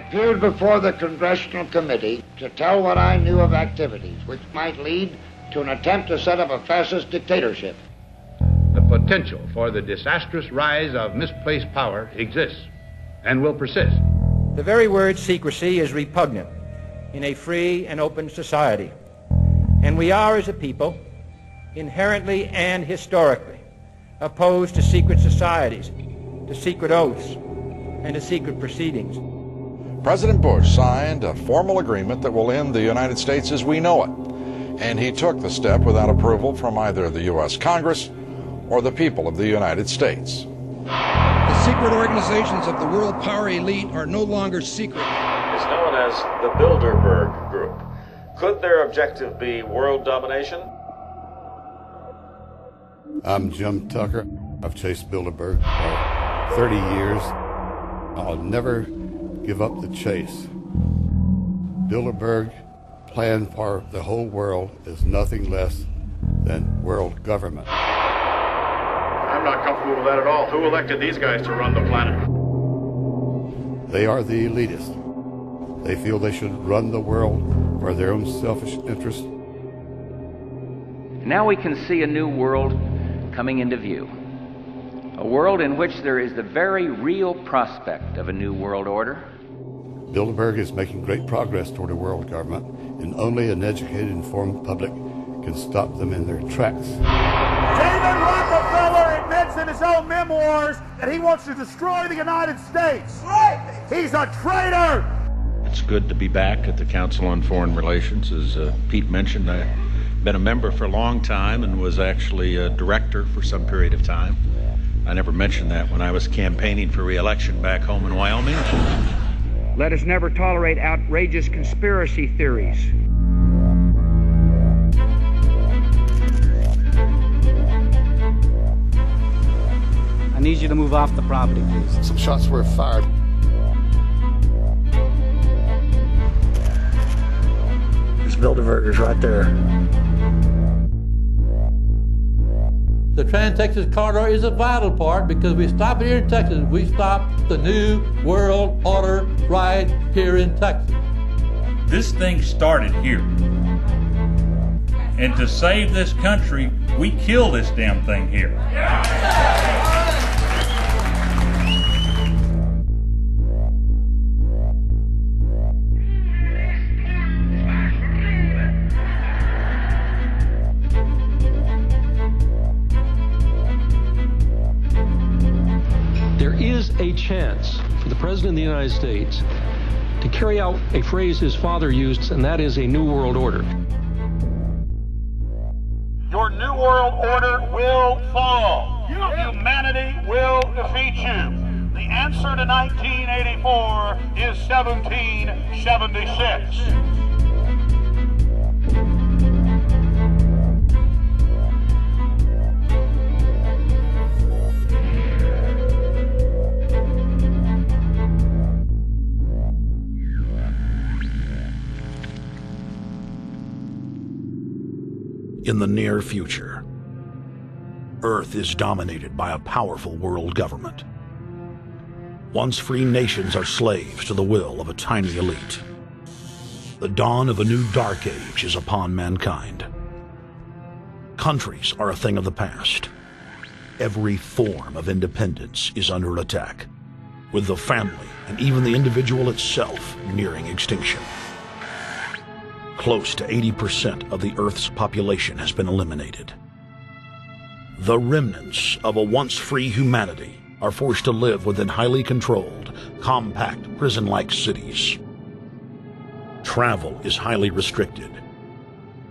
appeared before the Congressional Committee to tell what I knew of activities which might lead to an attempt to set up a fascist dictatorship. The potential for the disastrous rise of misplaced power exists and will persist. The very word secrecy is repugnant in a free and open society. And we are, as a people, inherently and historically opposed to secret societies, to secret oaths, and to secret proceedings. President Bush signed a formal agreement that will end the United States as we know it. And he took the step without approval from either the U.S. Congress or the people of the United States. The secret organizations of the world power elite are no longer secret. It's known as the Bilderberg Group. Could their objective be world domination? I'm Jim Tucker. I've chased Bilderberg for 30 years. I'll never give up the chase. Bilderberg plan for the whole world is nothing less than world government. I'm not comfortable with that at all. Who elected these guys to run the planet? They are the elitists. They feel they should run the world for their own selfish interests. Now we can see a new world coming into view. A world in which there is the very real prospect of a new world order. Bilderberg is making great progress toward a world government, and only an educated, informed public can stop them in their tracks. David Rockefeller admits in his own memoirs that he wants to destroy the United States. Right. He's a traitor. It's good to be back at the Council on Foreign Relations. As Pete mentioned, I've been a member for a long time and was actually a director for some period of time. I never mentioned that when I was campaigning for re-election back home in Wyoming. Let us never tolerate outrageous conspiracy theories. I need you to move off the property, please. Some shots were fired. There's Bilderbergers right there. The Trans-Texas Corridor is a vital part because we stop here in Texas. We stop the New World Order right here in Texas. This thing started here. And to save this country, we kill this damn thing here. A chance for the President of the United States to carry out a phrase his father used, and that is a New World Order. Your New World Order will fall. Humanity will defeat you. The answer to 1984 is 1776. In the near future, Earth is dominated by a powerful world government. Once free nations are slaves to the will of a tiny elite. The dawn of a new dark age is upon mankind. Countries are a thing of the past. Every form of independence is under attack, with the family and even the individual itself nearing extinction. Close to 80% of the Earth's population has been eliminated. The remnants of a once free humanity are forced to live within highly controlled, compact, prison-like cities. Travel is highly restricted.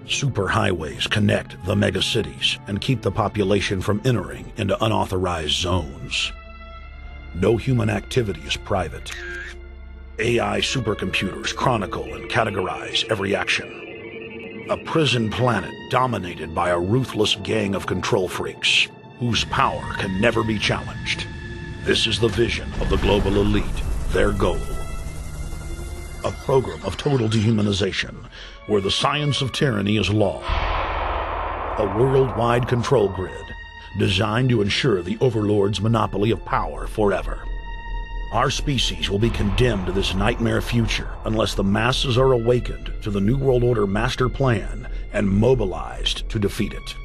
Superhighways connect the megacities and keep the population from entering into unauthorized zones. No human activity is private. AI supercomputers chronicle and categorize every action. A prison planet dominated by a ruthless gang of control freaks, whose power can never be challenged. This is the vision of the global elite, their goal. A program of total dehumanization, where the science of tyranny is law. A worldwide control grid, designed to ensure the overlord's monopoly of power forever. Our species will be condemned to this nightmare future unless the masses are awakened to the New World Order master plan and mobilized to defeat it.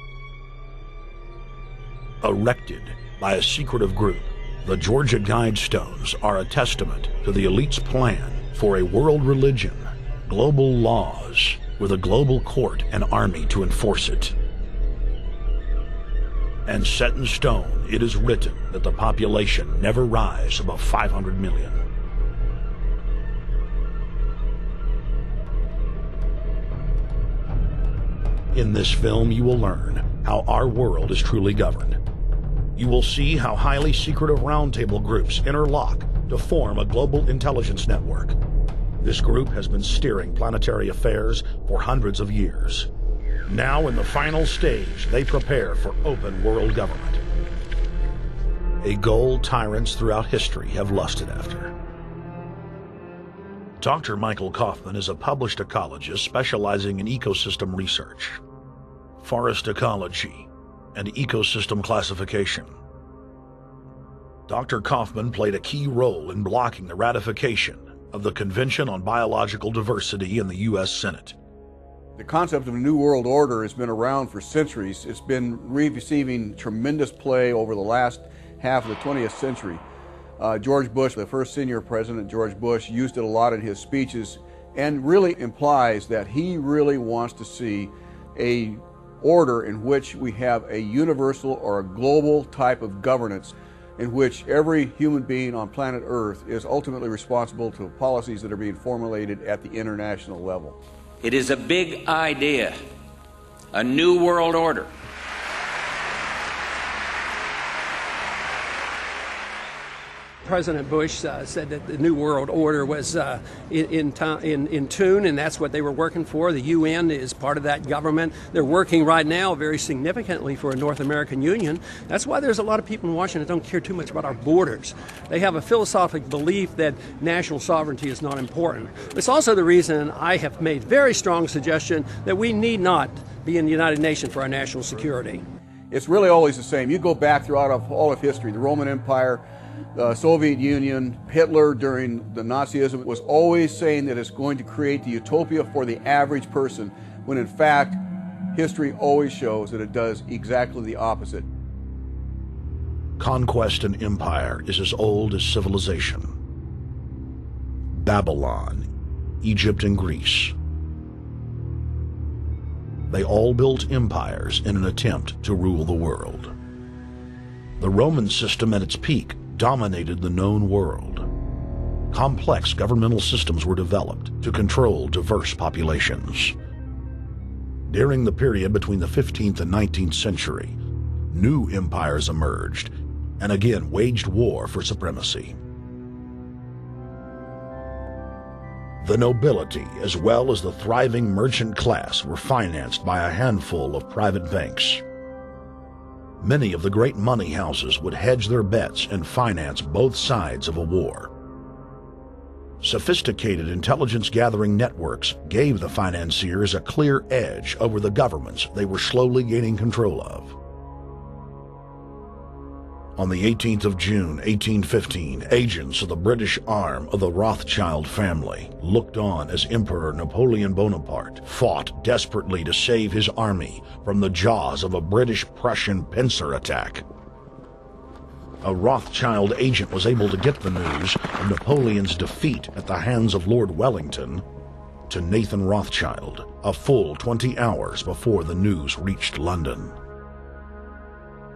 Erected by a secretive group, the Georgia Guidestones are a testament to the elite's plan for a world religion, global laws, with a global court and army to enforce it. And set in stone, it is written that the population never rise above 500 million. In this film, you will learn how our world is truly governed. You will see how highly secretive roundtable groups interlock to form a global intelligence network. This group has been steering planetary affairs for hundreds of years. Now, in the final stage, they prepare for open world government. A goal tyrants throughout history have lusted after. Dr. Michael Kaufman is a published ecologist specializing in ecosystem research, forest ecology, and ecosystem classification. Dr. Kaufman played a key role in blocking the ratification of the Convention on Biological Diversity in the U.S. Senate. The concept of a New World Order has been around for centuries. It's been receiving tremendous play over the last half of the 20th century. George Bush, the first senior president, George Bush, used it a lot in his speeches and really implies that he really wants to see a order in which we have a universal or a global type of governance in which every human being on planet Earth is ultimately responsible to policies that are being formulated at the international level. It is a big idea, a new world order. President Bush said that the New World Order was in tune, and that's what they were working for. The UN is part of that government. They're working right now very significantly for a North American Union. That's why there's a lot of people in Washington that don't care too much about our borders. They have a philosophic belief that national sovereignty is not important. It's also the reason I have made very strong suggestion that we need not be in the United Nations for our national security. It's really always the same. You go back throughout all of history, the Roman Empire, the Soviet Union, Hitler during the Nazism was always saying that it's going to create the utopia for the average person, when in fact, history always shows that it does exactly the opposite. Conquest and empire is as old as civilization. Babylon, Egypt, and Greece. They all built empires in an attempt to rule the world. The Roman system at its peak dominated the known world. Complex governmental systems were developed to control diverse populations. During the period between the 15th and 19th century, new empires emerged and again waged war for supremacy. The nobility, as well as the thriving merchant class, were financed by a handful of private banks. Many of the great money houses would hedge their bets and finance both sides of a war. Sophisticated intelligence-gathering networks gave the financiers a clear edge over the governments they were slowly gaining control of. On the 18th of June, 1815, agents of the British arm of the Rothschild family looked on as Emperor Napoleon Bonaparte fought desperately to save his army from the jaws of a British-Prussian pincer attack. A Rothschild agent was able to get the news of Napoleon's defeat at the hands of Lord Wellington to Nathan Rothschild a full 20 hours before the news reached London.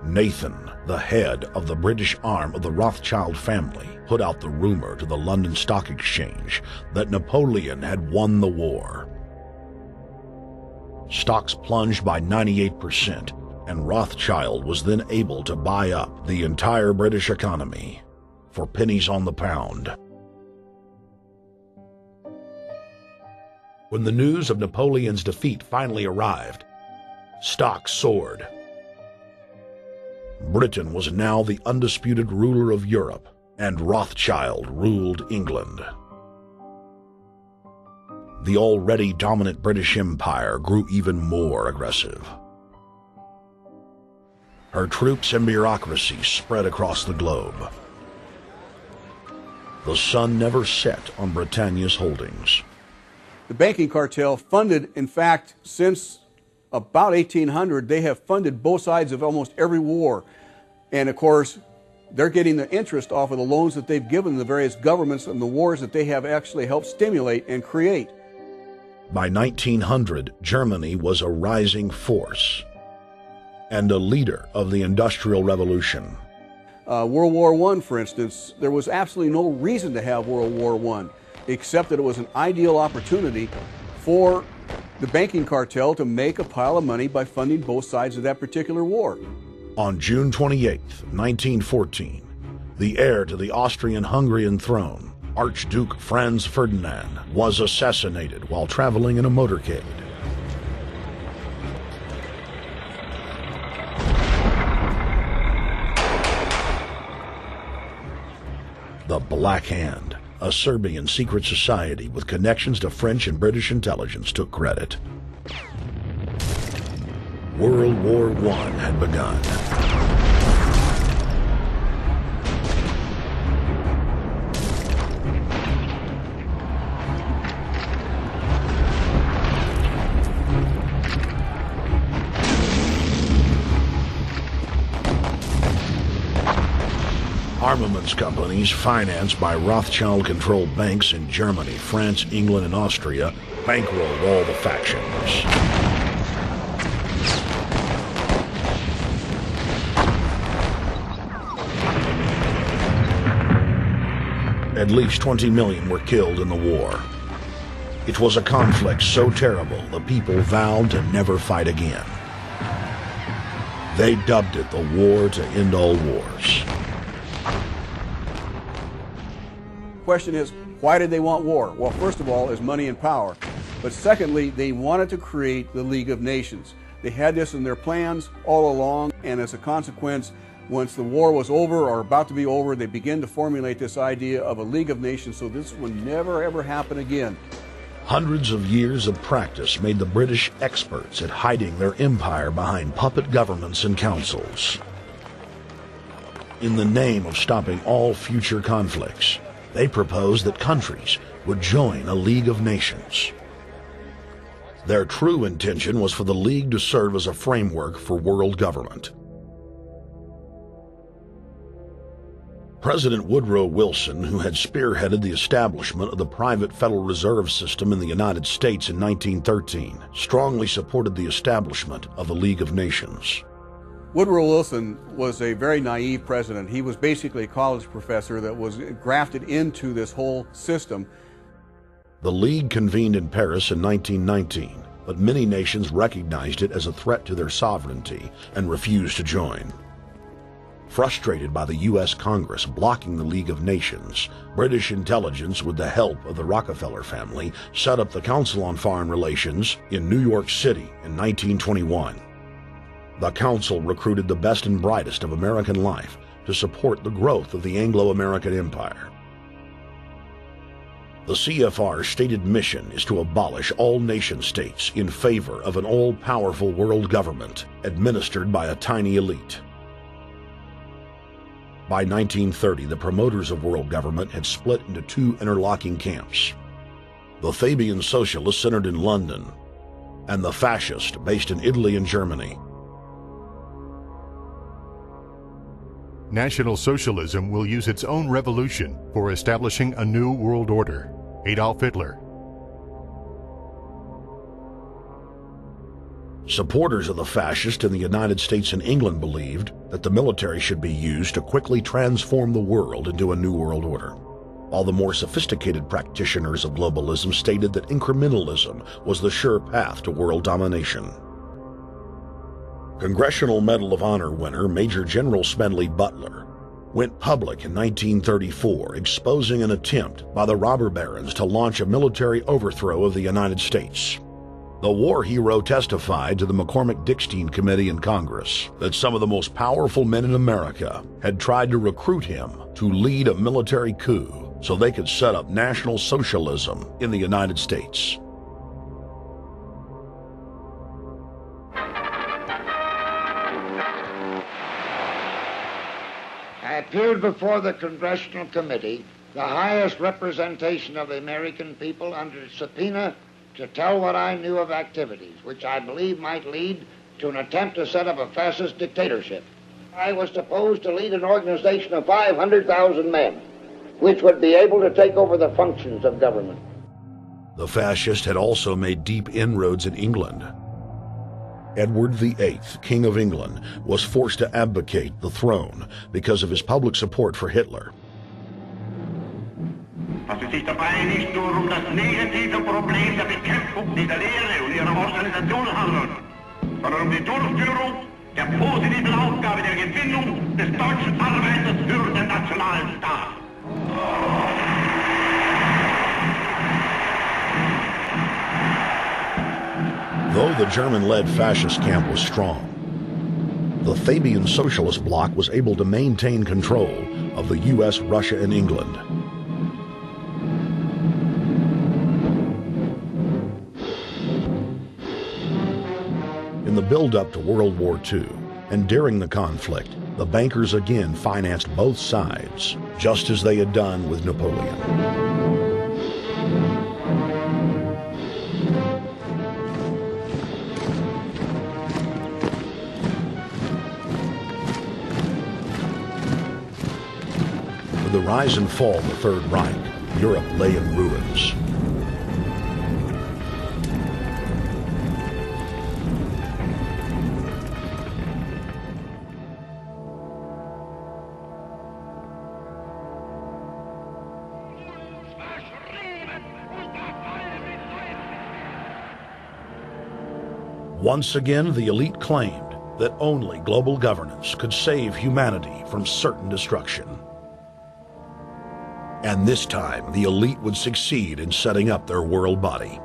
Nathan, the head of the British arm of the Rothschild family, put out the rumor to the London Stock Exchange that Napoleon had won the war. Stocks plunged by 98%, and Rothschild was then able to buy up the entire British economy for pennies on the pound. When the news of Napoleon's defeat finally arrived, stocks soared. Britain was now the undisputed ruler of Europe, and Rothschild ruled England. The already dominant British Empire grew even more aggressive. Her troops and bureaucracy spread across the globe. The sun never set on Britannia's holdings. The banking cartel funded, in fact, since about 1800, they have funded both sides of almost every war. And of course, they're getting the interest off of the loans that they've given the various governments and the wars that they have actually helped stimulate and create. By 1900, Germany was a rising force and a leader of the Industrial Revolution. World War I, for instance, there was absolutely no reason to have World War I, except that it was an ideal opportunity for the banking cartel to make a pile of money by funding both sides of that particular war. On June 28, 1914, the heir to the Austrian-Hungarian throne, Archduke Franz Ferdinand, was assassinated while traveling in a motorcade. The Black Hand, a Serbian secret society with connections to French and British intelligence, took credit. World War I had begun. Armaments companies financed by Rothschild-controlled banks in Germany, France, England, and Austria bankrolled all the factions. At least 20 million were killed in the war. It was a conflict so terrible the people vowed to never fight again. They dubbed it the war to end all wars. Question is, why did they want war? Well, first of all, is money and power. But secondly, they wanted to create the League of Nations. They had this in their plans all along, and as a consequence, once the war was over or about to be over, they began to formulate this idea of a League of Nations so this would never ever happen again. Hundreds of years of practice made the British experts at hiding their empire behind puppet governments and councils. In the name of stopping all future conflicts, they proposed that countries would join a League of Nations. Their true intention was for the League to serve as a framework for world government. President Woodrow Wilson, who had spearheaded the establishment of the private Federal Reserve System in the United States in 1913, strongly supported the establishment of the League of Nations. Woodrow Wilson was a very naive president. He was basically a college professor that was grafted into this whole system. The League convened in Paris in 1919, but many nations recognized it as a threat to their sovereignty and refused to join. Frustrated by the U.S. Congress blocking the League of Nations, British intelligence, with the help of the Rockefeller family, set up the Council on Foreign Relations in New York City in 1921. The Council recruited the best and brightest of American life to support the growth of the Anglo-American Empire. The CFR's stated mission is to abolish all nation-states in favor of an all-powerful world government administered by a tiny elite. By 1930, the promoters of world government had split into two interlocking camps: the Fabian socialists centered in London, and the fascists based in Italy and Germany. National Socialism will use its own revolution for establishing a new world order. Adolf Hitler. Supporters of the fascists in the United States and England believed that the military should be used to quickly transform the world into a new world order, while the more sophisticated practitioners of globalism stated that incrementalism was the sure path to world domination. Congressional Medal of Honor winner Major General Smedley Butler went public in 1934, exposing an attempt by the robber barons to launch a military overthrow of the United States. The war hero testified to the McCormick-Dickstein Committee in Congress that some of the most powerful men in America had tried to recruit him to lead a military coup so they could set up National Socialism in the United States. I appeared before the Congressional Committee the highest representation of the American people under subpoena to tell what I knew of activities which I believe might lead to an attempt to set up a fascist dictatorship. I was supposed to lead an organization of 500,000 men, which would be able to take over the functions of government. The fascist had also made deep inroads in England. Edward VIII, King of England, was forced to abdicate the throne because of his public support for Hitler. Was u zich daarbij niet door om dat negatieve probleem der Bekämpfung dieser Lehre und ihrer Organisation handelt, sondern um die Durchführung der positiven Aufgabe der Gewinnung des deutschen Arbeiters für den nationalen Staat. Though the German-led fascist camp was strong, the Fabian Socialist bloc was able to maintain control of the U.S., Russia, and England. In the build-up to World War II, and during the conflict, the bankers again financed both sides, just as they had done with Napoleon. With the rise and fall of the Third Reich, Europe lay in ruins. Once again, the elite claimed that only global governance could save humanity from certain destruction. And this time, the elite would succeed in setting up their world body.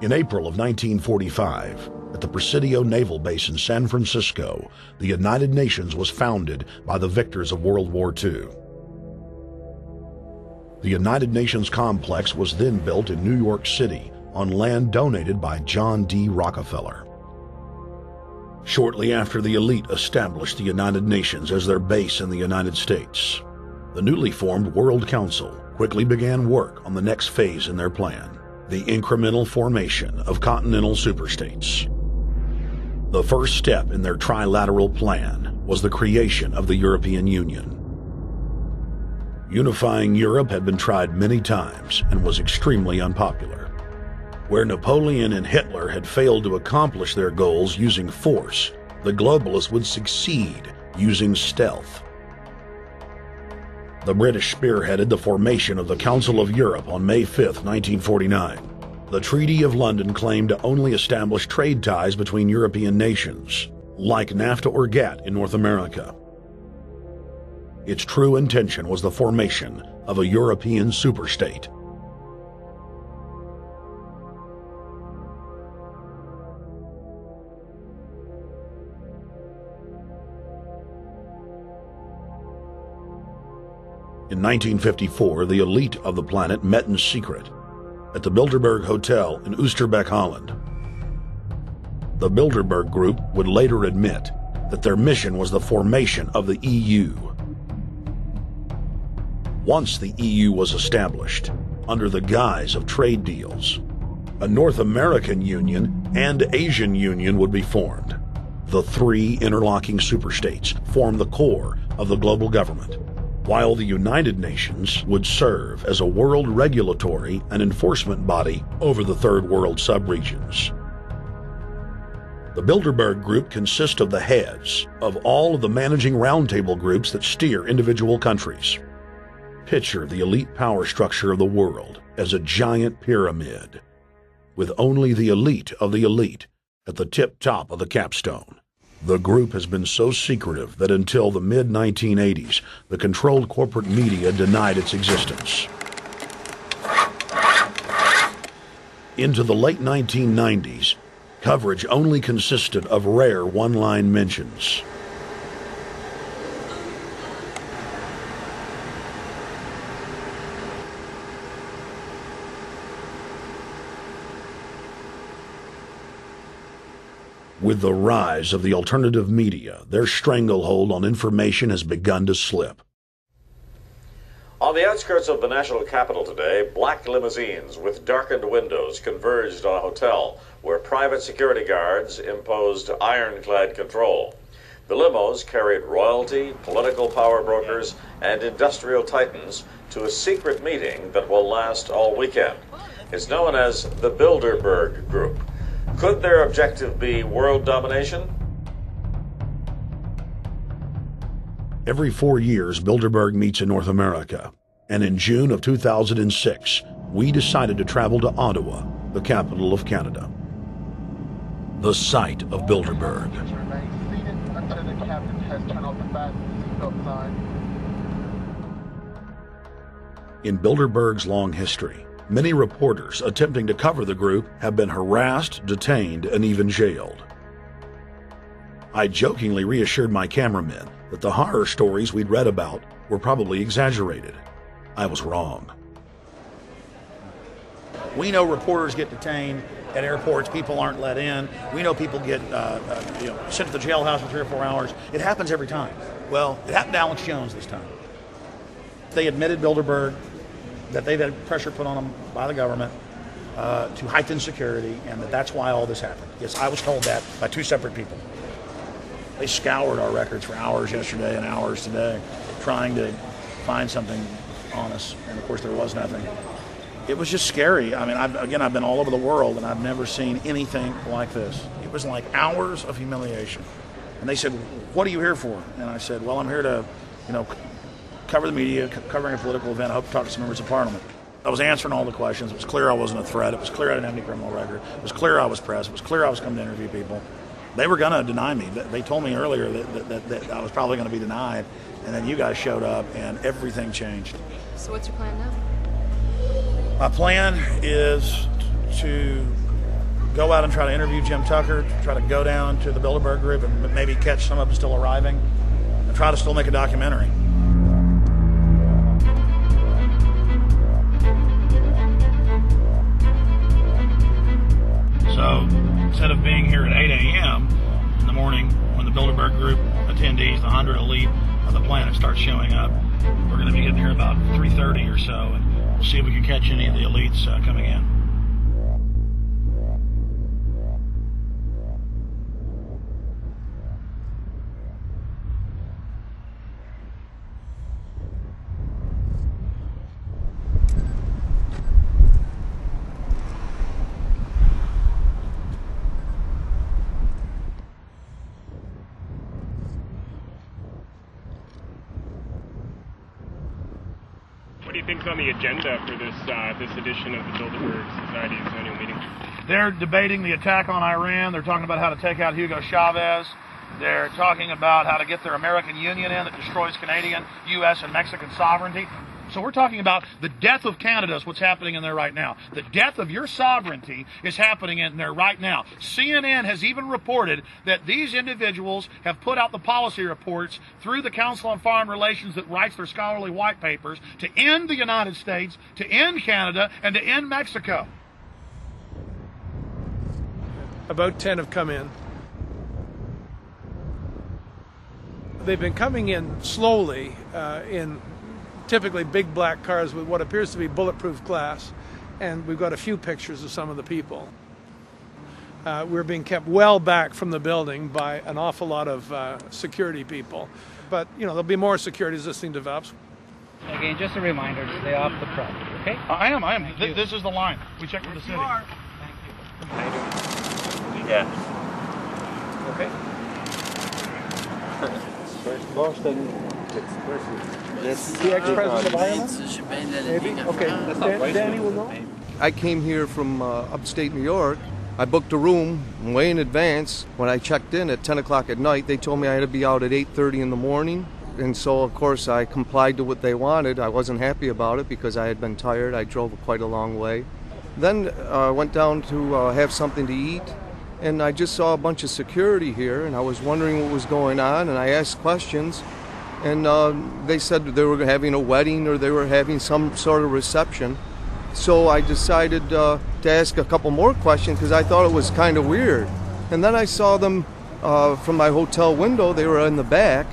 In April of 1945, at the Presidio Naval Base in San Francisco, the United Nations was founded by the victors of World War II. The United Nations complex was then built in New York City on land donated by John D. Rockefeller. Shortly after the elite established the United Nations as their base in the United States, the newly formed World Council quickly began work on the next phase in their plan, the incremental formation of continental superstates. The first step in their trilateral plan was the creation of the European Union. Unifying Europe had been tried many times and was extremely unpopular. Where Napoleon and Hitler had failed to accomplish their goals using force, the globalists would succeed using stealth. The British spearheaded the formation of the Council of Europe on May 5, 1949. The Treaty of London claimed to only establish trade ties between European nations, like NAFTA or GATT in North America. Its true intention was the formation of a European superstate. In 1954, the elite of the planet met in secret at the Bilderberg Hotel in Oosterbeek, Holland. The Bilderberg Group would later admit that their mission was the formation of the EU. Once the EU was established, under the guise of trade deals, a North American Union and Asian Union would be formed. The three interlocking superstates formed the core of the global government, while the United Nations would serve as a world regulatory and enforcement body over the Third World subregions. The Bilderberg Group consists of the heads of all of the managing roundtable groups that steer individual countries. Picture the elite power structure of the world as a giant pyramid, with only the elite of the elite at the tip top of the capstone. The group has been so secretive that until the mid-1980s, the controlled corporate media denied its existence. Into the late 1990s, coverage only consisted of rare one-line mentions. With the rise of the alternative media, their stranglehold on information has begun to slip. On the outskirts of the national capital today, black limousines with darkened windows converged on a hotel where private security guards imposed ironclad control. The limos carried royalty, political power brokers, and industrial titans to a secret meeting that will last all weekend. It's known as the Bilderberg Group. Could their objective be world domination? Every 4 years, Bilderberg meets in North America, and in June of 2006, we decided to travel to Ottawa, the capital of Canada. The site of Bilderberg. In Bilderberg's long history, many reporters attempting to cover the group have been harassed, detained, and even jailed. I jokingly reassured my cameramen that the horror stories we'd read about were probably exaggerated. I was wrong. We know reporters get detained at airports, people aren't let in. We know people get sent to the jailhouse for 3 or 4 hours. It happens every time. Well, it happened to Alex Jones this time. They admitted Bilderberg that they've had pressure put on them by the government to heighten security, and that's why all this happened. Yes, I was told that by 2 separate people. They scoured our records for hours yesterday and hours today, trying to find something on us, and of course there was nothing. It was just scary. I mean, I've been all over the world, and I've never seen anything like this. It was like hours of humiliation. And they said, "What are you here for?" And I said, "Well, I'm here to, cover the media, covering a political event. I hope to talk to some members of Parliament." I was answering all the questions. It was clear I wasn't a threat. It was clear I didn't have any criminal record. It was clear I was pressed. It was clear I was coming to interview people. They were going to deny me. They told me earlier that I was probably going to be denied, and then you guys showed up, and everything changed. So what's your plan now? My plan is to go out and try to interview Jim Tucker, try to go down to the Bilderberg Group and maybe catch some of them still arriving, and try to still make a documentary. So instead of being here at 8 a.m. in the morning when the Bilderberg Group attendees, the 100 elite of the planet, start showing up, we're going to be getting here about 3:30 or so, and we'll see if we can catch any of the elites coming in. What do you think's on the agenda for this edition of the Bilderberg Society's annual meeting? They're debating the attack on Iran. They're talking about how to take out Hugo Chavez. They're talking about how to get their American Union in that destroys Canadian, U.S., and Mexican sovereignty. So we're talking about the death of Canada is what's happening in there right now. The death of your sovereignty is happening in there right now. CNN has even reported that these individuals have put out the policy reports through the Council on Foreign Relations that writes their scholarly white papers to end the United States, to end Canada, and to end Mexico. About 10 have come in. They've been coming in slowly in typically big black cars with what appears to be bulletproof glass, and we've got a few pictures of some of the people. We're being kept well back from the building by an awful lot of security people, but there'll be more security as this thing develops. Again, just a reminder to stay off the property, okay? I am. This is the line. We checked with the city. Thank you. Yeah. Okay. That's the ex-president of Ireland? Maybe? Okay, Danny will know. I came here from upstate New York. I booked a room way in advance. When I checked in at 10 o'clock at night, they told me I had to be out at 8:30 in the morning. And so, of course, I complied to what they wanted. I wasn't happy about it because I had been tired. I drove quite a long way. Then I went down to have something to eat, and I just saw a bunch of security here, and I was wondering what was going on, and I asked questions. And they said they were having a wedding or they were having some sort of reception. So I decided to ask a couple more questions because I thought it was kind of weird. And then I saw them from my hotel window. They were in the back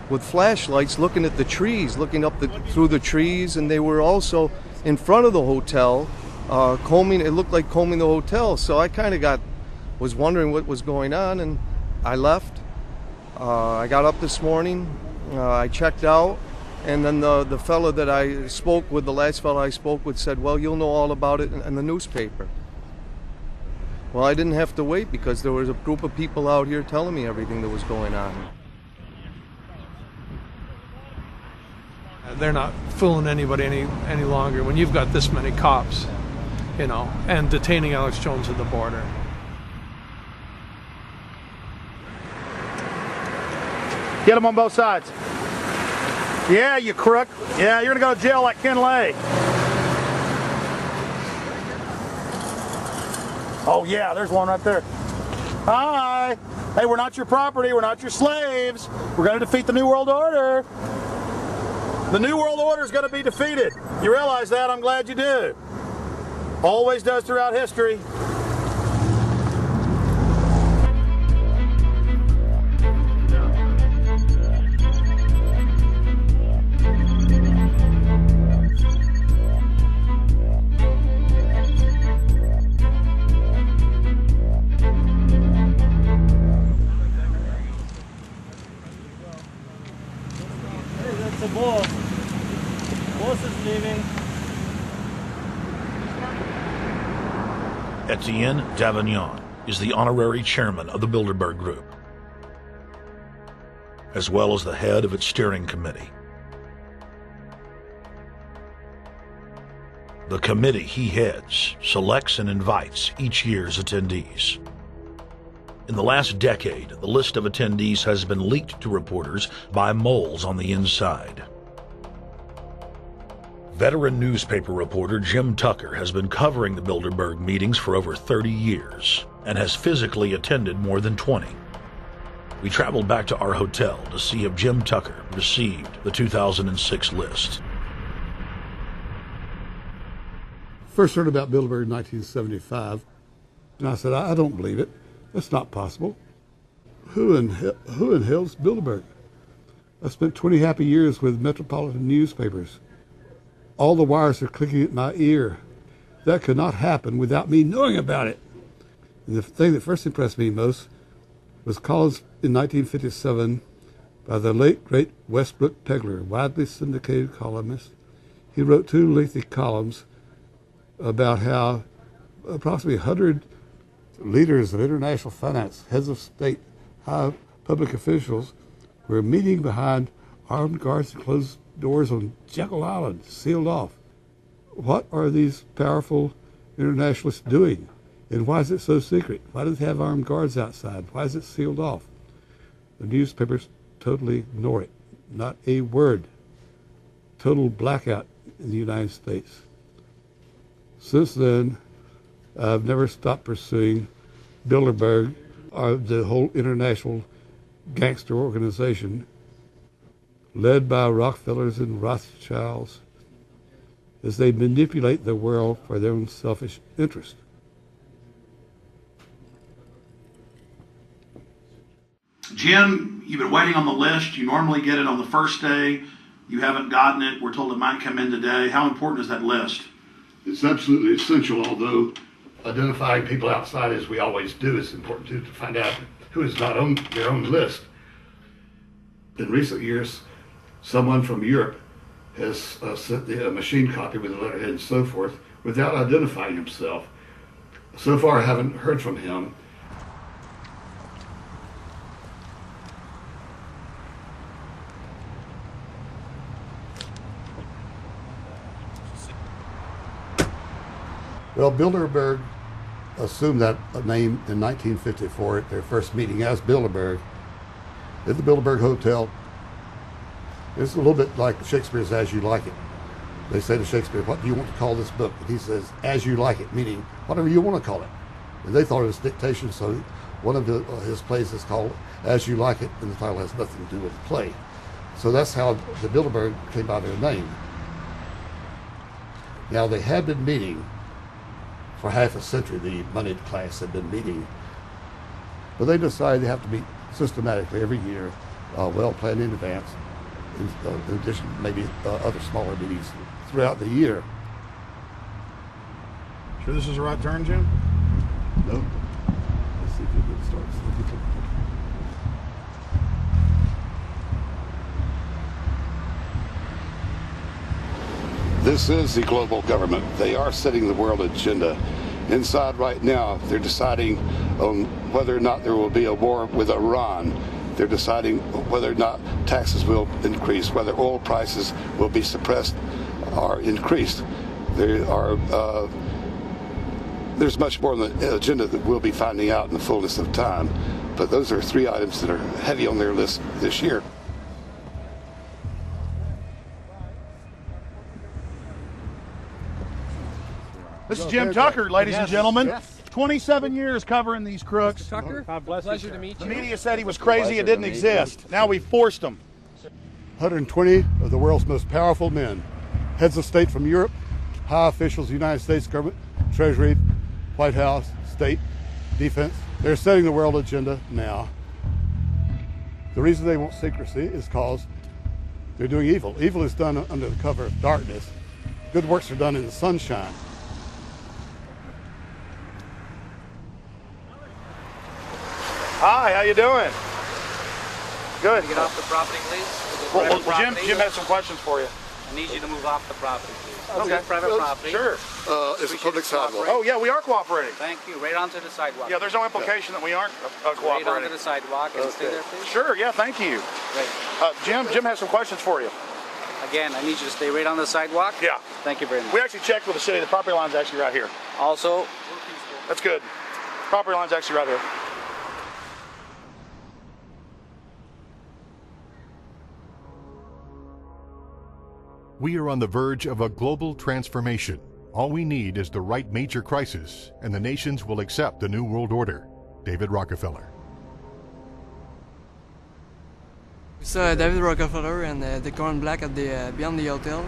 with flashlights looking at the trees, looking up through the trees, and they were also in front of the hotel combing. It looked like combing the hotel. So I kind of was wondering what was going on, and I left. I got up this morning. I checked out, and then the fellow that I spoke with, the last fellow I spoke with, said, well, you'll know all about it in the newspaper. Well, I didn't have to wait because there was a group of people out here telling me everything that was going on. They're not fooling anybody any longer when you've got this many cops, you know, and detaining Alex Jones at the border. Get them on both sides. Yeah, you crook. Yeah, you're gonna go to jail like Ken Lay. Oh yeah, there's one right there. Hi. Hey, we're not your property. We're not your slaves. We're gonna defeat the New World Order. The New World Order is gonna be defeated. You realize that? I'm glad you do. Always does throughout history. The boss. Boss is leaving. Etienne Davignon is the honorary chairman of the Bilderberg Group, as well as the head of its steering committee. The committee he heads selects and invites each year's attendees. In the last decade, the list of attendees has been leaked to reporters by moles on the inside. Veteran newspaper reporter Jim Tucker has been covering the Bilderberg meetings for over 30 years and has physically attended more than 20. We traveled back to our hotel to see if Jim Tucker received the 2006 list. First heard about Bilderberg in 1975, and I said, I don't believe it. That's not possible. Who in hell's Bilderberg? I spent 20 happy years with metropolitan newspapers. All the wires are clicking at my ear. That could not happen without me knowing about it. And the thing that first impressed me most was columns in 1957 by the late, great Westbrook Tegler, widely syndicated columnist. He wrote 2 lengthy columns about how approximately 100 leaders of international finance, heads of state, high public officials were meeting behind armed guards and closed doors on Jekyll Island, sealed off. What are these powerful internationalists doing? And why is it so secret? Why do they have armed guards outside? Why is it sealed off? The newspapers totally ignore it. Not a word. Total blackout in the United States. Since then, I've never stopped pursuing Bilderberg, or the whole international gangster organization led by Rockefellers and Rothschilds as they manipulate the world for their own selfish interest. Jim, you've been waiting on the list. You normally get it on the first day. You haven't gotten it. We're told it might come in today. How important is that list? It's absolutely essential, although identifying people outside, as we always do, is important too, to find out who is not on their own list. In recent years, someone from Europe has sent a machine copy with a letterhead and so forth without identifying himself. So far, I haven't heard from him. Well, Bilderberg assumed that name in 1954 at their first meeting as Bilderberg at the Bilderberg Hotel. It's a little bit like Shakespeare's As You Like It. They say to Shakespeare, what do you want to call this book? And he says, As You Like It, meaning whatever you want to call it. And they thought it was dictation, so one of his plays is called As You Like It, and the title has nothing to do with the play. So that's how the Bilderberg came by their name. Now, they had been meeting for half a century. The moneyed class had been meeting But they decide they have to meet systematically every year, well planned in advance, in addition to maybe other smaller meetings throughout the year. Sure this is the right turn, Jim? No. Let's see if you can start. This is the global government. They are setting the world agenda. Inside right now, they're deciding on whether or not there will be a war with Iran. They're deciding whether or not taxes will increase, whether oil prices will be suppressed or increased. There's much more on the agenda that we'll be finding out in the fullness of time. But those are 3 items that are heavy on their list this year. This is Jim Tucker, ladies and gentlemen. Yes. 27 years covering these crooks. Mr. Tucker, pleasure to meet you. The media said he was crazy, it didn't exist. Now we forced him. 120 of the world's most powerful men, heads of state from Europe, high officials of the United States government, Treasury, White House, state, defense. They're setting the world agenda now. The reason they want secrecy is because they're doing evil. Evil is done under the cover of darkness. Good works are done in the sunshine. Hi, how you doing? Good. Get off the property, please. Well, Jim has some questions for you. I need you to move off the property, please. Okay. This is private property. Sure. It's a public sidewalk. Oh, yeah, we are cooperating. Thank you. Right onto the sidewalk. Yeah, there's no implication that we aren't cooperating. Right onto the sidewalk and stay there, please. Sure, yeah, thank you. Great. Jim has some questions for you. Again, I need you to stay right on the sidewalk. Yeah. Thank you very much. We actually checked with the city. The property line's actually right here. Also, that's good. Property line's actually right here. We are on the verge of a global transformation. All we need is the right major crisis, and the nations will accept the New World Order. David Rockefeller. It's David Rockefeller, and they're going black at the beyond the hotel,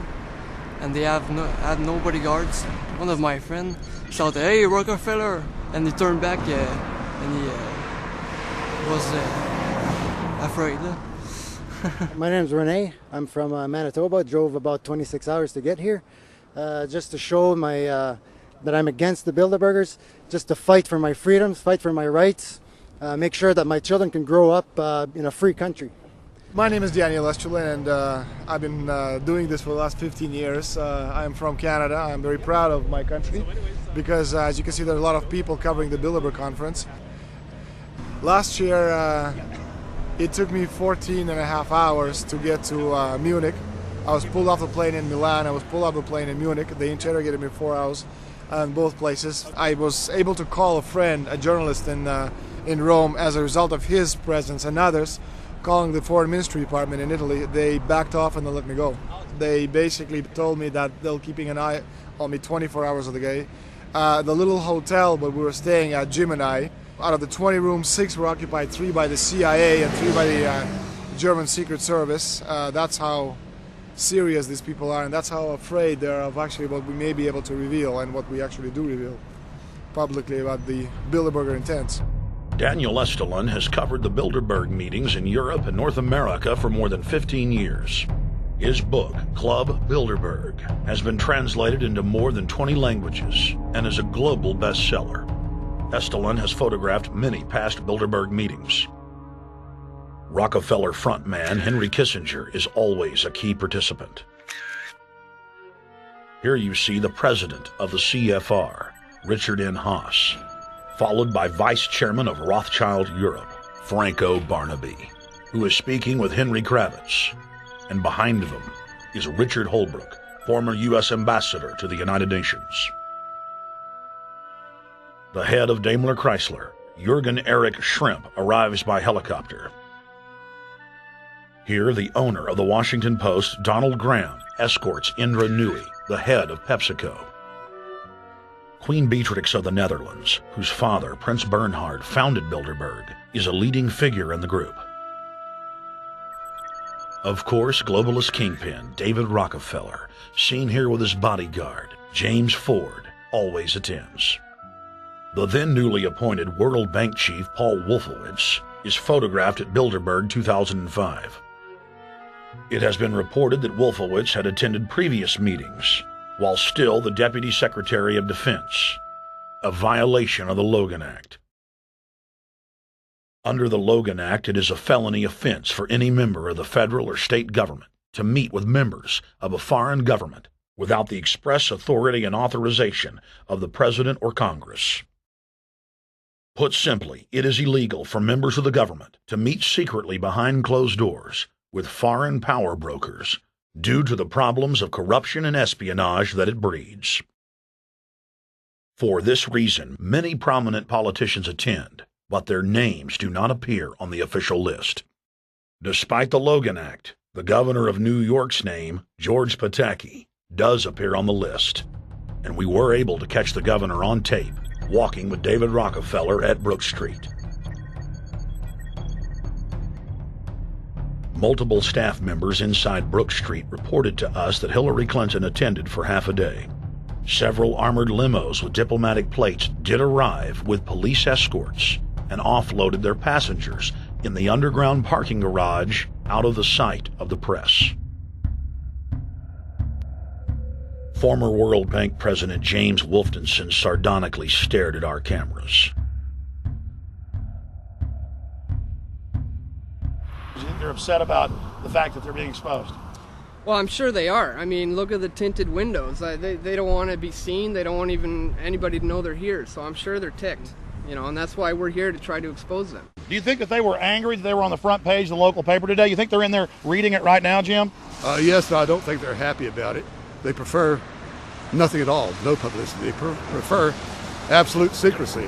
and they had no bodyguards. One of my friends shouted, "Hey, Rockefeller!" and he turned back, and he was afraid. My name's Rene. I'm from Manitoba. Drove about 26 hours to get here, just to show that I'm against the Bilderbergers, just to fight for my freedoms, fight for my rights, make sure that my children can grow up in a free country. My name is Daniel Estrelin, and I've been doing this for the last 15 years. I'm from Canada. I'm very proud of my country because, as you can see, there are a lot of people covering the Bilderberg conference. Last year, it took me 14 and a half hours to get to Munich. I was pulled off the plane in Milan. I was pulled off the plane in Munich. They interrogated me 4 hours in both places. I was able to call a friend, a journalist in Rome, as a result of his presence and others. Calling the Foreign Ministry Department in Italy, they backed off and they let me go. They basically told me that they'll keeping an eye on me 24 hours of the day. The little hotel where we were staying at, Jim and I, out of the 20 rooms, 6 were occupied, 3 by the CIA and 3 by the German Secret Service. That's how serious these people are, and that's how afraid they are of actually what we may be able to reveal and what we actually do reveal publicly about the Bilderberger intents. Daniel Estrelin has covered the Bilderberg meetings in Europe and North America for more than 15 years. His book, Club Bilderberg, has been translated into more than 20 languages and is a global bestseller. Estrelin has photographed many past Bilderberg meetings. Rockefeller frontman Henry Kissinger is always a key participant. Here you see the president of the CFR, Richard N. Haas, followed by Vice Chairman of Rothschild Europe, Franco Barnaby, who is speaking with Henry Kravitz. And behind them is Richard Holbrooke, former U.S. Ambassador to the United Nations. The head of Daimler Chrysler, Jürgen Erich Schrimp, arrives by helicopter. Here, the owner of the Washington Post, Donald Graham, escorts Indra Nooyi, the head of PepsiCo. Queen Beatrix of the Netherlands, whose father, Prince Bernhard, founded Bilderberg, is a leading figure in the group. Of course, globalist kingpin David Rockefeller, seen here with his bodyguard, James Ford, always attends. The then newly appointed World Bank chief Paul Wolfowitz is photographed at Bilderberg 2005. It has been reported that Wolfowitz had attended previous meetings while still the Deputy Secretary of Defense, a violation of the Logan Act. Under the Logan Act, it is a felony offense for any member of the federal or state government to meet with members of a foreign government without the express authority and authorization of the President or Congress. Put simply, it is illegal for members of the government to meet secretly behind closed doors with foreign power brokers due to the problems of corruption and espionage that it breeds. For this reason, many prominent politicians attend, but their names do not appear on the official list. Despite the Logan Act, the governor of New York's name, George Pataki, does appear on the list, and we were able to catch the governor on tape walking with David Rockefeller at Brook Street. Multiple staff members inside Brook Street reported to us that Hillary Clinton attended for half a day. Several armored limos with diplomatic plates did arrive with police escorts and offloaded their passengers in the underground parking garage out of the sight of the press. Former World Bank President James Wolfensohn sardonically stared at our cameras. They're upset about the fact that they're being exposed. Well, I'm sure they are. I mean, look at the tinted windows. They don't want to be seen. They don't want even anybody to know they're here. So I'm sure they're ticked, you know, and that's why we're here to try to expose them. Do you think that they were angry that they were on the front page of the local paper today? You think they're in there reading it right now, Jim? Yes, I don't think they're happy about it. They prefer nothing at all, no publicity. They prefer absolute secrecy.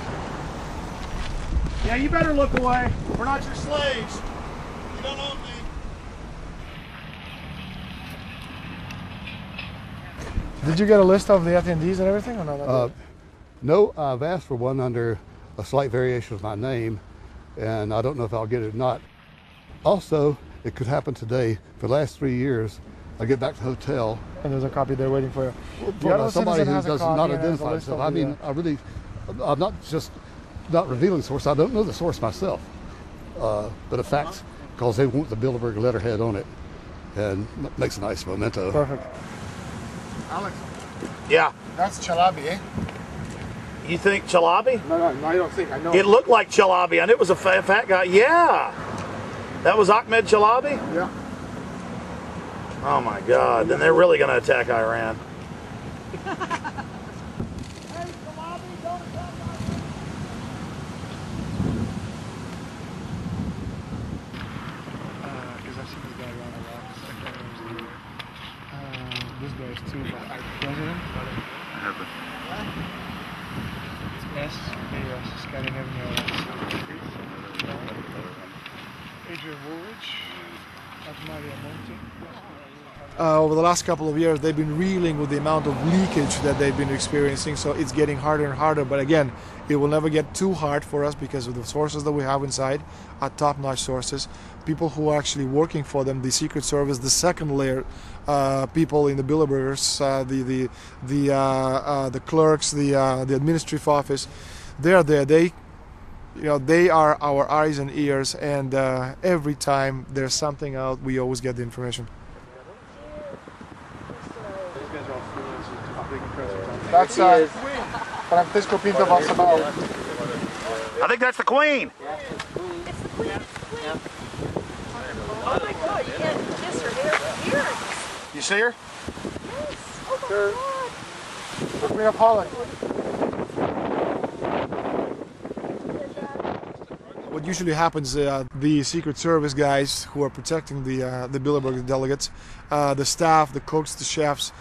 Yeah, you better look away. We're not your slaves. You don't own me. Did you get a list of the attendees and everything, or not? No, I've asked for one under a slight variation of my name, and I don't know if I'll get it or not. Also, it could happen today. For the last 3 years, I get back to the hotel. And there's a copy there waiting for you. Well, somebody who does not identify himself. I mean, I'm not just not revealing the source. I don't know the source myself. But the facts, because they want the Bilderberg letterhead on it, and makes a nice memento. Perfect. Alex. Yeah. That's Chalabi, eh? You think Chalabi? No, I don't think. I know. It looked like Chalabi, and it was a fat guy. Yeah. That was Ahmed Chalabi? Yeah. Oh my God, then they're really going to attack Iran. This guy is too president. I have it. It's S, scanning Adrian Woolwich, Maria Monti. Over the last couple of years, they've been reeling with the amount of leakage that they've been experiencing, so it's getting harder and harder. But again, it will never get too hard for us because of the sources that we have inside are top-notch sources. People who are actually working for them, the Secret Service, the second layer, people in the Bilderbergers, the clerks, the administrative office, they are there. They are our eyes and ears, and every time there's something out, we always get the information. That's Francisco Pinto Balsamao. I think that's the Queen. It's the Queen. Yeah. Oh my God, you can't kiss her hair. You see her? Yes. Oh my God. The Queen of Holland. What usually happens, the Secret Service guys who are protecting the Bilderberg delegates, the staff, the cooks, the chefs,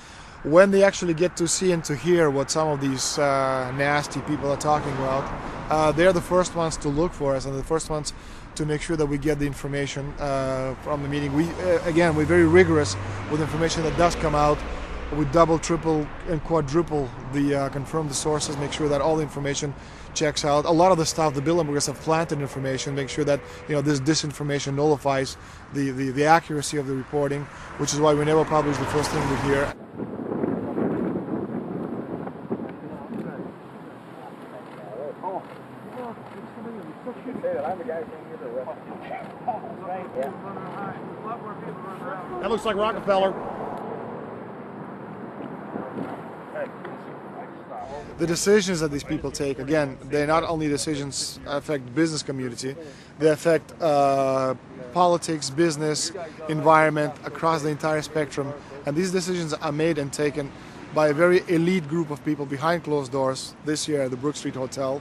when they actually get to see and to hear what some of these nasty people are talking about, they're the first ones to look for us and the first ones to make sure that we get the information from the meeting. We're very rigorous with information that does come out. We double, triple, and quadruple confirm the sources, make sure that all the information checks out. A lot of the stuff, the Bilderbergers have planted information, make sure that this disinformation nullifies the accuracy of the reporting, which is why we never publish the first thing we hear. That looks like Rockefeller. The decisions that these people take, again, they not only decisions affect business community, they affect politics, business, environment, across the entire spectrum. And these decisions are made and taken by a very elite group of people behind closed doors this year at the Brook Street Hotel.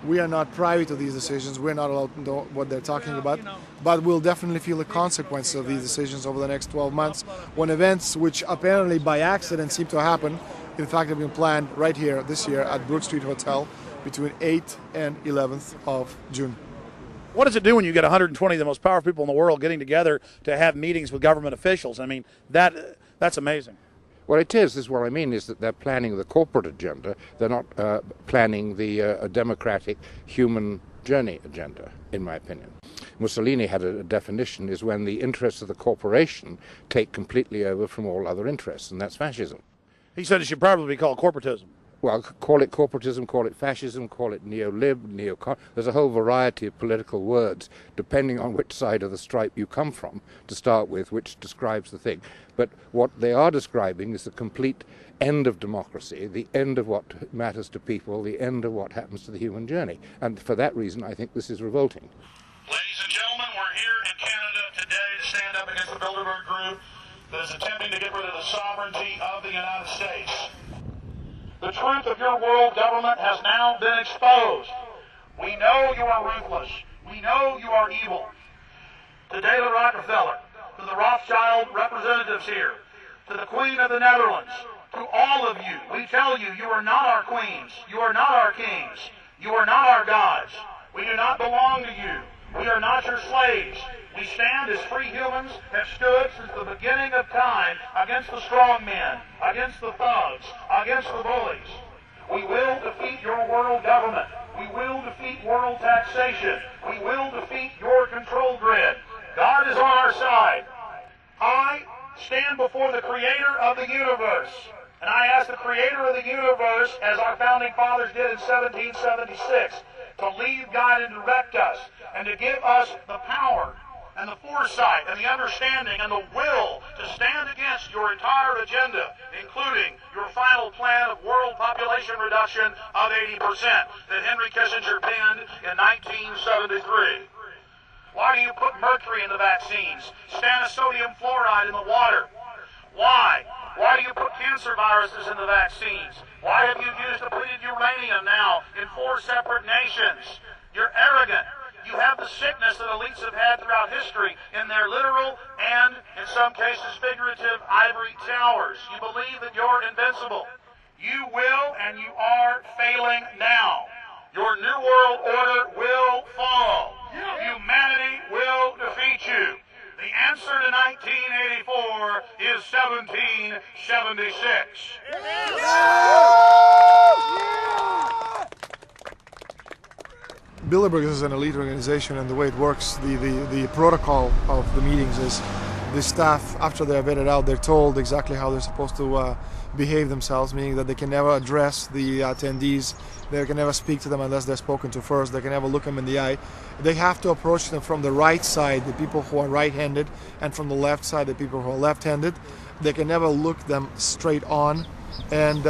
We are not privy to these decisions. We're not allowed to know what they're talking about, but we'll definitely feel the consequences of these decisions over the next 12 months when events which apparently by accident seem to happen, in fact, have been planned right here this year at Brook Street Hotel between 8th and 11th of June. What does it do when you get 120 of the most powerful people in the world getting together to have meetings with government officials? I mean, that's amazing. Well, it is what I mean is that they're planning the corporate agenda. They're not planning the democratic human journey agenda, in my opinion. Mussolini had a definition, is when the interests of the corporation take completely over from all other interests, and that's fascism. He said it should probably be called corporatism. Well, call it corporatism, call it fascism, call it neo-lib, there's a whole variety of political words, depending on which side of the stripe you come from, to start with, which describes the thing. But what they are describing is the complete end of democracy, the end of what matters to people, the end of what happens to the human journey. And for that reason, I think this is revolting. Ladies and gentlemen, we're here in Canada today to stand up against the Bilderberg Group that is attempting to get rid of the sovereignty of the United States. The truth of your world government has now been exposed. We know you are ruthless. We know you are evil. To David Rockefeller, to the Rothschild representatives here, to the Queen of the Netherlands, to all of you, we tell you, you are not our queens. You are not our kings. You are not our gods. We do not belong to you. We are not your slaves. We stand as free humans, have stood since the beginning of time against the strong men, against the thugs, against the bullies. We will defeat your world government. We will defeat world taxation. We will defeat your control grid. God is on our side. I stand before the creator of the universe, and I ask the creator of the universe, as our founding fathers did in 1776, to lead, guide, and direct us, and to give us the power and the foresight and the understanding and the will to stand against your entire agenda, including your final plan of world population reduction of 80% that Henry Kissinger penned in 1973. Why do you put mercury in the vaccines, sodium fluoride in the water? Why? Why do you put cancer viruses in the vaccines? Why have you used depleted uranium now in 4 separate nations? You're arrogant. You have the sickness that elites have had throughout history in their literal and, in some cases, figurative ivory towers. You believe that you're invincible. You will and you are failing now. Your New World Order will fall. Humanity will defeat you. The answer to 1984 is 1776. Bilderberg is an elite organization, and the way it works, the protocol of the meetings is the staff, after they're vetted out, they're told exactly how they're supposed to behave themselves, meaning that they can never address the attendees, they can never speak to them unless they're spoken to first, they can never look them in the eye. They have to approach them from the right side, the people who are right-handed, and from the left side, the people who are left-handed. They can never look them straight on. And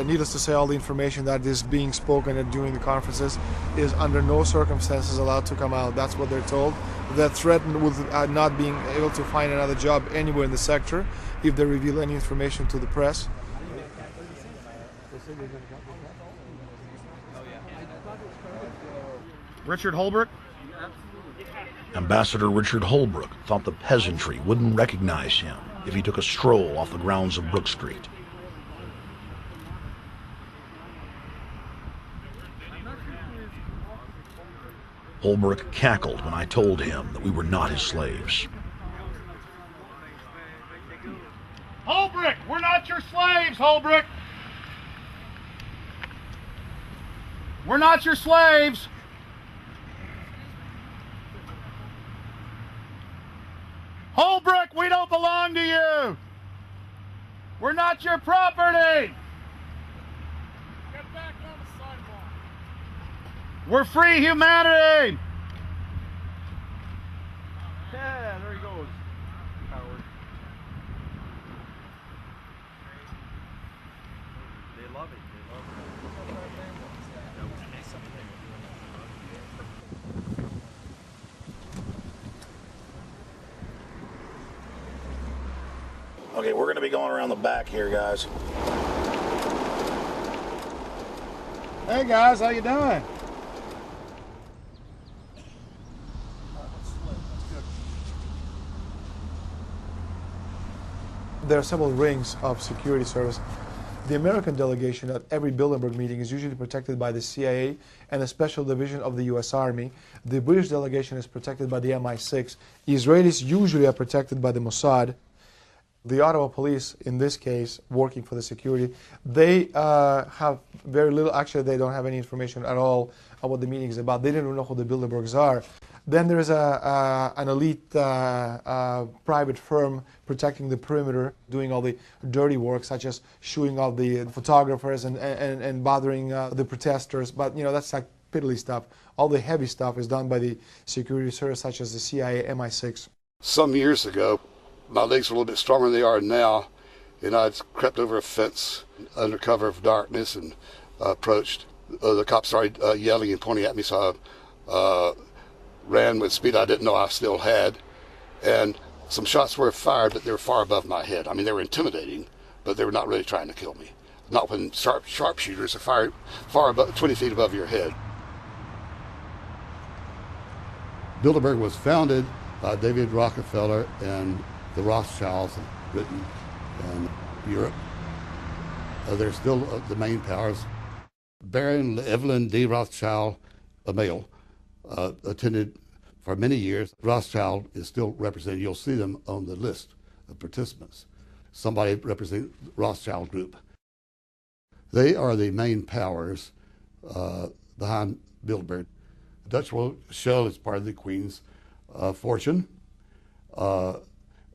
needless to say, all the information that is being spoken during the conferences is under no circumstances allowed to come out. That's what they're told. They're threatened with not being able to find another job anywhere in the sector if they reveal any information to the press. Richard Holbrooke? Ambassador Richard Holbrooke thought the peasantry wouldn't recognize him if he took a stroll off the grounds of Brook Street. Holbrooke cackled when I told him that we were not his slaves. Holbrooke, we're not your slaves, Holbrooke. We're not your slaves. Holbrooke, we don't belong to you. We're not your property. Get back on the sidewalk. We're free humanity! Yeah, there he goes. Howard. They love it. They love it. Okay, we're going to be going around the back here, guys. Hey guys, how you doing? There are several rings of security service. The American delegation at every Bilderberg meeting is usually protected by the CIA and a special division of the US Army. The British delegation is protected by the MI6. Israelis usually are protected by the Mossad. The Ottawa police, in this case, working for the security, they have very little, actually they don't have any information at all on what the meeting is about. They didn't know who the Bilderbergs are. Then there's an elite private firm protecting the perimeter, doing all the dirty work, such as shooing off the photographers and bothering the protesters. But, you know, that's like piddly stuff. All the heavy stuff is done by the security service, such as the CIA, MI6. Some years ago, my legs were a little bit stronger than they are now, and I'd crept over a fence under cover of darkness and approached. The cops started yelling and pointing at me, so I ran with speed I didn't know I still had, and some shots were fired, but they were far above my head. I mean, they were intimidating, but they were not really trying to kill me. Not when sharpshooters are fired far above, 20 feet above your head. Bilderberg was founded by David Rockefeller and the Rothschilds of Britain and Europe. They're still the main powers. Baron Evelyn D. Rothschild, a male, attended for many years. Rothschild is still represented. You'll see them on the list of participants. Somebody representing the Rothschild Group. They are the main powers behind Bilderberg. The Dutch Royal Shell is part of the Queen's fortune.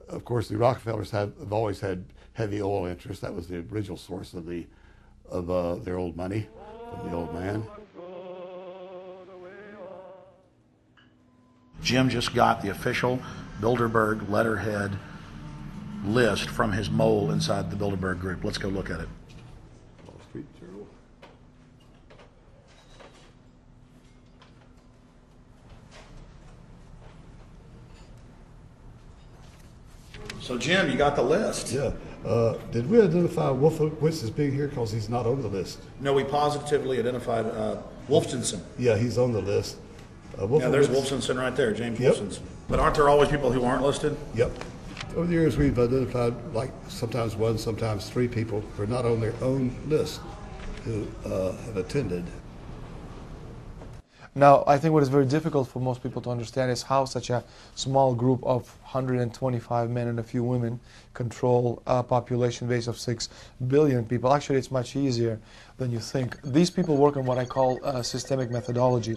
Of course, the Rockefellers have always had heavy oil interests. That was the original source of their old money from the old man. Jim just got the official Bilderberg letterhead list from his mole inside the Bilderberg Group. Let's go look at it. Wall Street Journal. So, Jim, you got the list. Yeah. Did we identify Wolfowitz as being here because he's not on the list? No, we positively identified Wolfenson. Yeah, he's on the list. Yeah, there's Wolfenson right there, James Wolfenson. But aren't there always people who aren't listed? Yep. Over the years, we've identified like sometimes one, sometimes three people who are not on their own list who have attended. Now, I think what is very difficult for most people to understand is how such a small group of 125 men and a few women control a population base of 6 billion people. Actually, it's much easier than you think. These people work on what I call systemic methodology,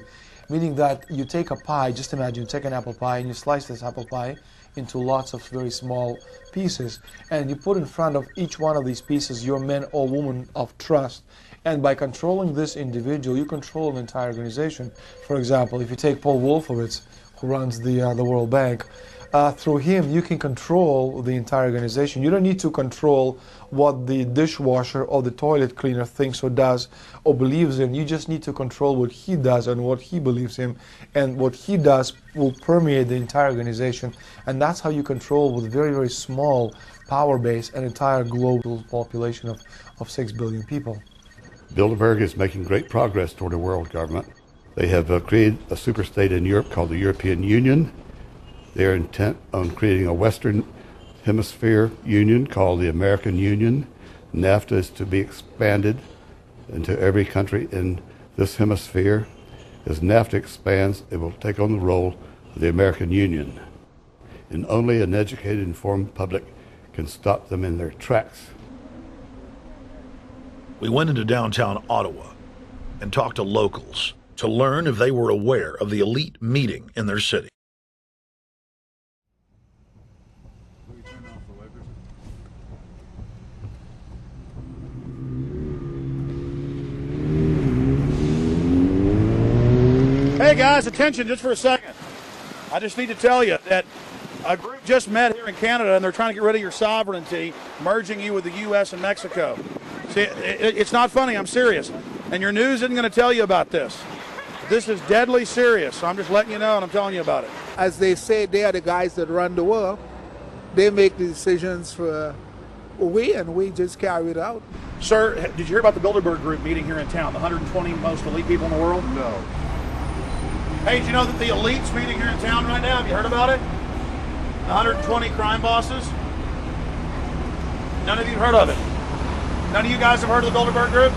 meaning that you take a pie, just imagine you take an apple pie and you slice this apple pie into lots of very small pieces, and you put in front of each one of these pieces your men or women of trust. And by controlling this individual, you control an entire organization. For example, if you take Paul Wolfowitz, who runs the World Bank, through him you can control the entire organization. You don't need to control what the dishwasher or the toilet cleaner thinks or does or believes in. You just need to control what he does and what he believes in. And what he does will permeate the entire organization. And that's how you control, with very, very small power base, an entire global population of 6 billion people. Bilderberg is making great progress toward a world government. They have created a superstate in Europe called the European Union. They are intent on creating a Western Hemisphere Union called the American Union. NAFTA is to be expanded into every country in this hemisphere. As NAFTA expands, it will take on the role of the American Union. And only an educated, informed public can stop them in their tracks. We went into downtown Ottawa and talked to locals to learn if they were aware of the elite meeting in their city. Hey guys, attention just for a second. I just need to tell you that a group just met here in Canada and they're trying to get rid of your sovereignty, merging you with the U.S. and Mexico. See, it's not funny, I'm serious. And your news isn't going to tell you about this. This is deadly serious, so I'm just letting you know and I'm telling you about it. As they say, they are the guys that run the world. They make the decisions for we, and we just carry it out. Sir, did you hear about the Bilderberg Group meeting here in town, the 120 most elite people in the world? No. Hey, did you know that the elite's meeting here in town right now? Have you heard about it? The 120 crime bosses? None of you have heard of it? None of you guys have heard of the Bilderberg Group?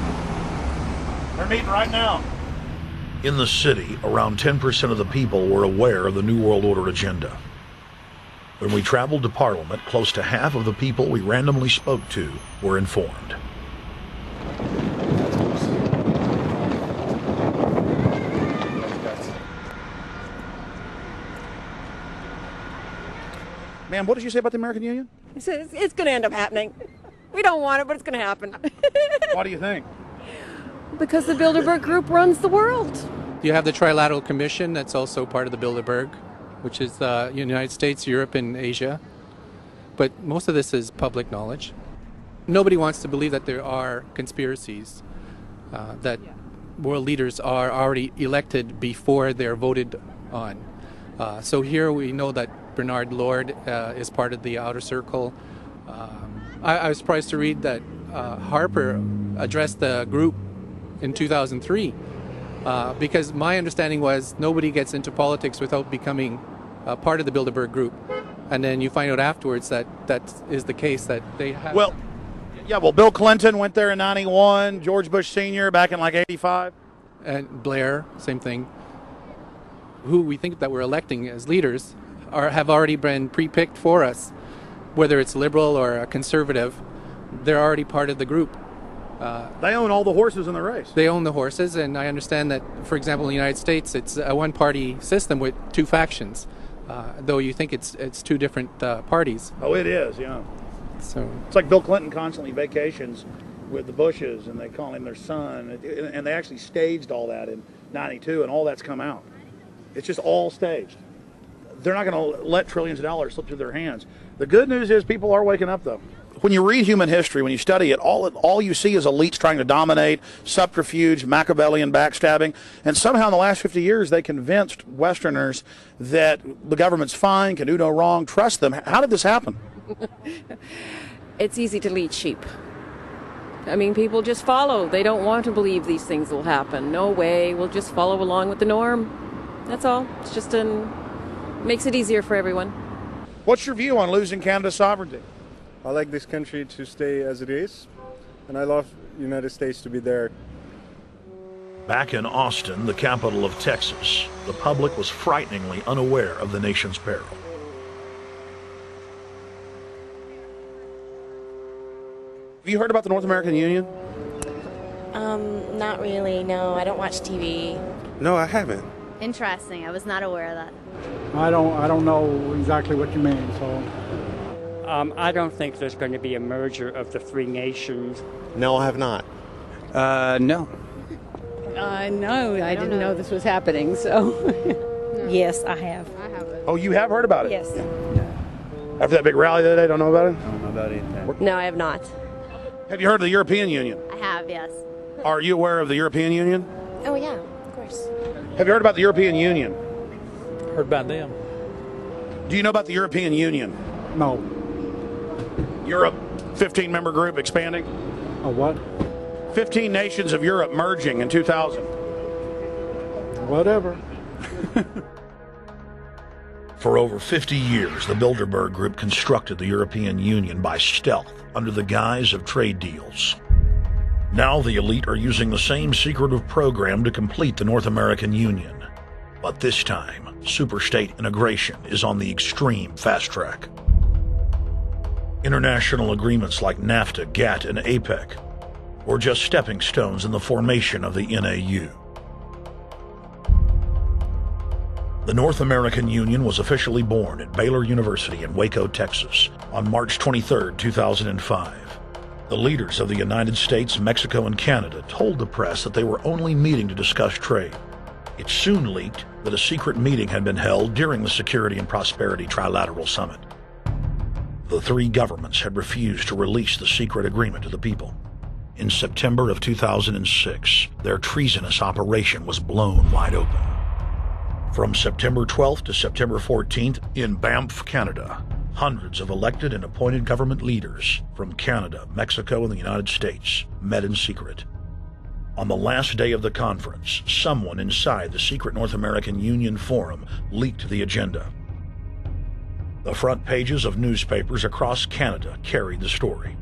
They're meeting right now. In the city, around 10% of the people were aware of the New World Order agenda. When we traveled to Parliament, close to half of the people we randomly spoke to were informed. Ma'am, what did you say about the American Union? It's going to end up happening. We don't want it, but it's going to happen. Why do you think? Because the Bilderberg Group runs the world. You have the Trilateral Commission that's also part of the Bilderberg, which is the United States, Europe, and Asia. But most of this is public knowledge. Nobody wants to believe that there are conspiracies, that world leaders are already elected before they're voted on. So here we know that Bernard Lord is part of the outer circle. I was surprised to read that Harper addressed the group in 2003 because my understanding was nobody gets into politics without becoming part of the Bilderberg Group. And then you find out afterwards that that is the case, that they have... Well, yeah, Bill Clinton went there in 91, George Bush Sr. back in like 85. And Blair, same thing. Who we think that we're electing as leaders have already been pre-picked for us. Whether it's liberal or a conservative, they're already part of the group. They own all the horses in the race. They own the horses, and I understand that, for example, in the United States, it's a one-party system with two factions, though you think it's two different parties. Oh, it is, yeah. So it's like Bill Clinton constantly vacations with the Bushes, and they call him their son, and they actually staged all that in '92, and all that's come out. It's just all staged. They're not going to let trillions of dollars slip through their hands. The good news is people are waking up, though. When you read human history, when you study it, all you see is elites trying to dominate, subterfuge, Machiavellian backstabbing, and somehow in the last 50 years they convinced Westerners that the government's fine, can do no wrong, trust them. How did this happen? It's easy to lead sheep. I mean, people just follow. They don't want to believe these things will happen. No way. We'll just follow along with the norm. That's all. It's just makes it easier for everyone. What's your view on losing Canada's sovereignty? I like this country to stay as it is, and I love the United States to be there. Back in Austin, the capital of Texas, the public was frighteningly unaware of the nation's peril. Have you heard about the North American Union? Not really, no. I don't watch TV. No, I haven't. Interesting. I was not aware of that. I don't know exactly what you mean, so... I don't think there's going to be a merger of the three nations. No, I have not. No. No, I didn't know this was happening, so... Yes, I have. Oh, you have heard about it? Yes. After that big rally the other day, don't know about it? I don't know about it. No, I have not. Have you heard of the European Union? I have, yes. Are you aware of the European Union? Oh, yeah, of course. Have you heard about the European Union? Heard about them. Do you know about the European Union? No. Europe, 15-member group expanding. A what? 15 nations of Europe merging in 2000. Whatever. For over 50 years, the Bilderberg Group constructed the European Union by stealth under the guise of trade deals. Now the elite are using the same secretive program to complete the North American Union. But this time, superstate integration is on the extreme fast track. International agreements like NAFTA, GATT, and APEC were just stepping stones in the formation of the NAU. The North American Union was officially born at Baylor University in Waco, Texas, on March 23, 2005. The leaders of the United States, Mexico, and Canada told the press that they were only meeting to discuss trade. It soon leaked that a secret meeting had been held during the Security and Prosperity Trilateral Summit. The three governments had refused to release the secret agreement to the people. In September of 2006, their treasonous operation was blown wide open. From September 12th to September 14th, in Banff, Canada, hundreds of elected and appointed government leaders from Canada, Mexico, and the United States met in secret. On the last day of the conference, someone inside the secret North American Union Forum leaked the agenda. The front pages of newspapers across Canada carried the story.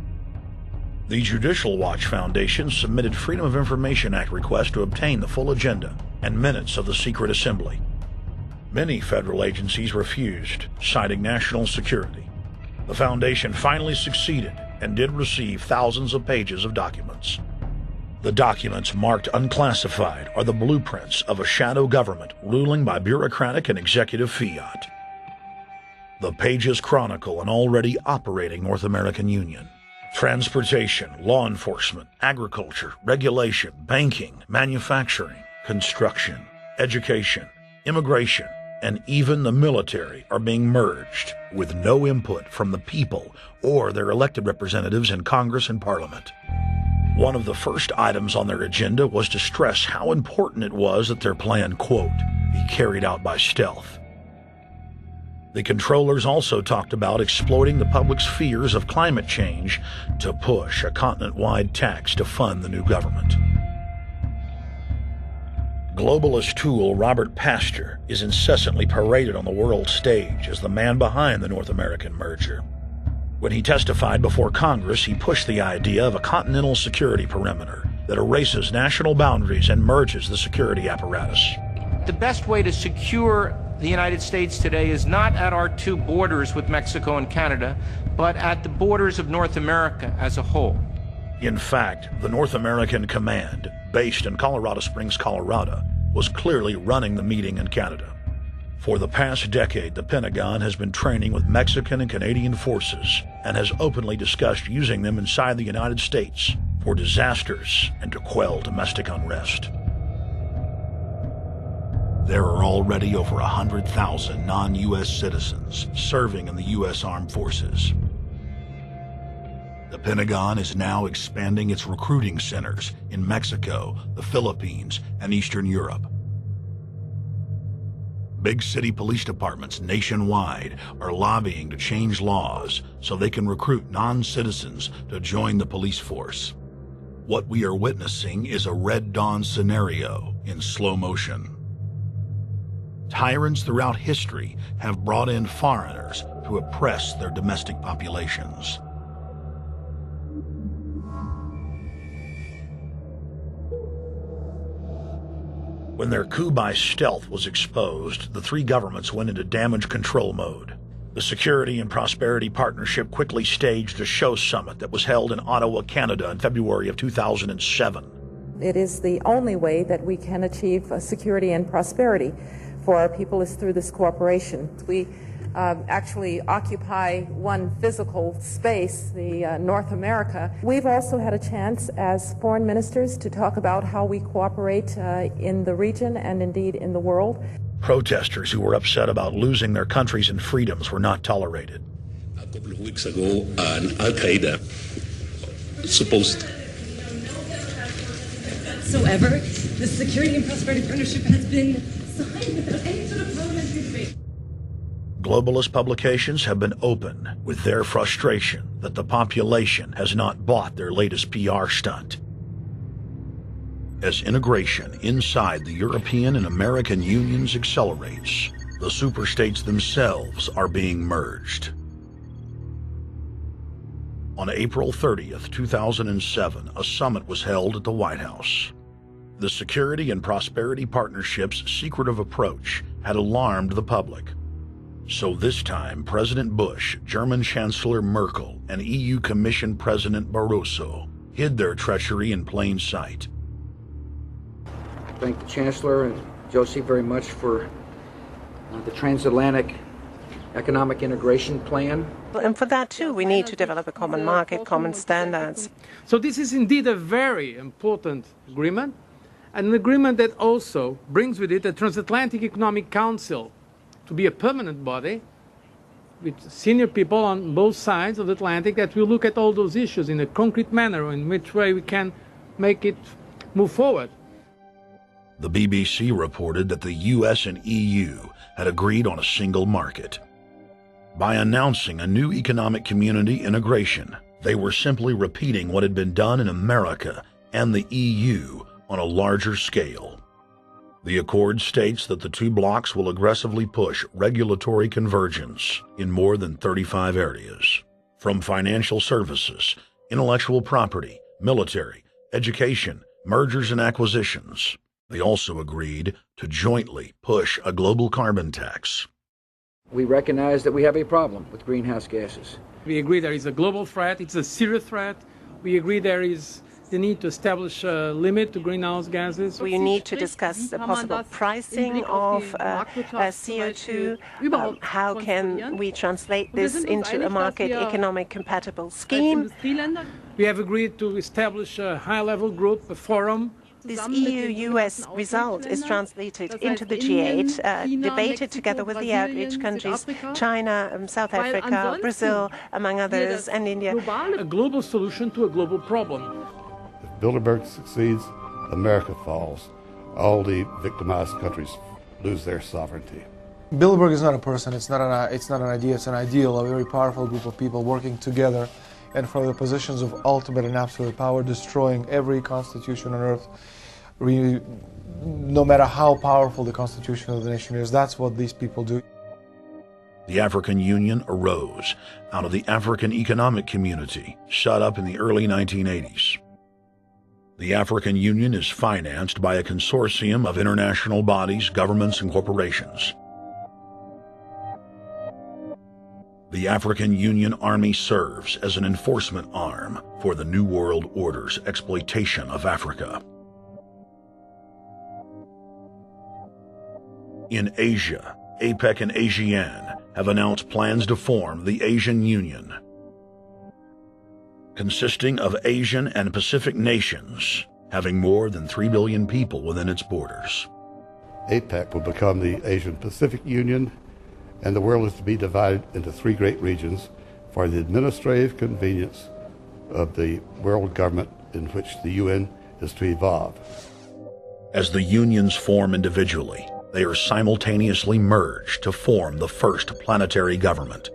The Judicial Watch Foundation submitted Freedom of Information Act requests to obtain the full agenda and minutes of the secret assembly. Many federal agencies refused, citing national security. The foundation finally succeeded and did receive thousands of pages of documents. The documents marked unclassified are the blueprints of a shadow government ruling by bureaucratic and executive fiat. The pages chronicle an already operating North American Union. Transportation, law enforcement, agriculture, regulation, banking, manufacturing, construction, education, immigration, and even the military are being merged with no input from the people or their elected representatives in Congress and Parliament. One of the first items on their agenda was to stress how important it was that their plan, quote, be carried out by stealth. The controllers also talked about exploiting the public's fears of climate change to push a continent-wide tax to fund the new government. Globalist tool Robert Pastor is incessantly paraded on the world stage as the man behind the North American merger. When he testified before Congress, he pushed the idea of a continental security perimeter that erases national boundaries and merges the security apparatus. The best way to secure the United States today is not at our two borders with Mexico and Canada, but at the borders of North America as a whole. In fact, the North American Command, based in Colorado Springs, Colorado, was clearly running the meeting in Canada. For the past decade, the Pentagon has been training with Mexican and Canadian forces and has openly discussed using them inside the United States for disasters and to quell domestic unrest. There are already over 100,000 non-U.S. citizens serving in the U.S. Armed Forces. The Pentagon is now expanding its recruiting centers in Mexico, the Philippines, and Eastern Europe. Big city police departments nationwide are lobbying to change laws so they can recruit non-citizens to join the police force. What we are witnessing is a Red Dawn scenario in slow motion. Tyrants throughout history have brought in foreigners to oppress their domestic populations. When their coup by stealth was exposed, the three governments went into damage control mode. The Security and Prosperity Partnership quickly staged a show summit that was held in Ottawa, Canada in February of 2007. It is the only way that we can achieve security and prosperity for our people is through this cooperation. We actually occupy one physical space, the North America. We've also had a chance as foreign ministers to talk about how we cooperate in the region and indeed in the world. Protesters who were upset about losing their countries and freedoms were not tolerated. A couple of weeks ago, an Al-Qaeda supposed whatsoever. The Security and Prosperity Partnership has been signed without any sort of parliamentary debate. Globalist publications have been open with their frustration that the population has not bought their latest PR stunt. As integration inside the European and American unions accelerates, the superstates themselves are being merged. On April 30th, 2007, a summit was held at the White House. The Security and Prosperity Partnership's secretive approach had alarmed the public. So this time, President Bush, German Chancellor Merkel, and EU Commission President Barroso hid their treachery in plain sight. Thank the Chancellor and Josie very much for the transatlantic economic integration plan. And for that too, we need to develop a common market, common standards. So this is indeed a very important agreement, an agreement that also brings with it a transatlantic economic council to be a permanent body with senior people on both sides of the Atlantic that will look at all those issues in a concrete manner, in which way we can make it move forward. The BBC reported that the US and EU had agreed on a single market. By announcing a new economic community integration, they were simply repeating what had been done in America and the EU on a larger scale. The accord states that the two blocs will aggressively push regulatory convergence in more than 35 areas, from financial services, intellectual property, military, education, mergers and acquisitions. They also agreed to jointly push a global carbon tax. We recognize that we have a problem with greenhouse gases. We agree there is a global threat, it's a serious threat. We agree there is the need to establish a limit to greenhouse gases. We need to discuss the possible pricing of CO2. How can we translate this into a market economic compatible scheme? We have agreed to establish a high-level group, a forum. This EU-US result is translated into the G8, debated together with the outreach countries, China, South Africa, Brazil, among others, and India. A global solution to a global problem. If Bilderberg succeeds, America falls. All the victimized countries lose their sovereignty. Bilderberg is not a person, it's not an idea, it's an ideal, a very powerful group of people working together and from the positions of ultimate and absolute power, destroying every constitution on earth, no matter how powerful the constitution of the nation is. That's what these people do. The African Union arose out of the African Economic Community, set up in the early 1980s. The African Union is financed by a consortium of international bodies, governments, and corporations. The African Union Army serves as an enforcement arm for the New World Order's exploitation of Africa. In Asia, APEC and ASEAN have announced plans to form the Asian Union, consisting of Asian and Pacific nations, having more than 3 billion people within its borders. APEC will become the Asian Pacific Union, and the world is to be divided into 3 great regions for the administrative convenience of the world government in which the UN is to evolve. As the unions form individually, they are simultaneously merged to form the first planetary government.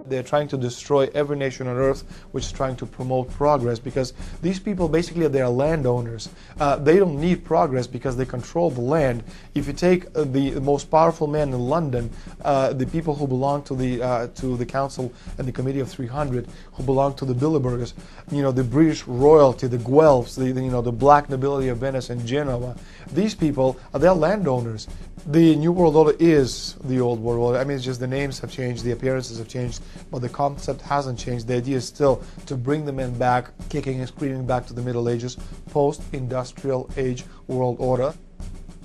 They're trying to destroy every nation on earth which is trying to promote progress, because these people basically they're landowners. They don't need progress because they control the land. If you take the most powerful man in London, the people who belong to the Council and the Committee of 300, who belong to the Bilderbergers, the British royalty, the Guelphs, the black nobility of Venice and Genoa, these people they're landowners. The New World Order is the old world order. I mean, it's just the names have changed, the appearances have changed, but the concept hasn't changed. The idea is still to bring the men back, kicking and screaming back to the Middle Ages, post-industrial age world order.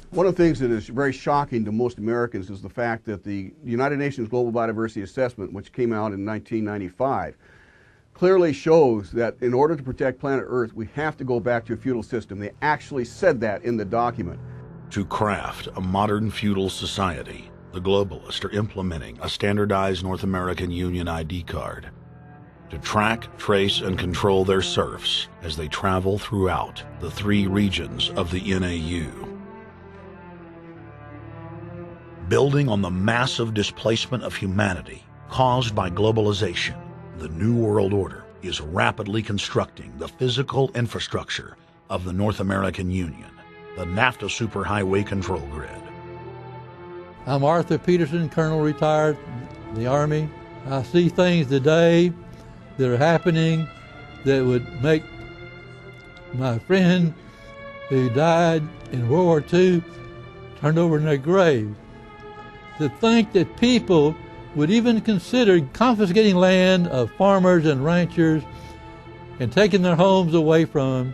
One of the things that is very shocking to most Americans is the fact that the United Nations Global Biodiversity Assessment, which came out in 1995, clearly shows that in order to protect planet Earth, we have to go back to a feudal system. They actually said that in the document. To craft a modern feudal society, the globalists are implementing a standardized North American Union ID card to track, trace, and control their serfs as they travel throughout the 3 regions of the NAU. Building on the massive displacement of humanity caused by globalization, the New World Order is rapidly constructing the physical infrastructure of the North American Union, the NAFTA Superhighway Control Grid. I'm Arthur Peterson, Colonel retired in the Army. I see things today that are happening that would make my friend who died in World War II turn over in their grave. To think that people would even consider confiscating land of farmers and ranchers and taking their homes away from them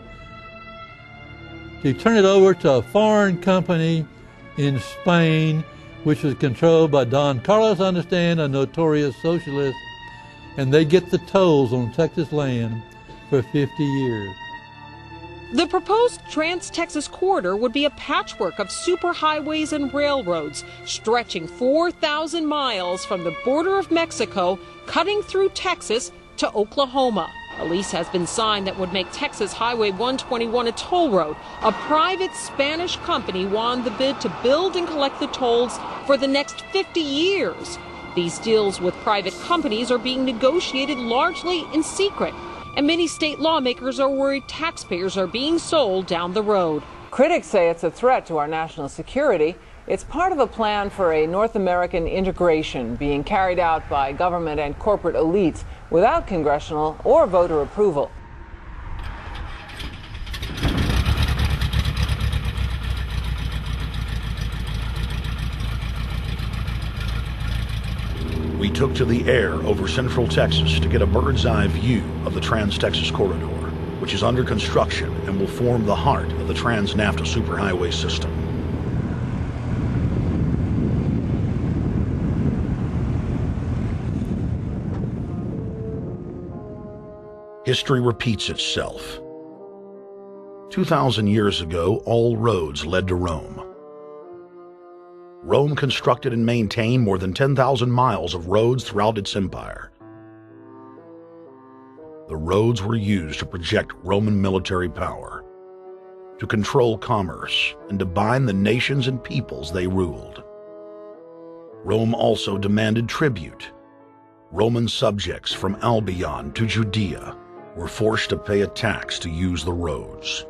to turn it over to a foreign company in Spain, which was controlled by Don Carlos, I understand, a notorious socialist, and they get the tolls on Texas land for 50 years. The proposed Trans-Texas corridor would be a patchwork of superhighways and railroads stretching 4,000 miles from the border of Mexico, cutting through Texas to Oklahoma. A lease has been signed that would make Texas Highway 121 a toll road. A private Spanish company won the bid to build and collect the tolls for the next 50 years. These deals with private companies are being negotiated largely in secret, and many state lawmakers are worried taxpayers are being sold down the road. Critics say it's a threat to our national security. It's part of a plan for a North American integration being carried out by government and corporate elites without congressional or voter approval. We took to the air over central Texas to get a bird's eye view of the Trans-Texas Corridor, which is under construction and will form the heart of the Trans-NAFTA superhighway system. History repeats itself. 2,000 years ago, all roads led to Rome. Rome constructed and maintained more than 10,000 miles of roads throughout its empire. The roads were used to project Roman military power, to control commerce, and to bind the nations and peoples they ruled. Rome also demanded tribute. Roman subjects from Albion to Judea were forced to pay a tax to use the roads.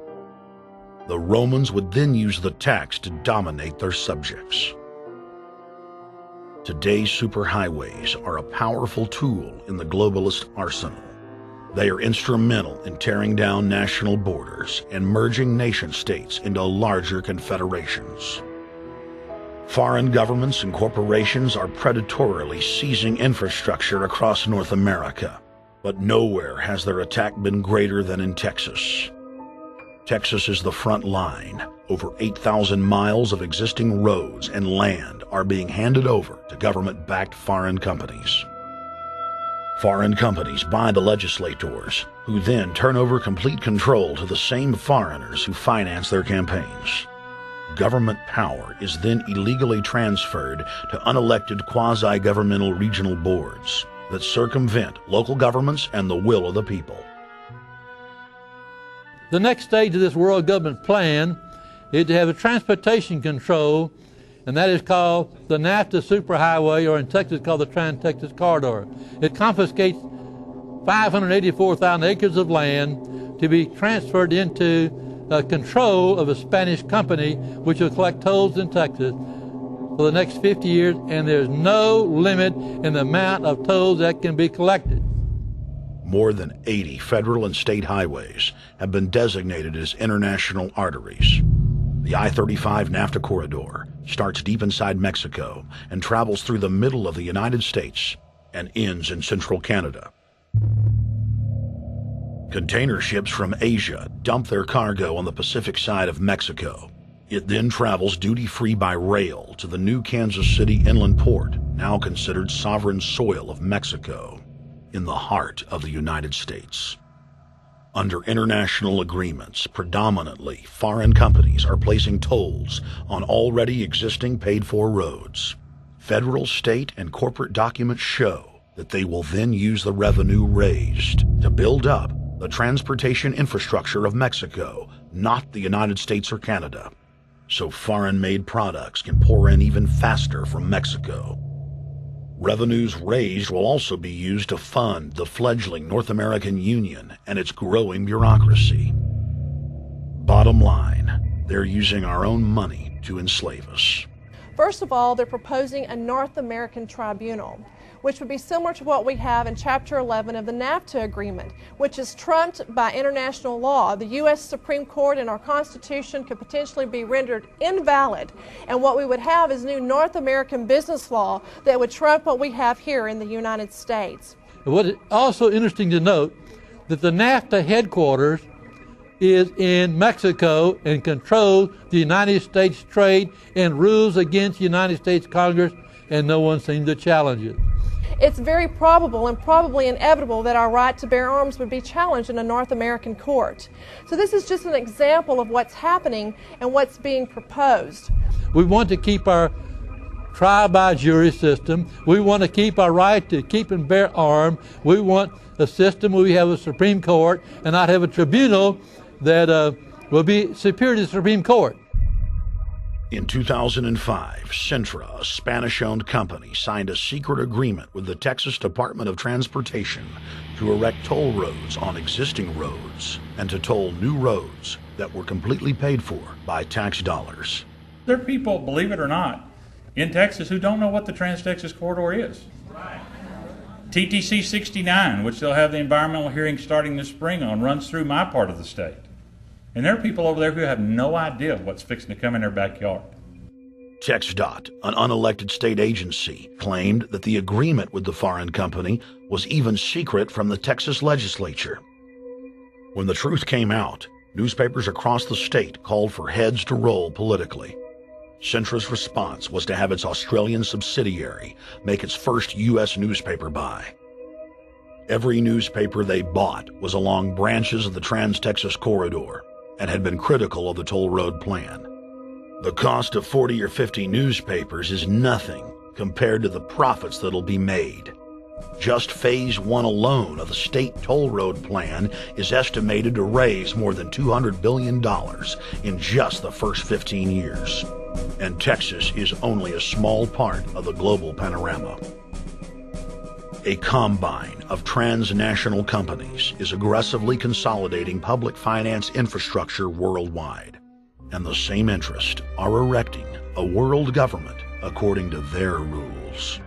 The Romans would then use the tax to dominate their subjects. Today's superhighways are a powerful tool in the globalist arsenal. They are instrumental in tearing down national borders and merging nation-states into larger confederations. Foreign governments and corporations are predatorily seizing infrastructure across North America, but nowhere has their attack been greater than in Texas. Texas is the front line. Over 8,000 miles of existing roads and land are being handed over to government-backed foreign companies. Foreign companies buy the legislators, who then turn over complete control to the same foreigners who finance their campaigns. Government power is then illegally transferred to unelected quasi-governmental regional boards that circumvent local governments and the will of the people. The next stage of this world government plan is to have a transportation control, and that is called the NAFTA superhighway, or in Texas called the Trans-Texas Corridor. It confiscates 584,000 acres of land to be transferred into control of a Spanish company which will collect tolls in Texas for the next 50 years, and there's no limit in the amount of tolls that can be collected. More than 80 federal and state highways have been designated as international arteries. The I-35 NAFTA corridor starts deep inside Mexico and travels through the middle of the United States and ends in central Canada. Container ships from Asia dump their cargo on the Pacific side of Mexico. It then travels duty-free by rail to the new Kansas City inland port, now considered sovereign soil of Mexico, in the heart of the United States. Under international agreements, predominantly foreign companies are placing tolls on already existing paid-for roads. Federal, state, and corporate documents show that they will then use the revenue raised to build up the transportation infrastructure of Mexico, not the United States or Canada, so foreign-made products can pour in even faster from Mexico. Revenues raised will also be used to fund the fledgling North American Union and its growing bureaucracy. Bottom line, they're using our own money to enslave us. First of all, they're proposing a North American tribunal, which would be similar to what we have in Chapter 11 of the NAFTA agreement, which is trumped by international law. The U.S. Supreme Court and our Constitution could potentially be rendered invalid, and what we would have is new North American business law that would trump what we have here in the United States. What is also interesting to note that the NAFTA headquarters is in Mexico and controls the United States trade and rules against the United States Congress, and no one seems to challenge it. it's very probable and probably inevitable that our right to bear arms would be challenged in a North American court. So this is just an example of what's happening and what's being proposed. We want to keep our trial by jury system. We want to keep our right to keep and bear arms. We want a system where we have a Supreme Court and not have a tribunal that will be superior to the Supreme Court. In 2005, Cintra, a Spanish-owned company, signed a secret agreement with the Texas Department of Transportation to erect toll roads on existing roads and to toll new roads that were completely paid for by tax dollars. There are people, believe it or not, in Texas who don't know what the Trans-Texas Corridor is. TTC 69, which they'll have the environmental hearing starting this spring on, runs through my part of the state. And there are people over there who have no idea what's fixing to come in their backyard. TxDOT, an unelected state agency, claimed that the agreement with the foreign company was even secret from the Texas legislature. When the truth came out, newspapers across the state called for heads to roll politically. Cintra's response was to have its Australian subsidiary make its first U.S. newspaper buy. Every newspaper they bought was along branches of the Trans-Texas Corridor and had been critical of the toll road plan. The cost of 40 or 50 newspapers is nothing compared to the profits that'll be made. Just Phase 1 alone of the state toll road plan is estimated to raise more than $200 billion in just the first 15 years. And Texas is only a small part of the global panorama. A combine of transnational companies is aggressively consolidating public finance infrastructure worldwide, and the same interests are erecting a world government according to their rules.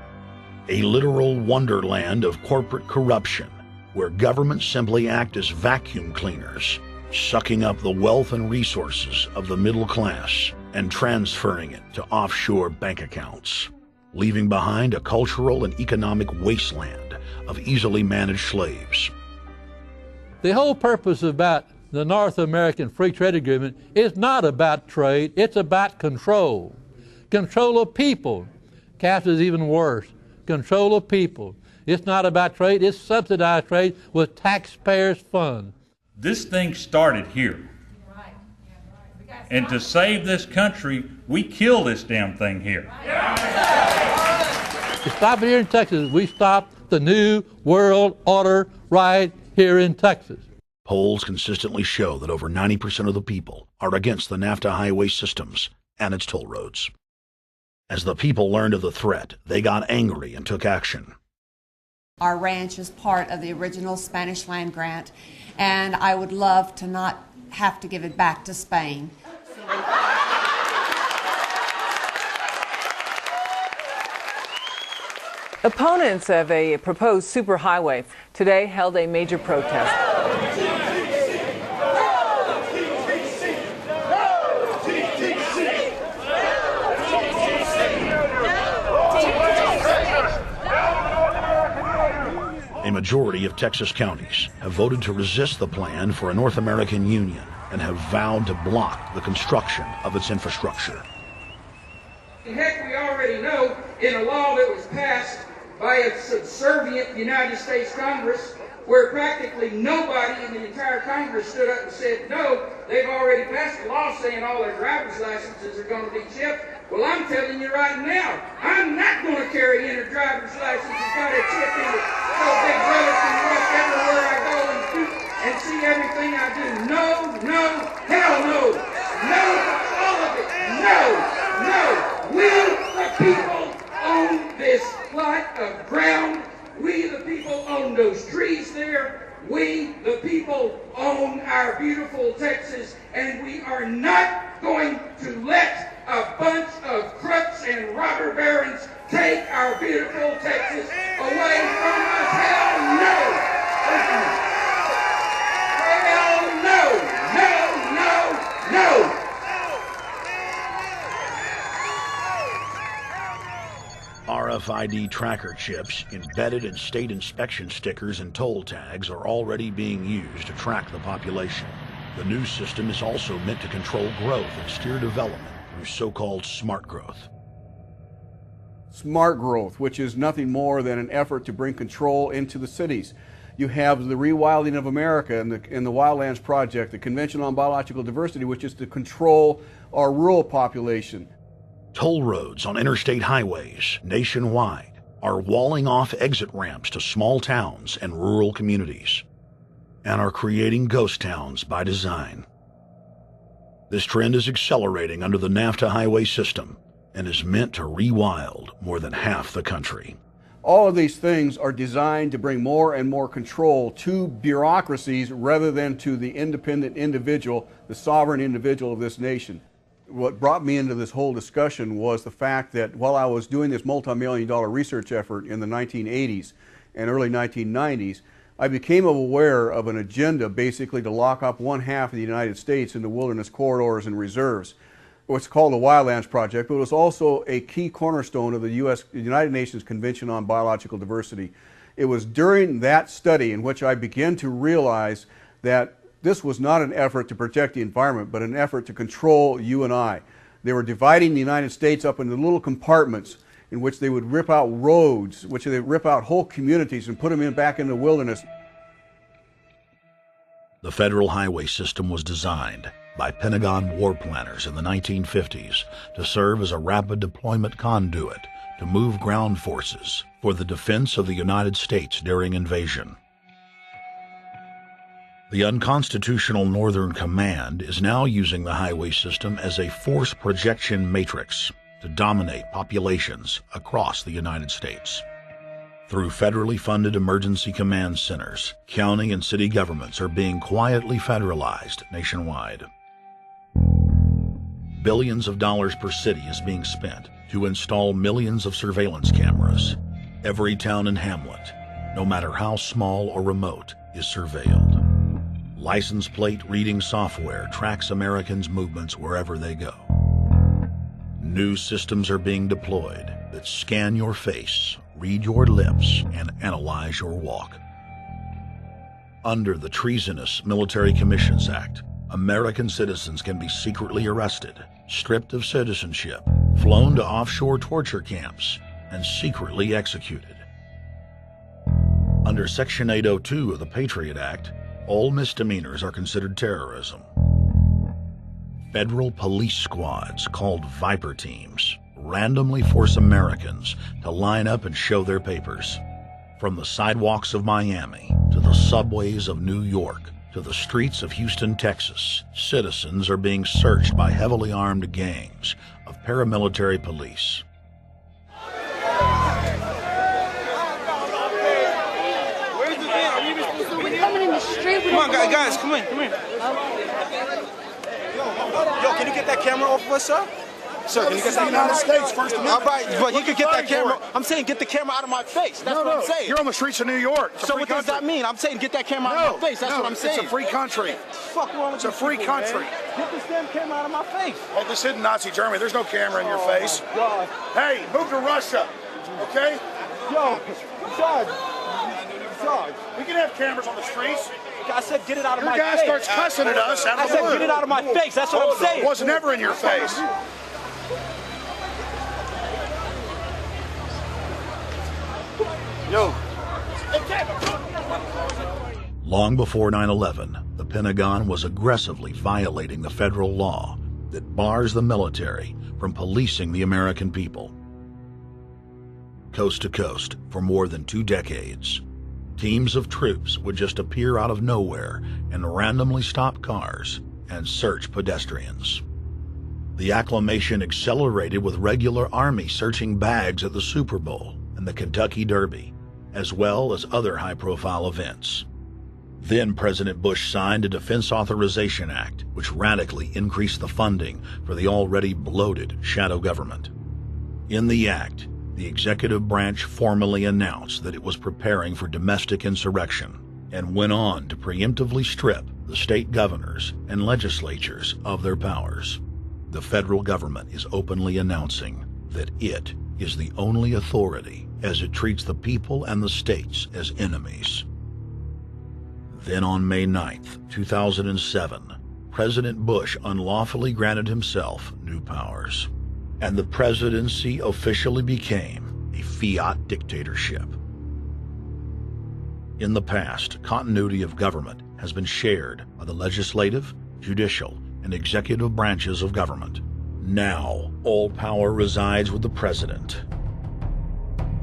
A literal wonderland of corporate corruption, where governments simply act as vacuum cleaners, sucking up the wealth and resources of the middle class and transferring it to offshore bank accounts, leaving behind a cultural and economic wasteland of easily managed slaves. The whole purpose about the North American Free Trade Agreement is not about trade, it's about control. Control of people. CAFTA is even worse. Control of people. It's not about trade, it's subsidized trade with taxpayers' funds. This thing started here. And to save this country, we kill this damn thing here. To stop it here in Texas, we stop the new world order right here in Texas. Polls consistently show that over 90% of the people are against the NAFTA highway systems and its toll roads. As the people learned of the threat, they got angry and took action. Our ranch is part of the original Spanish land grant, and I would love to not have to give it back to Spain. Opponents of a proposed superhighway today held a major protest. A majority of Texas counties have voted to resist the plan for a North American Union and have vowed to block the construction of its infrastructure. Heck, we already know in a law that was passed by a subservient United States Congress, where practically nobody in the entire Congress stood up and said no, they've already passed a law saying all their driver's licenses are going to be chipped. Well, I'm telling you right now, I'm not going to carry in a driver's license that's got a chip in it so Big Brother can watch everywhere I go and see everything I do. No, no, hell no. No, all of it. No, no. We, the people, own this plot of ground. We, the people, own those trees there. We, the people, own our beautiful Texas, and we are not going to let a bunch of crooks and robber barons take our beautiful Texas away from us. Hell no! Hell no! No, no, no! RFID tracker chips embedded in state inspection stickers and toll tags are already being used to track the population. The new system is also meant to control growth and steer development through so-called smart growth. smart growth, which is nothing more than an effort to bring control into the cities. You have the rewilding of America and the Wildlands Project, the Convention on Biological Diversity, which is to control our rural population. Toll roads on interstate highways nationwide are walling off exit ramps to small towns and rural communities, and are creating ghost towns by design. This trend is accelerating under the NAFTA highway system and is meant to rewild more than half the country. All of these things are designed to bring more and more control to bureaucracies rather than to the independent individual, the sovereign individual of this nation. What brought me into this whole discussion was the fact that while I was doing this multi-million-dollar research effort in the 1980s and early 1990s, I became aware of an agenda basically to lock up one half of the United States into wilderness corridors and reserves. What's called the Wildlands Project, but it was also a key cornerstone of the United Nations Convention on Biological Diversity. It was during that study in which I began to realize that this was not an effort to protect the environment, but an effort to control you and I. They were dividing the United States up into little compartments in which they would rip out roads, which they would rip out whole communities and put them back in the wilderness. The federal highway system was designed by Pentagon war planners in the 1950s to serve as a rapid deployment conduit to move ground forces for the defense of the United States during invasion. The unconstitutional Northern Command is now using the highway system as a force projection matrix to dominate populations across the United States. Through federally funded emergency command centers, county and city governments are being quietly federalized nationwide. Billions of dollars per city is being spent to install millions of surveillance cameras. Every town and hamlet, no matter how small or remote, is surveilled. License plate reading software tracks Americans' movements wherever they go. New systems are being deployed that scan your face, read your lips, and analyze your walk. Under the treasonous Military Commissions Act, American citizens can be secretly arrested, stripped of citizenship, flown to offshore torture camps, and secretly executed. Under Section 802 of the Patriot Act, all misdemeanors are considered terrorism. Federal police squads, called Viper teams, randomly force Americans to line up and show their papers. From the sidewalks of Miami to the subways of New York to the streets of Houston, Texas, citizens are being searched by heavily armed gangs of paramilitary police. Come on, guys, come in. Yo, can you get that camera off of us, sir? Sir, can you get that camera? United States, First Amendment. All right, but you can get that camera. I'm saying get the camera out of my face. That's what I'm saying. You're on the streets of New York. So what does that mean? I'm saying get that camera out of my face. That's what I'm saying. It's a free country. Fuck wrong with you? It's a free country. Get this damn camera out of my face. Hey, this isn't Nazi Germany. There's no camera in your face. God. Hey, move to Russia, okay? Yo, Sarge. We can have cameras on the streets. I said get it out of my face. Your guy starts cussing at us. I said get it out of my face. That's what I'm saying. It was never in your face. Yo. Long before 9/11, the Pentagon was aggressively violating the federal law that bars the military from policing the American people. Coast to coast, for more than 2 decades, teams of troops would just appear out of nowhere and randomly stop cars and search pedestrians. The acclamation accelerated with regular Army searching bags at the Super Bowl and the Kentucky Derby, as well as other high-profile events. Then President Bush signed a Defense Authorization Act, which radically increased the funding for the already bloated shadow government. In the act, the executive branch formally announced that it was preparing for domestic insurrection and went on to preemptively strip the state governors and legislatures of their powers. The federal government is openly announcing that it is the only authority as it treats the people and the states as enemies. Then on May 9th, 2007, President Bush unlawfully granted himself new powers, and the presidency officially became fiat dictatorship. In the past, continuity of government has been shared by the legislative, judicial, and executive branches of government. Now, all power resides with the president.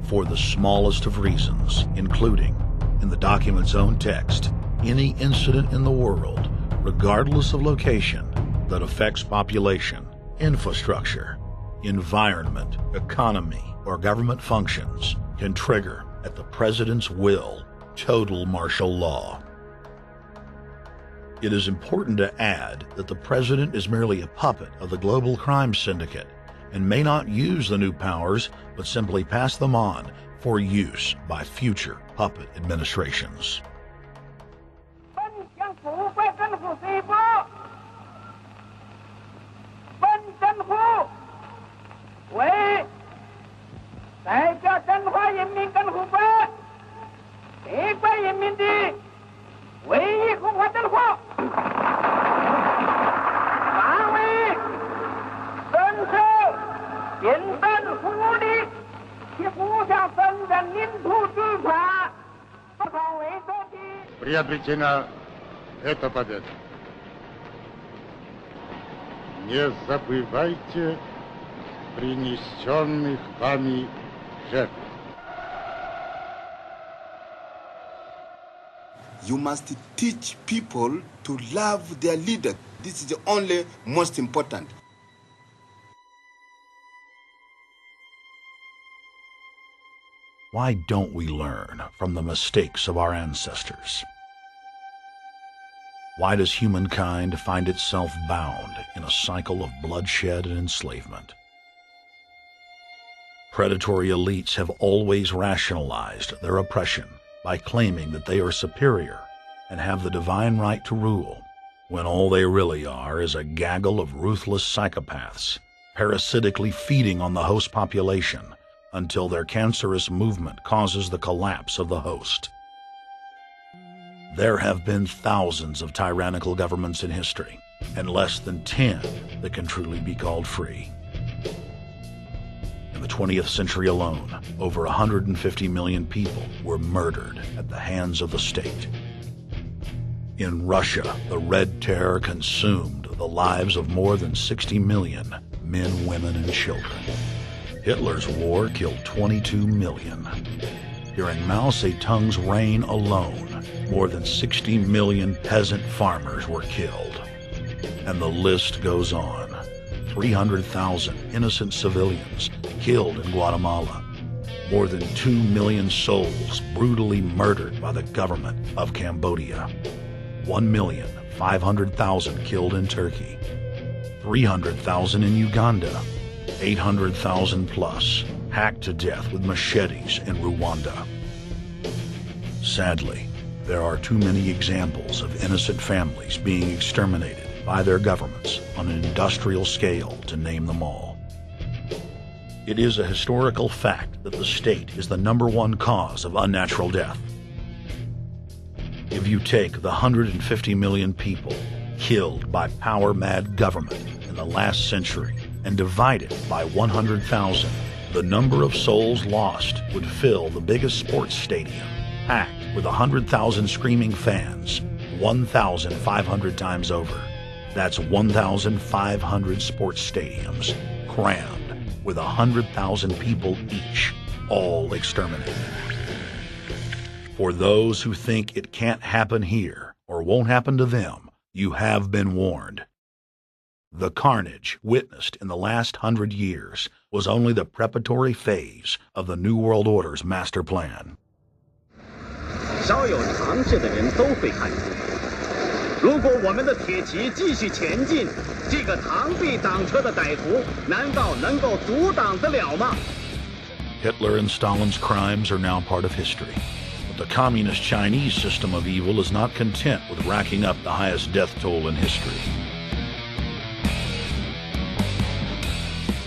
For the smallest of reasons, including, in the document's own text, any incident in the world, regardless of location, that affects population, infrastructure, environment, economy, or government functions can trigger, at the president's will, total martial law. It is important to add that the president is merely a puppet of the global crime syndicate and may not use the new powers, but simply pass them on for use by future puppet administrations. Приобретена эта победа. Не забывайте принесенных вами жертв. You must teach people to love their leader. This is the only most important. Why don't we learn from the mistakes of our ancestors? Why does humankind find itself bound in a cycle of bloodshed and enslavement? Predatory elites have always rationalized their oppression by claiming that they are superior and have the divine right to rule, when all they really are is a gaggle of ruthless psychopaths, parasitically feeding on the host population until their cancerous movement causes the collapse of the host. There have been thousands of tyrannical governments in history, and less than 10 that can truly be called free. In the 20th century alone, over 150 million people were murdered at the hands of the state. In Russia, the Red Terror consumed the lives of more than 60 million men, women, and children. Hitler's war killed 22 million. During Mao Zedong's reign alone, more than 60 million peasant farmers were killed. And the list goes on. 300,000 innocent civilians killed in Guatemala. More than 2 million souls brutally murdered by the government of Cambodia. 1,500,000 killed in Turkey. 300,000 in Uganda. 800,000 plus hacked to death with machetes in Rwanda. Sadly, there are too many examples of innocent families being exterminated by their governments on an industrial scale to name them all. It is a historical fact that the state is the #1 cause of unnatural death. If you take the 150 million people killed by power-mad government in the last century and divide it by 100,000, the number of souls lost would fill the biggest sports stadium, packed with 100,000 screaming fans, 1,500 times over. That's 1,500 sports stadiums, crammed with 100,000 people each, all exterminated. For those who think it can't happen here or won't happen to them, you have been warned. The carnage witnessed in the last 100 years was only the preparatory phase of the New World Order's master plan. 稍有常识的人都会看出，如果我们的铁骑继续前进，这个螳臂挡车的歹徒难道能够阻挡得了吗？ Hitler and Stalin's crimes are now part of history. But the communist Chinese system of evil is not content with racking up the highest death toll in history.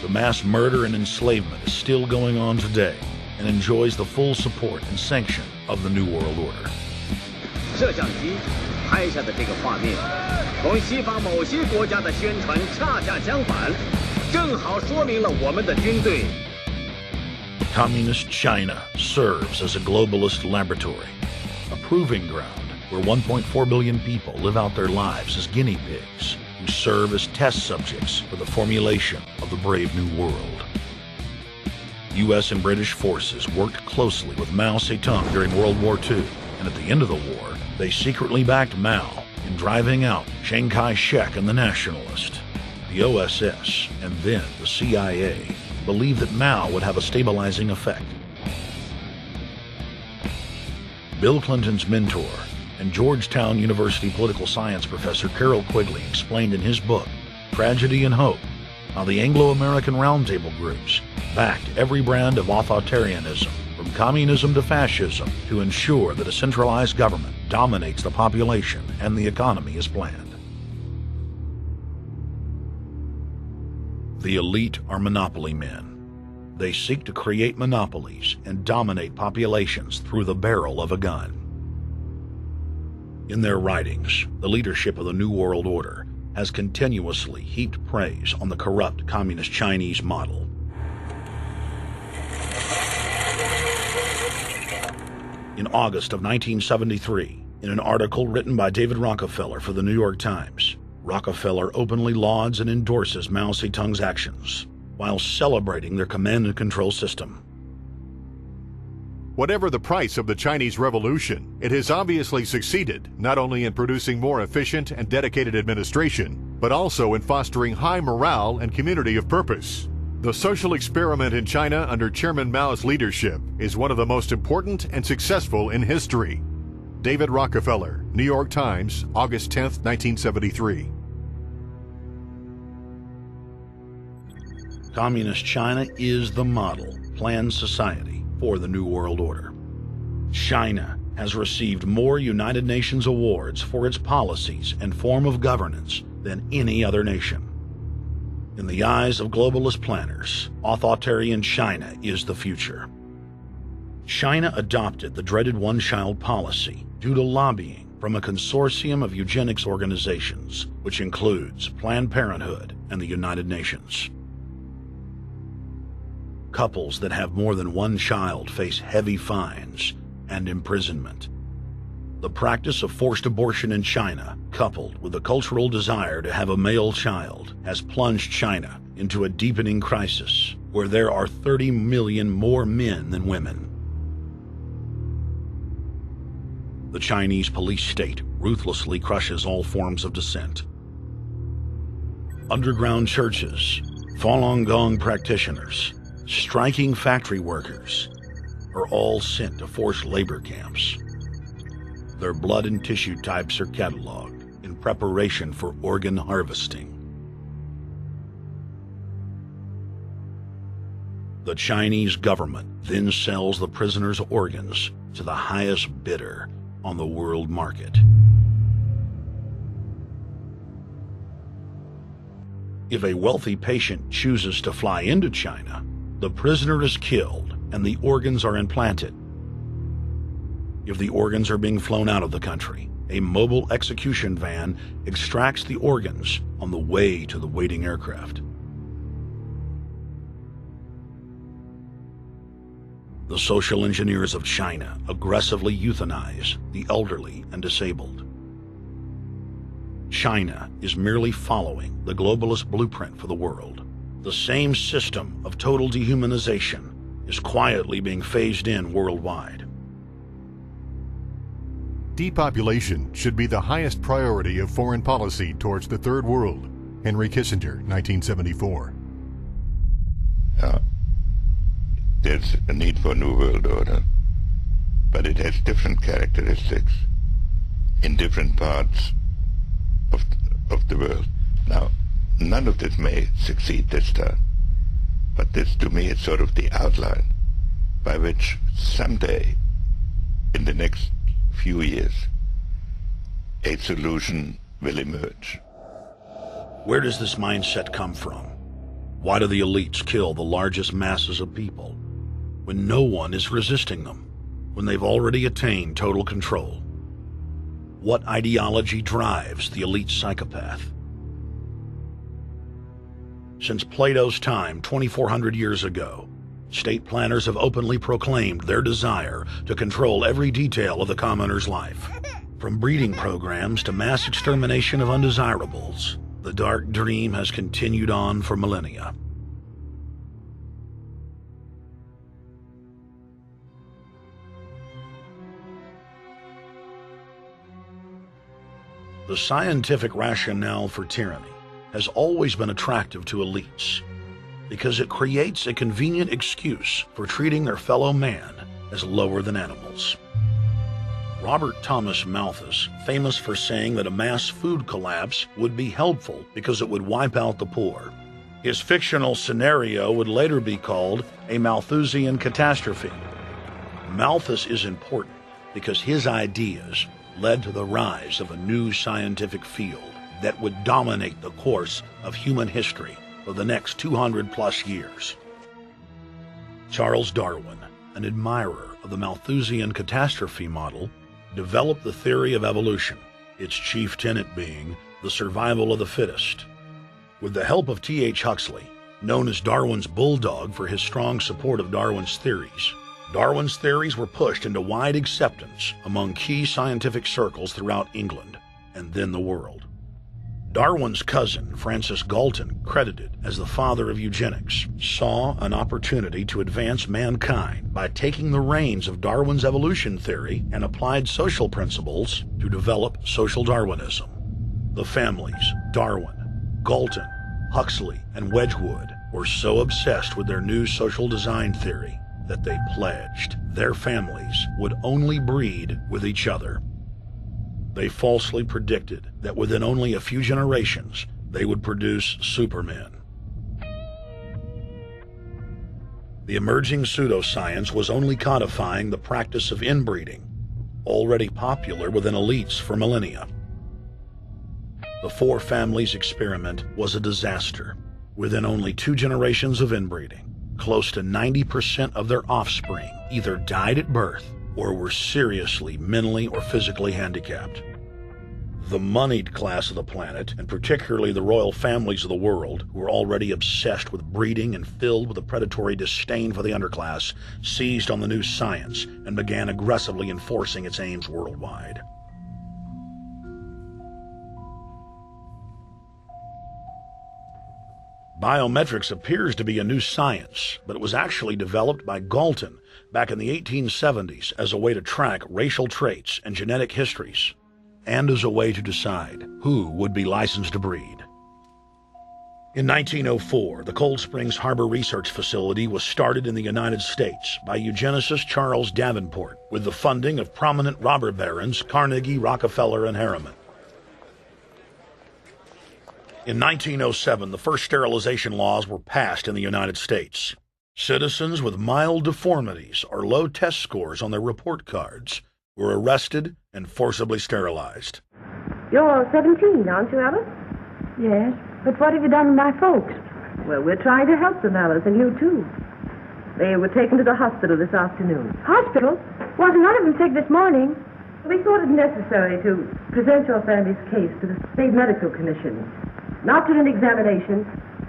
The mass murder and enslavement is still going on today and enjoys the full support and sanction of the New World Order. 摄像机拍下的这个画面，同西方某些国家的宣传恰恰相反，正好说明了我们的军队 Communist China serves as a globalist laboratory, a proving ground where 1.4 billion people live out their lives as guinea pigs who serve as test subjects for the formulation of the brave new world. U.S. and British forces worked closely with Mao Zedong during World War II, and at the end of the war, they secretly backed Mao in driving out Chiang Kai-shek and the Nationalists. The OSS, and then the CIA, believed that Mao would have a stabilizing effect. Bill Clinton's mentor and Georgetown University political science professor Carol Quigley explained in his book, Tragedy and Hope, how the Anglo-American Roundtable groups backed every brand of authoritarianism, from communism to fascism, to ensure that a centralized government dominates the population and the economy as planned. The elite are monopoly men. They seek to create monopolies and dominate populations through the barrel of a gun. In their writings, the leadership of the New World Order has continuously heaped praise on the corrupt communist Chinese model. In August of 1973, in an article written by David Rockefeller for the New York Times, Rockefeller openly lauds and endorses Mao Zedong's actions, while celebrating their command and control system. Whatever the price of the Chinese Revolution, it has obviously succeeded not only in producing more efficient and dedicated administration, but also in fostering high morale and community of purpose. The social experiment in China under Chairman Mao's leadership is one of the most important and successful in history. David Rockefeller, New York Times, August 10, 1973. Communist China is the model, planned society for the New World Order. China has received more United Nations awards for its policies and form of governance than any other nation. In the eyes of globalist planners, authoritarian China is the future. China adopted the dreaded one-child policy due to lobbying from a consortium of eugenics organizations, which includes Planned Parenthood and the United Nations. Couples that have more than one child face heavy fines and imprisonment. The practice of forced abortion in China, coupled with the cultural desire to have a male child, has plunged China into a deepening crisis where there are 30 million more men than women. The Chinese police state ruthlessly crushes all forms of dissent. Underground churches, Falun Gong practitioners, striking factory workers are all sent to forced labor camps. Their blood and tissue types are cataloged in preparation for organ harvesting. The Chinese government then sells the prisoners' organs to the highest bidder on the world market. If a wealthy patient chooses to fly into China, the prisoner is killed and the organs are implanted. If the organs are being flown out of the country, a mobile execution van extracts the organs on the way to the waiting aircraft. The social engineers of China aggressively euthanize the elderly and disabled. China is merely following the globalist blueprint for the world. The same system of total dehumanization is quietly being phased in worldwide. Depopulation should be the highest priority of foreign policy towards the Third World. Henry Kissinger, 1974. There's a need for a new world order, but it has different characteristics in different parts of the world. Now, none of this may succeed this time, but this to me is sort of the outline by which someday, in the next few years, a solution will emerge. Where does this mindset come from? Why do the elites kill the largest masses of people when no one is resisting them, when they've already attained total control? What ideology drives the elite psychopath? Since Plato's time 2,400 years ago, state planners have openly proclaimed their desire to control every detail of the commoner's life. From breeding programs to mass extermination of undesirables, the dark dream has continued on for millennia. The scientific rationale for tyranny has always been attractive to elites because it creates a convenient excuse for treating their fellow man as lower than animals. Robert Thomas Malthus, famous for saying that a mass food collapse would be helpful because it would wipe out the poor. His fictional scenario would later be called a Malthusian catastrophe. Malthus is important because his ideas led to the rise of a new scientific field that would dominate the course of human history for the next 200+ years. Charles Darwin, an admirer of the Malthusian catastrophe model, developed the theory of evolution, its chief tenet being the survival of the fittest. With the help of T.H. Huxley, known as Darwin's bulldog for his strong support of Darwin's theories were pushed into wide acceptance among key scientific circles throughout England and then the world. Darwin's cousin, Francis Galton, credited as the father of eugenics, saw an opportunity to advance mankind by taking the reins of Darwin's evolution theory and applied social principles to develop social Darwinism. The families Darwin, Galton, Huxley, and Wedgwood were so obsessed with their new social design theory that they pledged their families would only breed with each other. They falsely predicted that within only a few generations, they would produce supermen. The emerging pseudo-science was only codifying the practice of inbreeding, already popular within elites for millennia. The four families experiment was a disaster. Within only 2 generations of inbreeding, close to 90% of their offspring either died at birth or were seriously mentally or physically handicapped. The moneyed class of the planet, and particularly the royal families of the world, who were already obsessed with breeding and filled with a predatory disdain for the underclass, seized on the new science and began aggressively enforcing its aims worldwide. Biometrics appears to be a new science, but it was actually developed by Galton back in the 1870s as a way to track racial traits and genetic histories, and as a way to decide who would be licensed to breed. In 1904, the Cold Springs Harbor Research Facility was started in the United States by eugenicist Charles Davenport with the funding of prominent robber barons Carnegie, Rockefeller, and Harriman. In 1907, the first sterilization laws were passed in the United States. Citizens with mild deformities or low test scores on their report cards were arrested and forcibly sterilized. You're 17, aren't you, Alice? Yes, but what have you done with my folks? Well, we're trying to help them, Alice, and you too. They were taken to the hospital this afternoon. Hospital? Wasn't none of them sick this morning? We thought it necessary to present your family's case to the State Medical Commission. After an examination,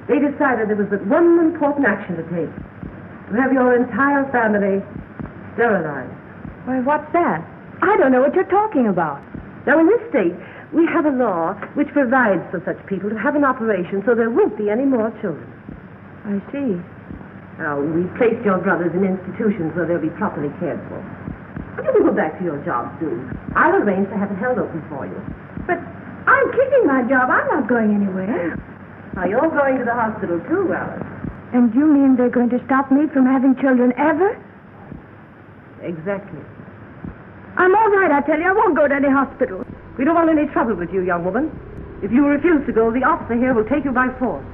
they decided there was but one important action to take: to have your entire family sterilized. Why, what's that? I don't know what you're talking about. Now, in this state, we have a law which provides for such people to have an operation so there won't be any more children. I see. Now, we've placed your brothers in institutions where they'll be properly cared for. You can go back to your job soon. I'll arrange to have it held open for you. But I'm keeping my job. I'm not going anywhere. Now, you're going to the hospital too, Alice. And you mean they're going to stop me from having children ever? Exactly. I'm all right, I tell you. I won't go to any hospital. We don't want any trouble with you, young woman. If you refuse to go, the officer here will take you by force.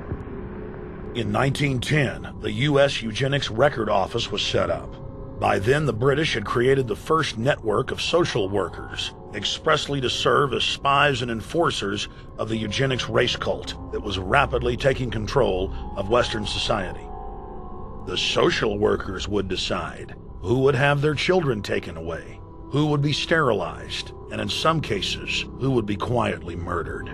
In 1910, the U.S. Eugenics Record Office was set up. By then, the British had created the first network of social workers, expressly to serve as spies and enforcers of the eugenics race cult that was rapidly taking control of Western society. The social workers would decide who would have their children taken away, who would be sterilized, and in some cases, who would be quietly murdered.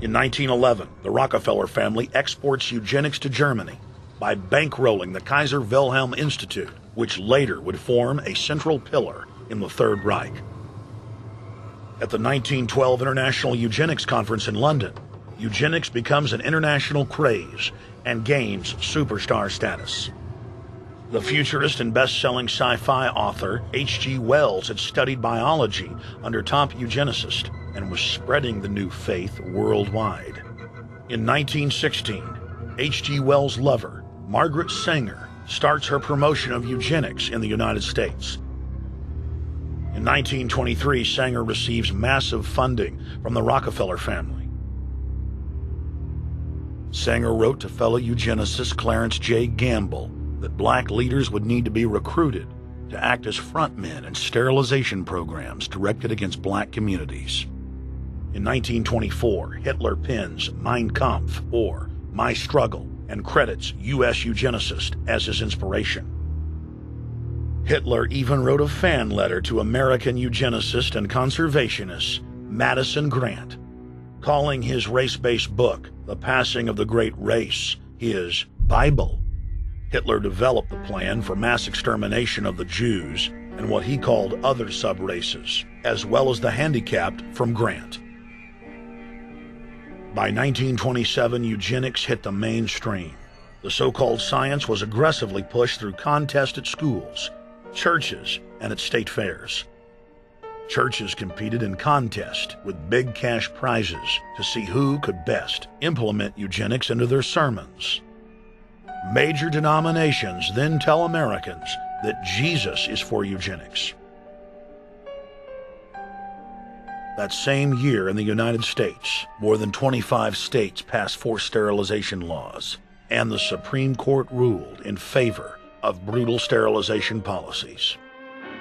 In 1911, the Rockefeller family exports eugenics to Germany by bankrolling the Kaiser Wilhelm Institute, which later would form a central pillar in the Third Reich. At the 1912 International Eugenics Conference in London, eugenics becomes an international craze and gains superstar status. The futurist and best-selling sci-fi author H.G. Wells had studied biology under top eugenicists and was spreading the new faith worldwide. In 1916, H.G. Wells' lover, Margaret Sanger, starts her promotion of eugenics in the United States. In 1923, Sanger receives massive funding from the Rockefeller family. Sanger wrote to fellow eugenicist Clarence J. Gamble that black leaders would need to be recruited to act as frontmen in sterilization programs directed against black communities. In 1924, Hitler pens Mein Kampf, or My Struggle, and credits U.S. eugenicist as his inspiration. Hitler even wrote a fan letter to American eugenicist and conservationist Madison Grant, calling his race-based book, The Passing of the Great Race, his Bible. Hitler developed the plan for mass extermination of the Jews and what he called other sub-races, as well as the handicapped, from Grant. By 1927, eugenics hit the mainstream. The so-called science was aggressively pushed through contests at schools, churches, and at state fairs. Churches competed in contests with big cash prizes to see who could best implement eugenics into their sermons. Major denominations then tell Americans that Jesus is for eugenics. That same year in the United States, more than 25 states passed forced sterilization laws, and the Supreme Court ruled in favor of brutal sterilization policies.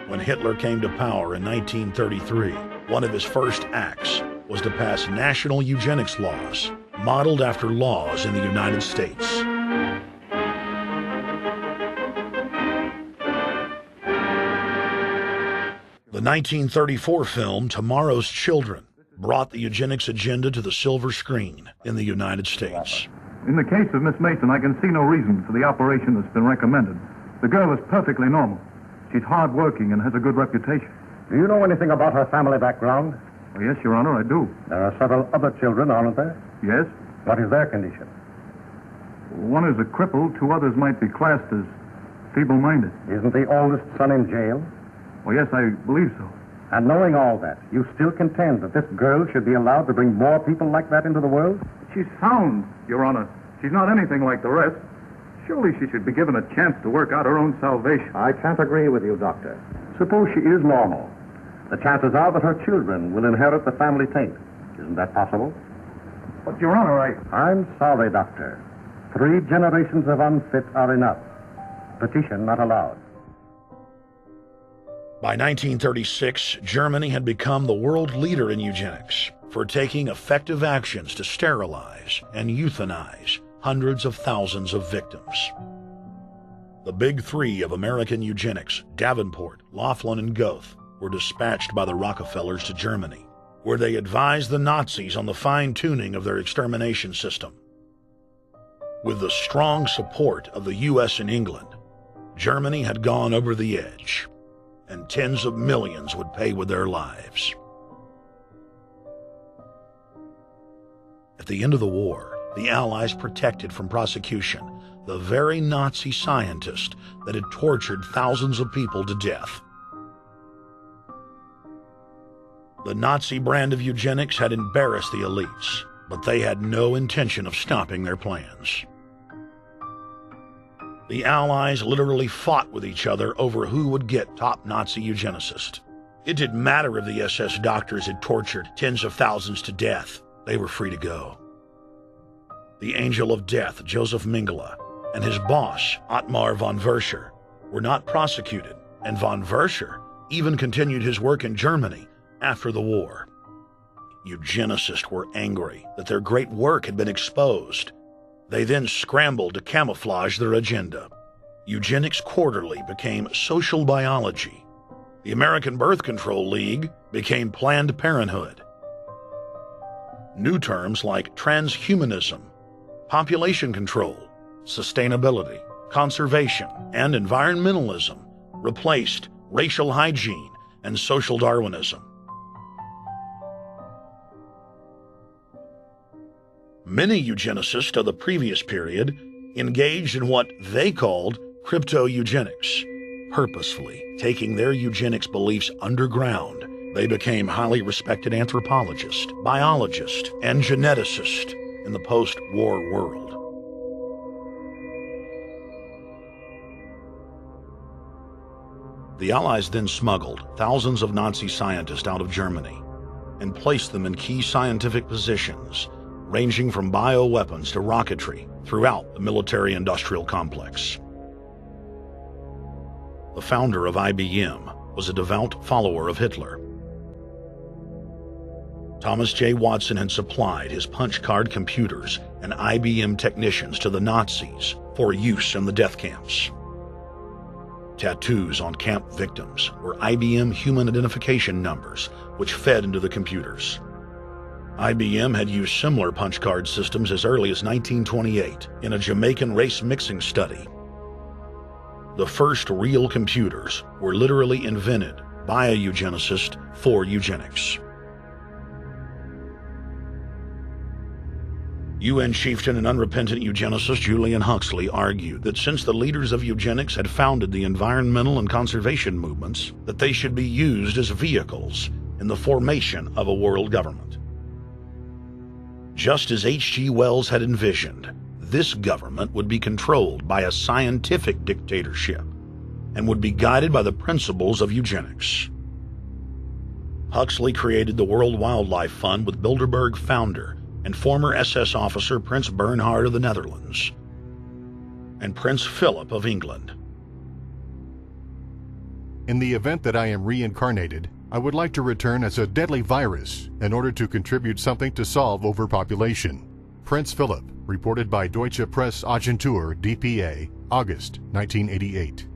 When Hitler came to power in 1933, one of his first acts was to pass national eugenics laws, modeled after laws in the United States. The 1934 film Tomorrow's Children brought the eugenics agenda to the silver screen in the United States. In the case of Miss Mason, I can see no reason for the operation that's been recommended. The girl is perfectly normal. She's hard-working and has a good reputation. Do you know anything about her family background? Oh, yes, Your Honor, I do. There are several other children, aren't there? Yes. What is their condition? One is a cripple. Two others might be classed as feeble-minded. Isn't the oldest son in jail? Oh, yes, I believe so. And knowing all that, you still contend that this girl should be allowed to bring more people like that into the world? She's sound, Your Honor. She's not anything like the rest. Surely she should be given a chance to work out her own salvation. I can't agree with you, Doctor. Suppose she is normal. The chances are that her children will inherit the family taint. Isn't that possible? But, Your Honor, I'm sorry, Doctor. 3 generations of unfit are enough. Petition not allowed. By 1936, Germany had become the world leader in eugenics for taking effective actions to sterilize and euthanize hundreds of thousands of victims. The big 3 of American eugenics, Davenport, Laughlin, and Goethe, were dispatched by the Rockefellers to Germany, where they advised the Nazis on the fine-tuning of their extermination system. With the strong support of the U.S. and England, Germany had gone over the edge, and tens of millions would pay with their lives. At the end of the war, the Allies protected from prosecution the very Nazi scientist that had tortured thousands of people to death. The Nazi brand of eugenics had embarrassed the elites, but they had no intention of stopping their plans. The Allies literally fought with each other over who would get top Nazi eugenicist. It didn't matter if the SS doctors had tortured tens of thousands to death. They were free to go. The Angel of Death, Joseph Mengele, and his boss, Ottmar von Verscher, were not prosecuted, and von Verscher even continued his work in Germany after the war. Eugenicists were angry that their great work had been exposed. They then scrambled to camouflage their agenda. Eugenics Quarterly became Social Biology. The American Birth Control League became Planned Parenthood. New terms like transhumanism, population control, sustainability, conservation, and environmentalism replaced racial hygiene and social Darwinism. Many eugenicists of the previous period engaged in what they called crypto-eugenics, purposefully taking their eugenics beliefs underground. They became highly respected anthropologists, biologists, and geneticists in the post-war world. The Allies then smuggled thousands of Nazi scientists out of Germany and placed them in key scientific positions, ranging from bioweapons to rocketry throughout the military-industrial complex. The founder of IBM was a devout follower of Hitler. Thomas J. Watson had supplied his punch card computers and IBM technicians to the Nazis for use in the death camps. Tattoos on camp victims were IBM human identification numbers, which fed into the computers. IBM had used similar punch card systems as early as 1928 in a Jamaican race mixing study. The first real computers were literally invented by a eugenicist for eugenics. UN chieftain and unrepentant eugenicist Julian Huxley argued that since the leaders of eugenics had founded the environmental and conservation movements, that they should be used as vehicles in the formation of a world government. Just as H.G. Wells had envisioned, this government would be controlled by a scientific dictatorship and would be guided by the principles of eugenics. Huxley created the World Wildlife Fund with Bilderberg founder and former SS officer Prince Bernhard of the Netherlands and Prince Philip of England. In the event that I am reincarnated, I would like to return as a deadly virus in order to contribute something to solve overpopulation. Prince Philip, reported by Deutsche Presse-Agentur, DPA, August 1988.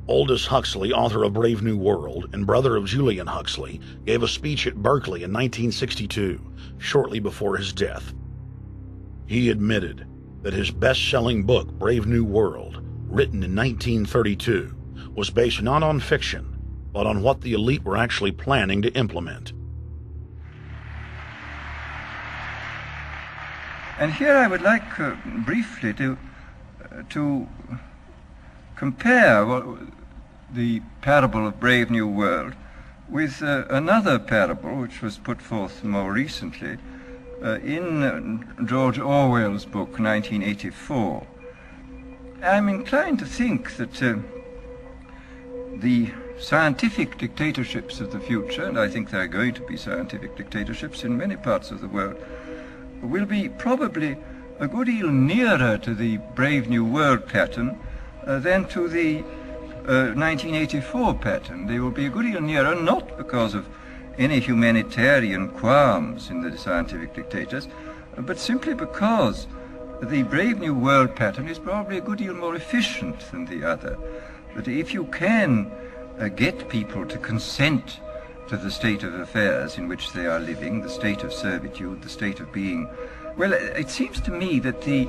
Aldous Huxley, author of Brave New World and brother of Julian Huxley, gave a speech at Berkeley in 1962, shortly before his death. He admitted that his best-selling book, Brave New World, written in 1932, was based not on fiction, but on what the elite were actually planning to implement. And here I would like briefly to compare the parable of Brave New World with another parable which was put forth more recently in George Orwell's book 1984. I'm inclined to think that the scientific dictatorships of the future, and I think there are going to be scientific dictatorships in many parts of the world, will be probably a good deal nearer to the Brave New World pattern than to the 1984 pattern. They will be a good deal nearer, not because of any humanitarian qualms in the scientific dictators, but simply because the Brave New World pattern is probably a good deal more efficient than the other. But if you can get people to consent to the state of affairs in which they are living, the state of servitude, the state of being, well, it seems to me that the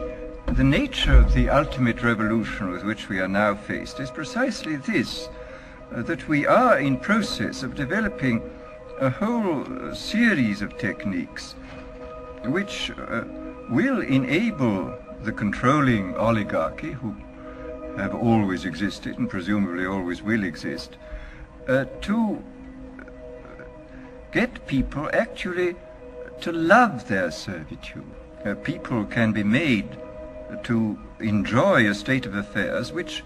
nature of the ultimate revolution with which we are now faced is precisely this, that we are in process of developing a whole series of techniques which will enable the controlling oligarchy, who have always existed and presumably always will exist, to get people actually to love their servitude. People can be made to enjoy a state of affairs which,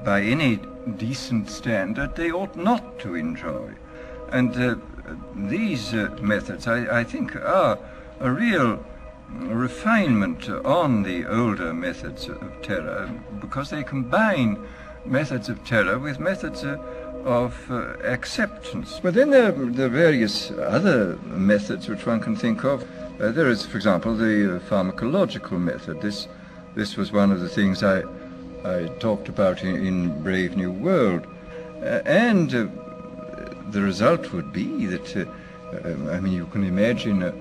by any decent standard, they ought not to enjoy. And these methods, I think, are a real refinement on the older methods of terror, because they combine methods of terror with methods of acceptance. But then there are various other methods which one can think of. There is, for example, the pharmacological method. This was one of the things I talked about in Brave New World. And the result would be that I mean, you can imagine a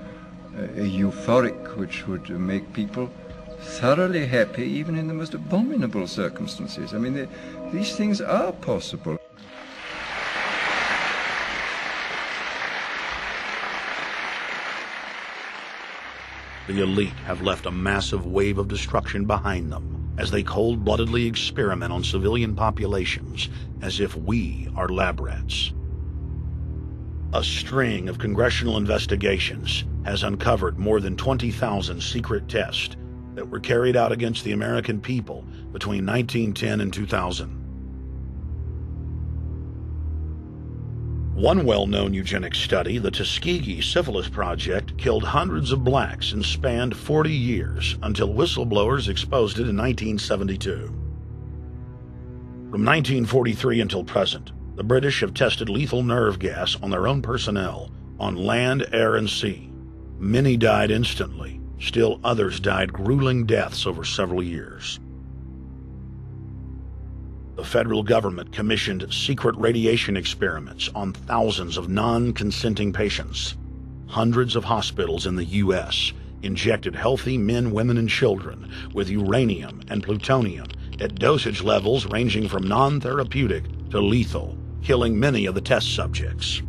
euphoric which would make people thoroughly happy even in the most abominable circumstances. I mean, these things are possible. The elite have left a massive wave of destruction behind them as they cold-bloodedly experiment on civilian populations as if we are lab rats. A string of congressional investigations has uncovered more than 20,000 secret tests that were carried out against the American people between 1910 and 2000. One well-known eugenics study, the Tuskegee Syphilis Project, killed hundreds of blacks and spanned 40 years until whistleblowers exposed it in 1972. From 1943 until present, the British have tested lethal nerve gas on their own personnel, on land, air, and sea. Many died instantly. Still others died grueling deaths over several years. The federal government commissioned secret radiation experiments on thousands of non-consenting patients. Hundreds of hospitals in the U.S. injected healthy men, women, and children with uranium and plutonium at dosage levels ranging from non-therapeutic to lethal, killing many of the test subjects.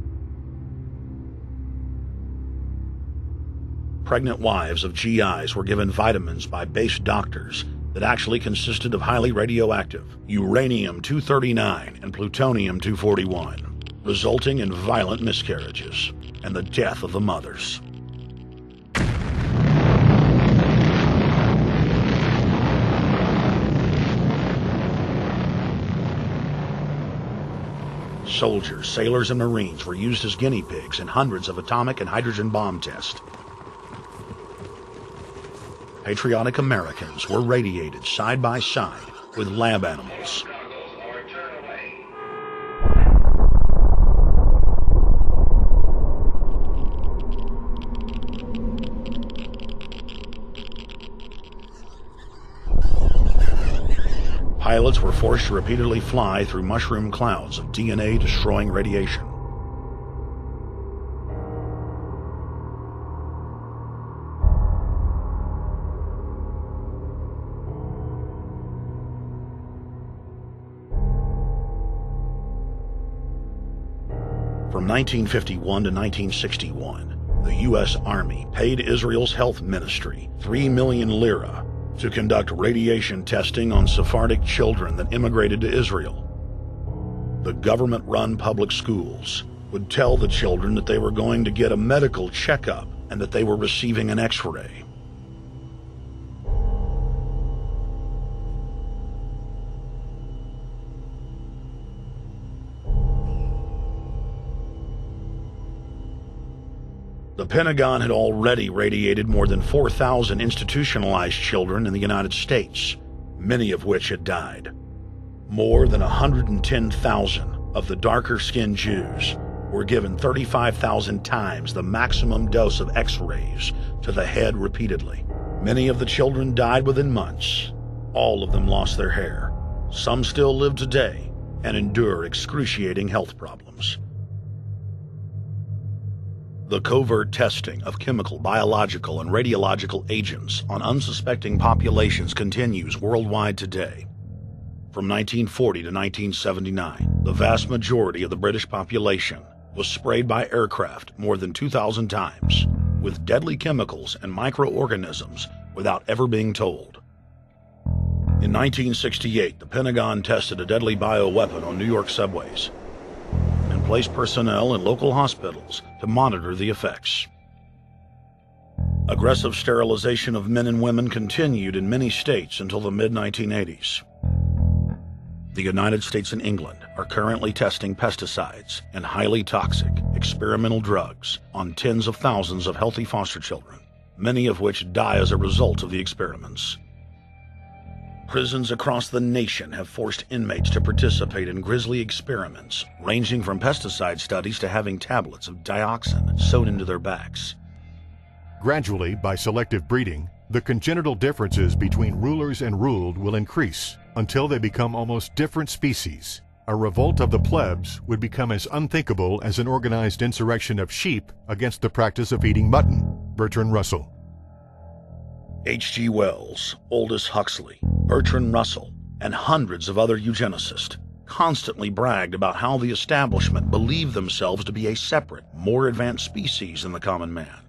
Pregnant wives of GIs were given vitamins by base doctors that actually consisted of highly radioactive uranium-239 and plutonium-241, resulting in violent miscarriages and the death of the mothers. Soldiers, sailors, and Marines were used as guinea pigs in hundreds of atomic and hydrogen bomb tests. Patriotic Americans were radiated side by side with lab animals. Pilots were forced to repeatedly fly through mushroom clouds of DNA-destroying radiation. From 1951 to 1961, the U.S. Army paid Israel's health ministry 3 million lira to conduct radiation testing on Sephardic children that immigrated to Israel. The government-run public schools would tell the children that they were going to get a medical checkup and that they were receiving an X-ray. The Pentagon had already radiated more than 4,000 institutionalized children in the United States, many of which had died. More than 110,000 of the darker-skinned Jews were given 35,000 times the maximum dose of X-rays to the head repeatedly. Many of the children died within months. All of them lost their hair. Some still live today and endure excruciating health problems. The covert testing of chemical, biological, and radiological agents on unsuspecting populations continues worldwide today. From 1940 to 1979, the vast majority of the British population was sprayed by aircraft more than 2,000 times with deadly chemicals and microorganisms without ever being told. In 1968, the Pentagon tested a deadly bioweapon on New York subways and placed personnel in local hospitals to monitor the effects. Aggressive sterilization of men and women continued in many states until the mid-1980s. The United States and England are currently testing pesticides and highly toxic experimental drugs on tens of thousands of healthy foster children, many of which die as a result of the experiments. Prisons across the nation have forced inmates to participate in grisly experiments, ranging from pesticide studies to having tablets of dioxin sewn into their backs. Gradually, by selective breeding, the congenital differences between rulers and ruled will increase until they become almost different species, A revolt of the plebs would become as unthinkable as an organized insurrection of sheep against the practice of eating mutton. Bertrand Russell. H.G. Wells, Aldous Huxley, Bertrand Russell, and hundreds of other eugenicists constantly bragged about how the establishment believed themselves to be a separate, more advanced species than the common man.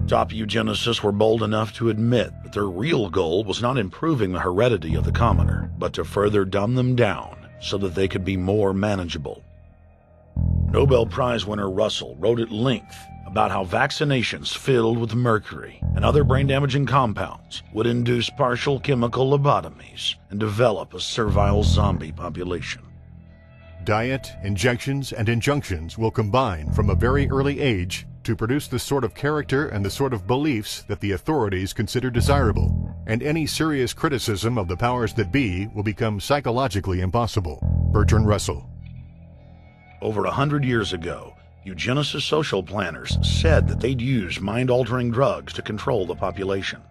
Top eugenicists were bold enough to admit that their real goal was not improving the heredity of the commoner, but to further dumb them down so that they could be more manageable. Nobel Prize winner Russell wrote at length about how vaccinations filled with mercury and other brain-damaging compounds would induce partial chemical lobotomies and develop a servile zombie population. Diet, injections, and injunctions will combine from a very early age to produce the sort of character and the sort of beliefs that the authorities consider desirable, and any serious criticism of the powers that be will become psychologically impossible. Bertrand Russell. Over 100 years ago, eugenicist social planners said that they'd use mind-altering drugs to control the population.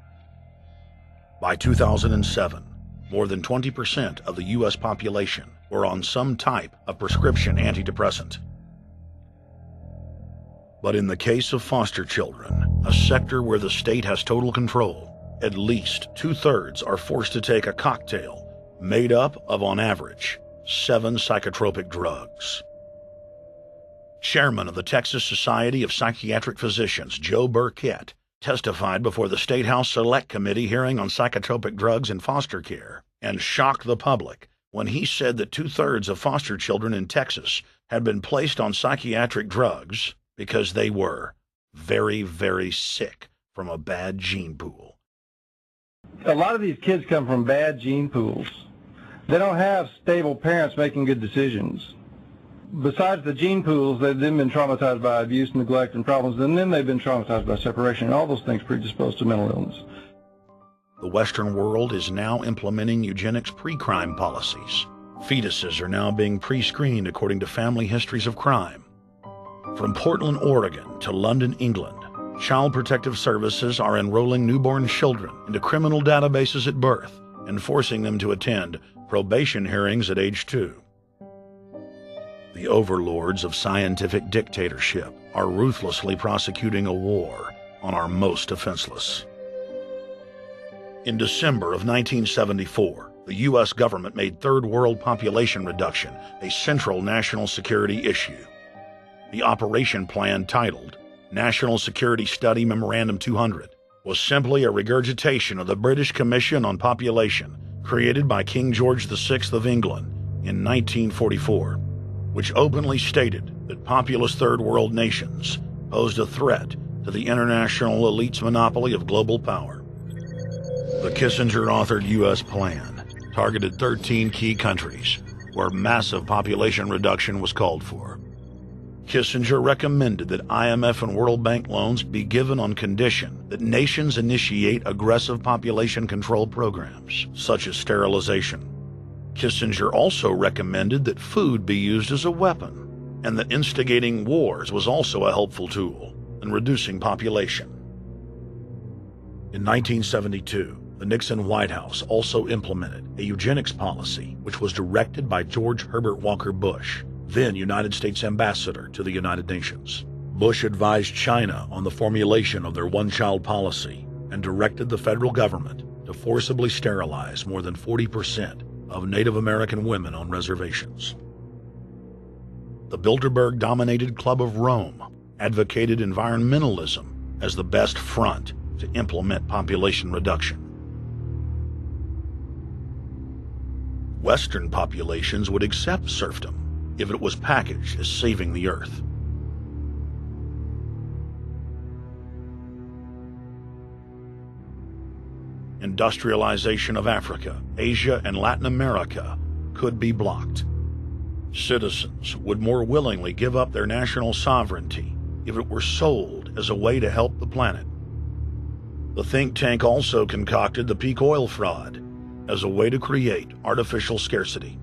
By 2007, more than 20% of the U.S. population were on some type of prescription antidepressant. But in the case of foster children, a sector where the state has total control, at least 2/3 are forced to take a cocktail made up of, on average, 7 psychotropic drugs. Chairman of the Texas Society of Psychiatric Physicians, Joe Burkett, testified before the State House Select Committee hearing on psychotropic drugs in foster care and shocked the public when he said that 2/3 of foster children in Texas had been placed on psychiatric drugs because they were very, very sick from a bad gene pool. A lot of these kids come from bad gene pools. They don't have stable parents making good decisions. Besides the gene pools, they've then been traumatized by abuse, neglect, and problems, and then they've been traumatized by separation, and all those things predispose to mental illness. The Western world is now implementing eugenics pre-crime policies. Fetuses are now being pre-screened according to family histories of crime. From Portland, Oregon to London, England, Child Protective Services are enrolling newborn children into criminal databases at birth and forcing them to attend probation hearings at age 2. The overlords of scientific dictatorship are ruthlessly prosecuting a war on our most defenseless. In December of 1974, the U.S. government made Third World population reduction a central national security issue. The operation plan, titled National Security Study Memorandum 200, was simply a regurgitation of the British Commission on Population created by King George VI of England in 1944, which openly stated that populous Third World nations posed a threat to the international elite's monopoly of global power. The Kissinger-authored U.S. plan targeted 13 key countries where massive population reduction was called for. Kissinger recommended that IMF and World Bank loans be given on condition that nations initiate aggressive population control programs, such as sterilization. Kissinger also recommended that food be used as a weapon, and that instigating wars was also a helpful tool in reducing population. In 1972, the Nixon White House also implemented a eugenics policy which was directed by George Herbert Walker Bush, then United States Ambassador to the United Nations. Bush advised China on the formulation of their one-child policy and directed the federal government to forcibly sterilize more than 40% of Native American women on reservations. The Bilderberg-dominated Club of Rome advocated environmentalism as the best front to implement population reduction. Western populations would accept serfdom if it was packaged as saving the earth. Industrialization of Africa, Asia, and Latin America could be blocked. Citizens would more willingly give up their national sovereignty if it were sold as a way to help the planet. The think tank also concocted the peak oil fraud as a way to create artificial scarcity.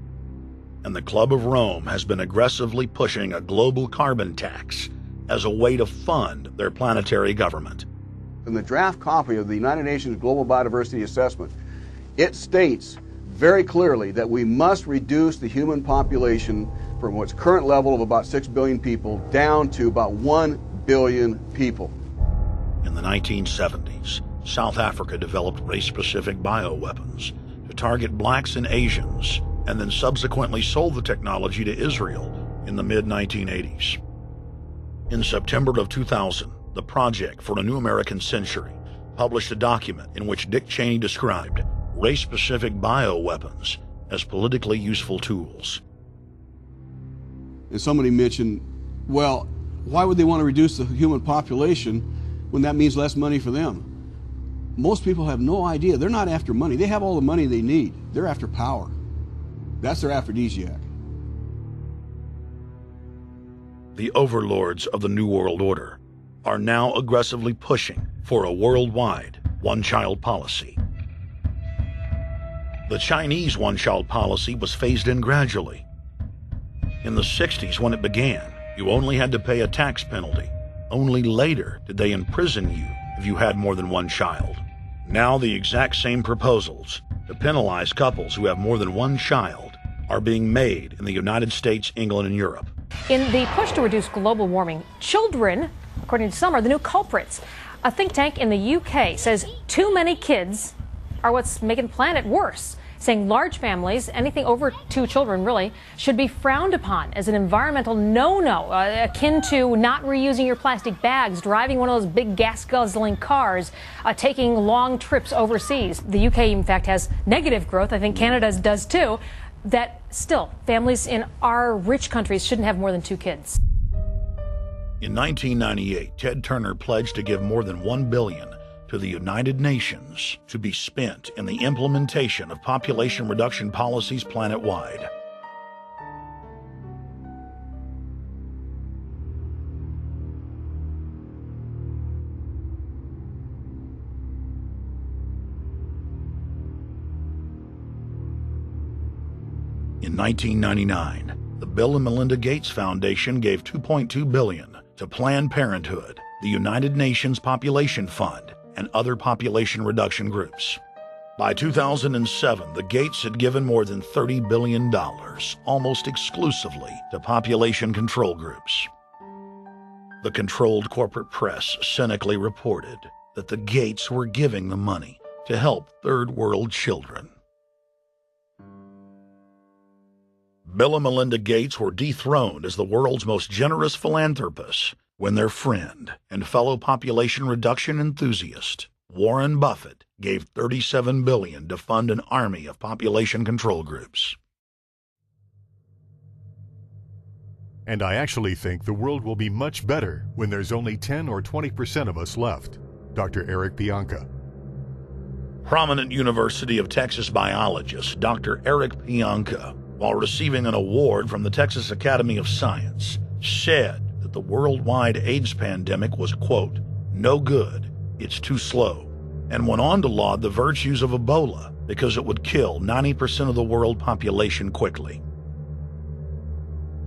And the Club of Rome has been aggressively pushing a global carbon tax as a way to fund their planetary government. In the draft copy of the United Nations Global Biodiversity Assessment, it states very clearly that we must reduce the human population from its current level of about 6 billion people down to about 1 billion people. In the 1970s, South Africa developed race-specific bioweapons to target blacks and Asians, and then subsequently sold the technology to Israel in the mid-1980s. In September of 2000, the Project for a New American Century published a document in which Dick Cheney described race-specific bioweapons as politically useful tools. And somebody mentioned, well, why would they want to reduce the human population when that means less money for them? Most people have no idea. They're not after money. They have all the money they need. They're after power. That's their aphrodisiac. The overlords of the New World Order are now aggressively pushing for a worldwide one-child policy. The Chinese one-child policy was phased in gradually. In the 60s, when it began, you only had to pay a tax penalty. Only later did they imprison you if you had more than one child. Now the exact same proposals to penalize couples who have more than one child are being made in the United States, England, and Europe. In the push to reduce global warming, children, according to some, are the new culprits. A think tank in the UK says too many kids are what's making the planet worse, saying large families, anything over 2 children really, should be frowned upon as an environmental no-no, akin to not reusing your plastic bags, driving one of those big gas-guzzling cars, taking long trips overseas. The UK, in fact, has negative growth. I think Canada does too. That still, families in our rich countries shouldn't have more than 2 kids. In 1998, Ted Turner pledged to give more than $1 billion to the United Nations to be spent in the implementation of population reduction policies planet-wide. In 1999, the Bill and Melinda Gates Foundation gave $2.2 billion to Planned Parenthood, the United Nations Population Fund, and other population reduction groups. By 2007, the Gates had given more than $30 billion, almost exclusively to population control groups. The controlled corporate press cynically reported that the Gates were giving the money to help third world children. Bill and Melinda Gates were dethroned as the world's most generous philanthropists when their friend and fellow population reduction enthusiast, Warren Buffett, gave $37 billion to fund an army of population control groups. And I actually think the world will be much better when there's only 10 or 20% of us left. Dr. Eric Pianka. Prominent University of Texas biologist Dr. Eric Pianka, while receiving an award from the Texas Academy of Science, said that the worldwide AIDS pandemic was, quote, no good, it's too slow, and went on to laud the virtues of Ebola because it would kill 90% of the world population quickly.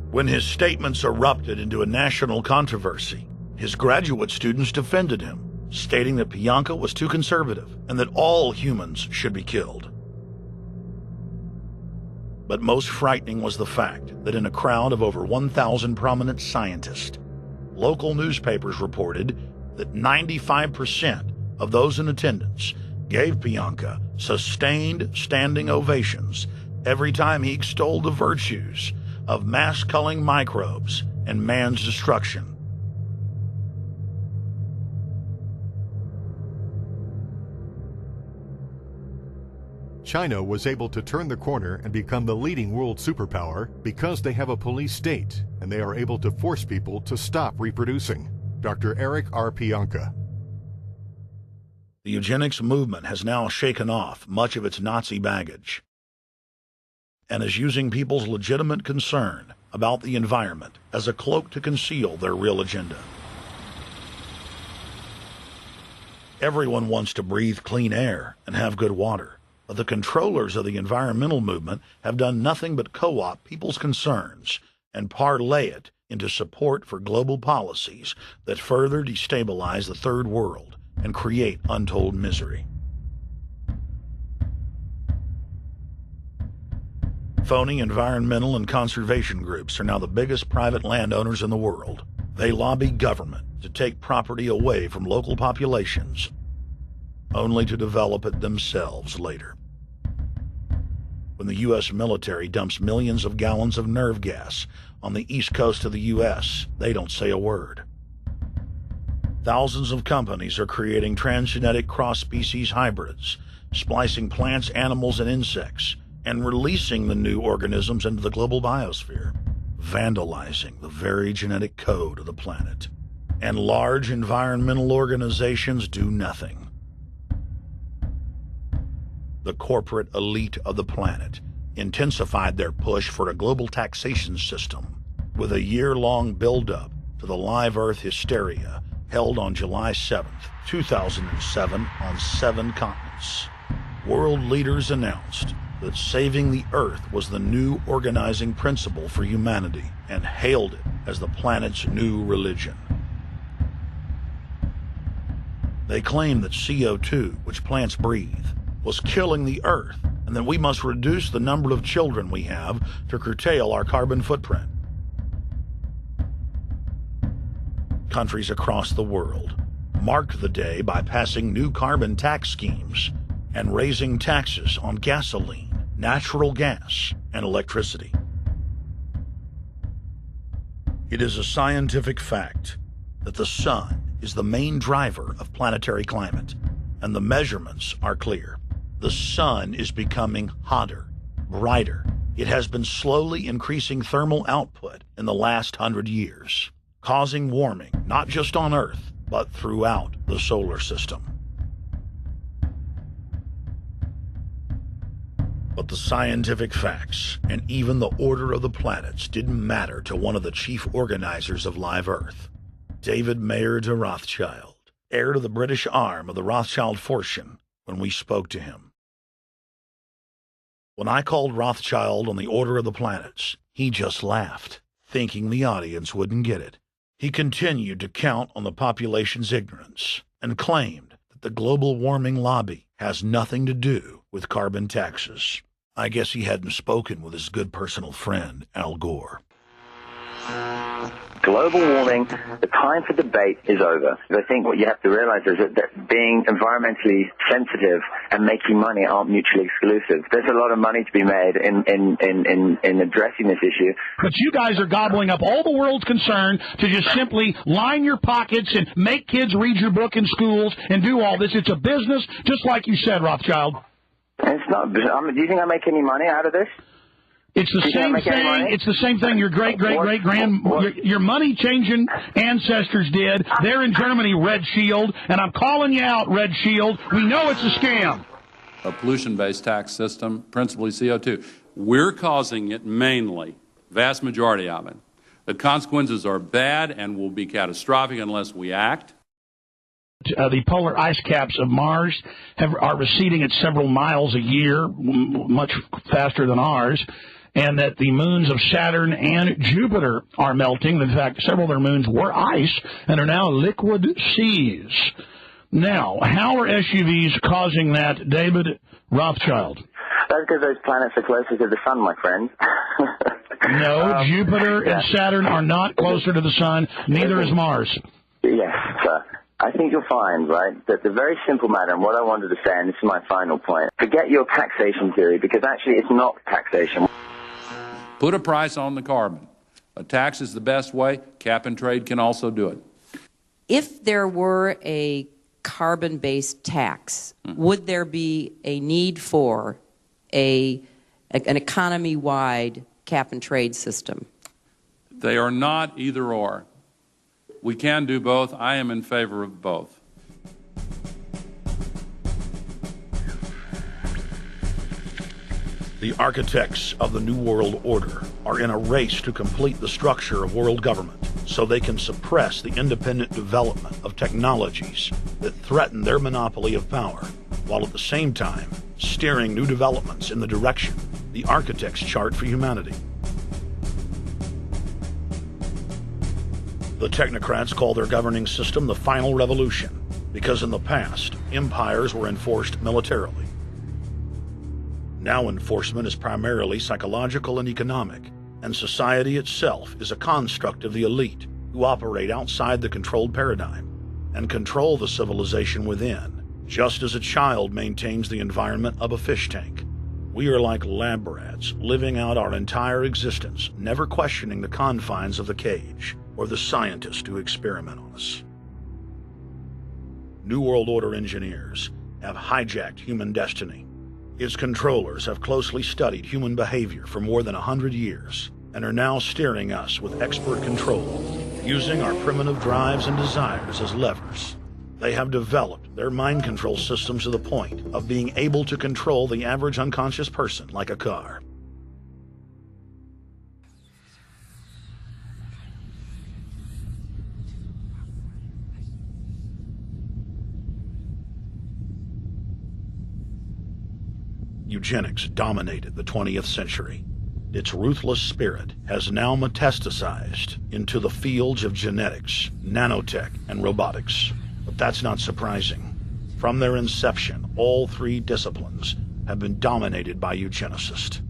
When his statements erupted into a national controversy, his graduate students defended him, stating that Pianka was too conservative and that all humans should be killed. But most frightening was the fact that in a crowd of over 1,000 prominent scientists, local newspapers reported that 95% of those in attendance gave Pianka sustained standing ovations every time he extolled the virtues of mass-culling microbes and man's destruction. China was able to turn the corner and become the leading world superpower because they have a police state and they are able to force people to stop reproducing. Dr. Eric R. Pianka. The eugenics movement has now shaken off much of its Nazi baggage and is using people's legitimate concern about the environment as a cloak to conceal their real agenda. Everyone wants to breathe clean air and have good water. But the controllers of the environmental movement have done nothing but co-opt people's concerns and parlay it into support for global policies that further destabilize the third world and create untold misery. Phony environmental and conservation groups are now the biggest private landowners in the world. They lobby government to take property away from local populations, only to develop it themselves later. When the U.S. military dumps millions of gallons of nerve gas on the east coast of the U.S., they don't say a word. Thousands of companies are creating transgenetic cross-species hybrids, splicing plants, animals, and insects, and releasing the new organisms into the global biosphere, vandalizing the very genetic code of the planet. And large environmental organizations do nothing. The corporate elite of the planet intensified their push for a global taxation system with a year-long build-up to the live Earth hysteria held on July 7th, 2007 on 7 continents. World leaders announced that saving the Earth was the new organizing principle for humanity and hailed it as the planet's new religion. They claimed that CO2, which plants breathe, was killing the Earth, and that we must reduce the number of children we have to curtail our carbon footprint. Countries across the world marked the day by passing new carbon tax schemes and raising taxes on gasoline, natural gas, and electricity. It is a scientific fact that the sun is the main driver of planetary climate, and the measurements are clear. The sun is becoming hotter, brighter. It has been slowly increasing thermal output in the last 100 years, causing warming not just on Earth, but throughout the solar system. But the scientific facts and even the order of the planets didn't matter to one of the chief organizers of Live Earth, David Mayer de Rothschild, heir to the British arm of the Rothschild fortune, when we spoke to him. When I called Rothschild on the order of the planets, he just laughed, thinking the audience wouldn't get it. He continued to count on the population's ignorance and claimed that the global warming lobby has nothing to do with carbon taxes. I guess he hadn't spoken with his good personal friend, Al Gore. Global warming, the time for debate is over. I think what you have to realize is that being environmentally sensitive and making money aren't mutually exclusive. There's a lot of money to be made in addressing this issue. But you guys are gobbling up all the world's concern to just simply line your pockets and make kids read your book in schools and do all this. It's a business, just like you said, Rothschild. It's not. Do you think I make any money out of this? It's the same thing. It's the same thing your your money-changing ancestors did. They're in Germany, Red Shield, and I'm calling you out, Red Shield. We know it's a scam. A pollution-based tax system, principally CO2. We're causing it mainly, vast majority of it. The consequences are bad and will be catastrophic unless we act. The polar ice caps of Mars are receding at several miles a year, much faster than ours, and that the moons of Saturn and Jupiter are melting. In fact, several of their moons were ice and are now liquid seas. Now, how are SUVs causing that, David Rothschild? That's because those planets are closer to the sun, my friend. No, Jupiter and Saturn are not closer to the sun. Neither is Mars. Yes, sir. I think you'll find, right, that the very simple matter, and what I wanted to say, and this is my final point, forget your taxation theory, because actually it's not taxation. Put a price on the carbon. A tax is the best way. Cap and trade can also do it. If there were a carbon-based tax, would there be a need for an economy-wide cap and trade system? They are not either or. We can do both. I am in favor of both. The architects of the New World Order are in a race to complete the structure of world government so they can suppress the independent development of technologies that threaten their monopoly of power, while at the same time steering new developments in the direction the architects chart for humanity. The technocrats call their governing system the final revolution, because in the past, empires were enforced militarily. Now enforcement is primarily psychological and economic, and society itself is a construct of the elite who operate outside the controlled paradigm and control the civilization within, just as a child maintains the environment of a fish tank. We are like lab rats, living out our entire existence, never questioning the confines of the cage or the scientists who experiment on us. New World Order engineers have hijacked human destiny. Its controllers have closely studied human behavior for more than 100 years and are now steering us with expert control, using our primitive drives and desires as levers. They have developed their mind control systems to the point of being able to control the average unconscious person like a car. Eugenics dominated the 20th century. Its ruthless spirit has now metastasized into the fields of genetics, nanotech, and robotics. But that's not surprising. From their inception, all three disciplines have been dominated by eugenicists.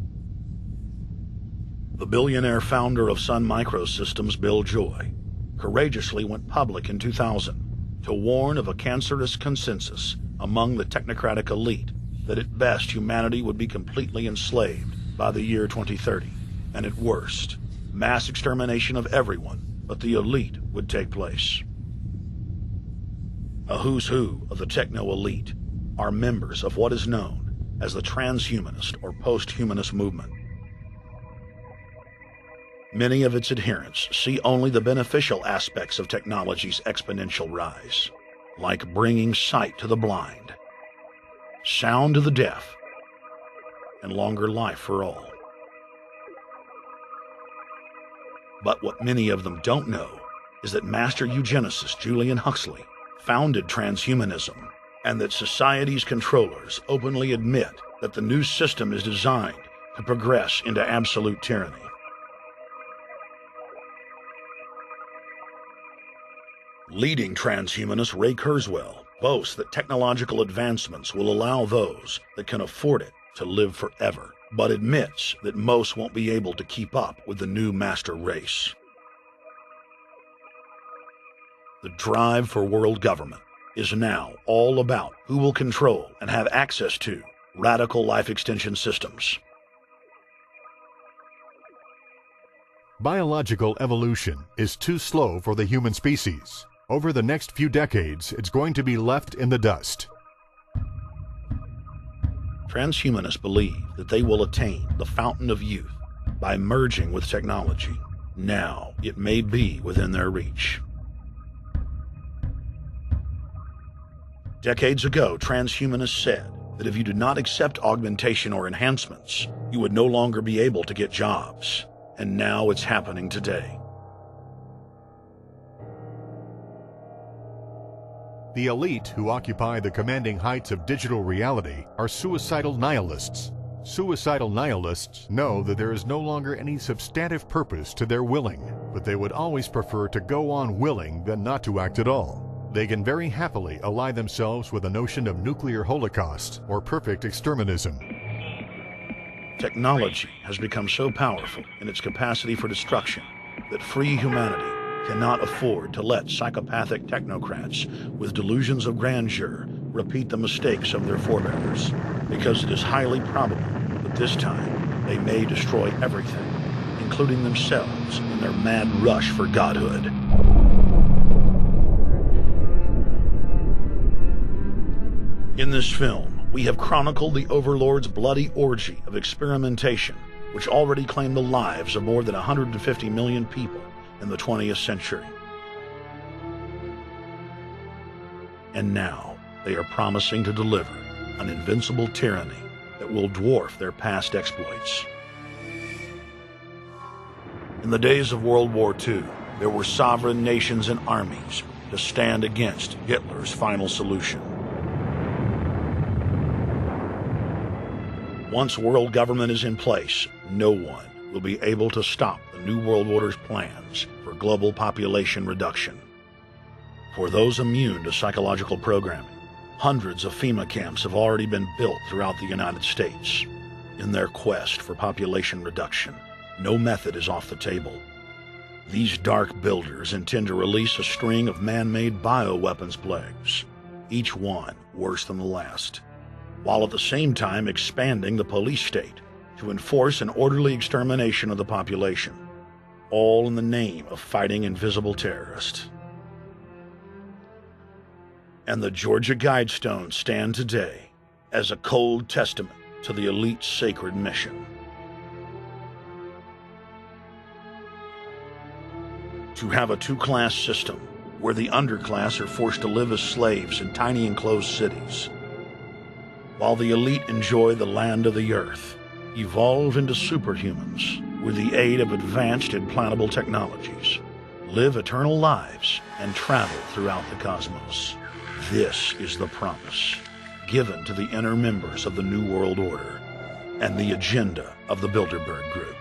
The billionaire founder of Sun Microsystems, Bill Joy, courageously went public in 2000 to warn of a cancerous consensus among the technocratic elite that at best humanity would be completely enslaved by the year 2030, and at worst, mass extermination of everyone but the elite would take place. A who's who of the techno-elite are members of what is known as the transhumanist or post-humanist movement. Many of its adherents see only the beneficial aspects of technology's exponential rise, like bringing sight to the blind, sound to the deaf, and longer life for all. But what many of them don't know is that master eugenicist Julian Huxley founded transhumanism, and that society's controllers openly admit that the new system is designed to progress into absolute tyranny. Leading transhumanist Ray Kurzweil boasts that technological advancements will allow those that can afford it to live forever, but admits that most won't be able to keep up with the new master race. The drive for world government is now all about who will control and have access to radical life extension systems. Biological evolution is too slow for the human species. Over the next few decades, it's going to be left in the dust. Transhumanists believe that they will attain the fountain of youth by merging with technology. Now, it may be within their reach. Decades ago, transhumanists said that if you did not accept augmentation or enhancements, you would no longer be able to get jobs. And now it's happening today. The elite who occupy the commanding heights of digital reality are suicidal nihilists. Suicidal nihilists know that there is no longer any substantive purpose to their willing, but they would always prefer to go on willing than not to act at all. They can very happily ally themselves with the notion of nuclear holocaust or perfect exterminism. Technology has become so powerful in its capacity for destruction that free humanity cannot afford to let psychopathic technocrats with delusions of grandeur repeat the mistakes of their forebears, because it is highly probable that this time they may destroy everything, including themselves in their mad rush for godhood. In this film, we have chronicled the Overlord's bloody orgy of experimentation, which already claimed the lives of more than 150 million people in the 20th century. And now, they are promising to deliver an invincible tyranny that will dwarf their past exploits. In the days of World War II, there were sovereign nations and armies to stand against Hitler's final solution. Once world government is in place, no one will be able to stop the New World Order's plans for global population reduction. For those immune to psychological programming, hundreds of FEMA camps have already been built throughout the United States. In their quest for population reduction, no method is off the table. These dark builders intend to release a string of man-made bioweapons plagues, each one worse than the last, while at the same time expanding the police state to enforce an orderly extermination of the population, all in the name of fighting invisible terrorists. And the Georgia Guidestones stand today as a cold testament to the elite's sacred mission. To have a two-class system where the underclass are forced to live as slaves in tiny enclosed cities, while the elite enjoy the land of the earth, evolve into superhumans with the aid of advanced implantable technologies, live eternal lives, and travel throughout the cosmos. This is the promise given to the inner members of the New World Order and the agenda of the Bilderberg Group.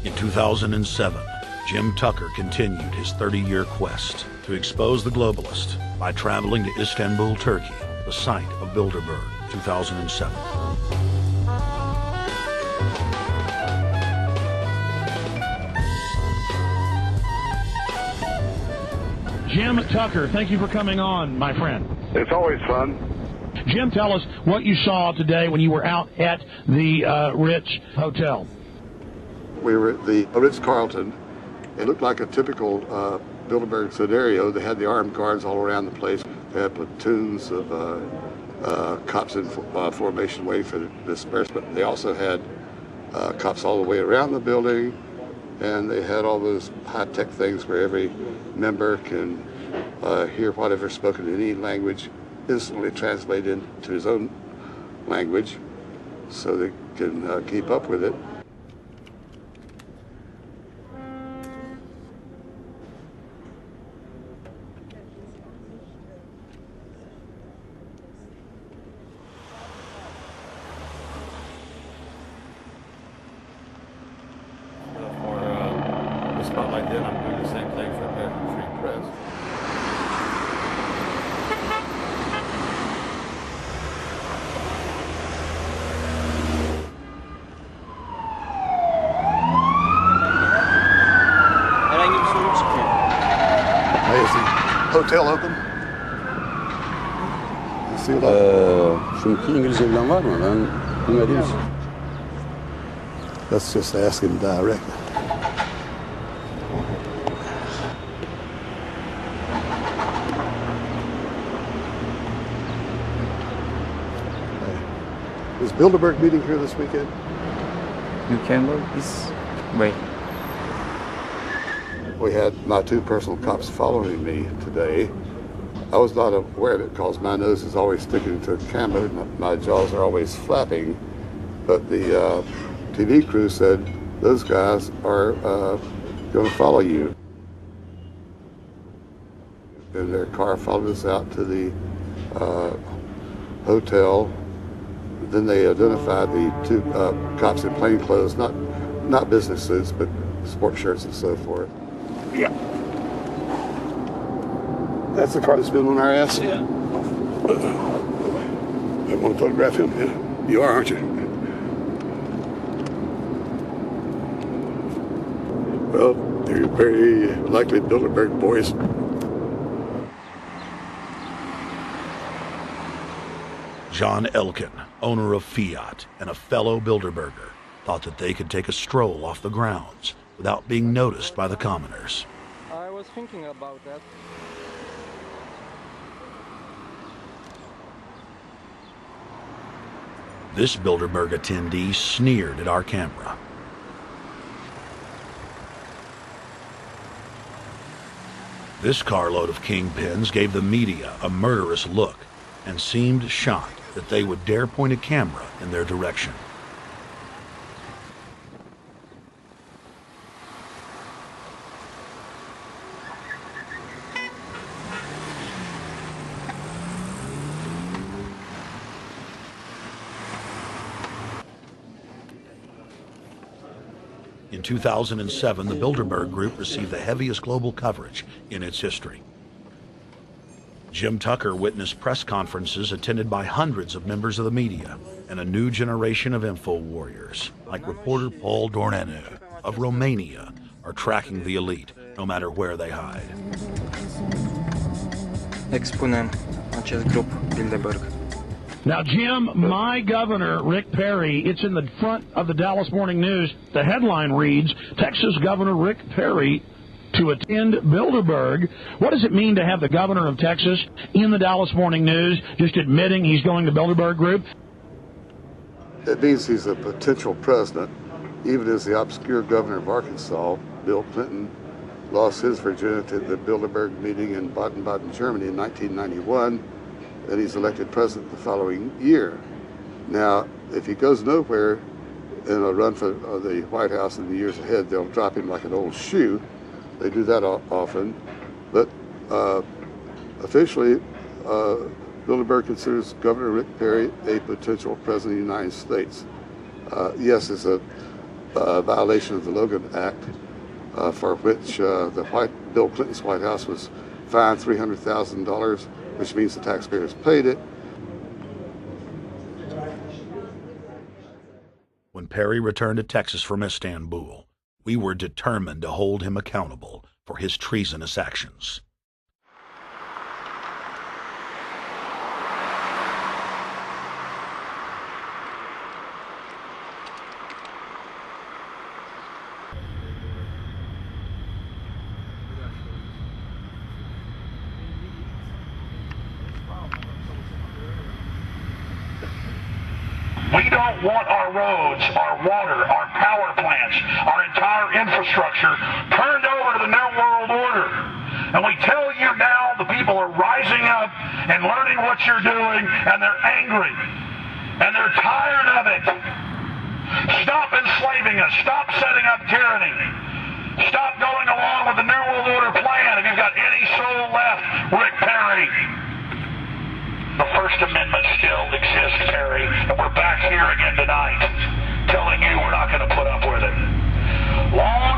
In 2007, Jim Tucker continued his 30-year quest to expose the globalist by traveling to Istanbul, Turkey, the site of Bilderberg, 2007. Jim Tucker, thank you for coming on, my friend. It's always fun. Jim, tell us what you saw today when you were out at the Ritz Hotel. We were at the Ritz-Carlton. It looked like a typical Bilderberg scenario. They had the armed guards all around the place. They had platoons of cops in formation waiting for the disbursement. They also had cops all the way around the building, and they had all those high-tech things where every member can hear whatever's spoken in any language, instantly translate into his own language so they can keep up with it. Spotlight then, I'm doing the same thing for American Free Press. Herhangi bir sorun çıkmıyor. Hey, is the hotel open? Çünkü İngilizce bilen var mı? Ben bilmediğim için. Let's just ask him directly. Is Bilderberg meeting here this weekend? You can look this way. We had my two personal cops following me today. I was not aware of it because my nose is always sticking to the camera. My jaws are always flapping. But the TV crew said those guys are going to follow you. And their car followed us out to the hotel. Then they identified the two cops in plain clothes, not business suits, but sport shirts and so forth. Yeah. That's the car that's been on our ass? Yeah. I want to photograph him? Yeah. You are, aren't you? Well, they're very likely Bilderberg boys. John Elkin, owner of Fiat and a fellow Bilderberger, thought that they could take a stroll off the grounds without being noticed by the commoners. I was thinking about that. This Bilderberg attendee sneered at our camera. This carload of kingpins gave the media a murderous look and seemed shocked that they would dare point a camera in their direction. In 2007, the Bilderberg Group received the heaviest global coverage in its history. Jim Tucker witnessed press conferences attended by hundreds of members of the media and a new generation of info warriors, like reporter Paul Dornanu of Romania, are tracking the elite, no matter where they hide. Expunem acest grup Bilderberg. Now, Jim, my governor, Rick Perry, it's in the front of the Dallas Morning News. The headline reads, Texas Governor Rick Perry to attend Bilderberg. What does it mean to have the governor of Texas in the Dallas Morning News just admitting he's going to Bilderberg Group? It means he's a potential president, even as the obscure governor of Arkansas, Bill Clinton, lost his virginity at the Bilderberg meeting in Baden-Baden, Germany in 1991, and he's elected president the following year. Now, if he goes nowhere in a run for the White House in the years ahead, they'll drop him like an old shoe. They do that often, but officially, Bilderberg considers Governor Rick Perry a potential president of the United States. Yes, it's a violation of the Logan Act, for which Bill Clinton's White House was fined $300,000, which means the taxpayers paid it. When Perry returned to Texas from Istanbul, we were determined to hold him accountable for his treasonous actions. We don't want our roads, our water, our power plants, our entire infrastructure turned over to the New World Order. And we tell you now the people are rising up and learning what you're doing, and they're angry. And they're tired of it. Stop enslaving us. Stop setting up tyranny. Stop going along with the New World Order plan if you've got any soul left, Rick Perry. The First Amendment still exists, Perry, and we're back here again tonight telling you we're not going to put up with it. Long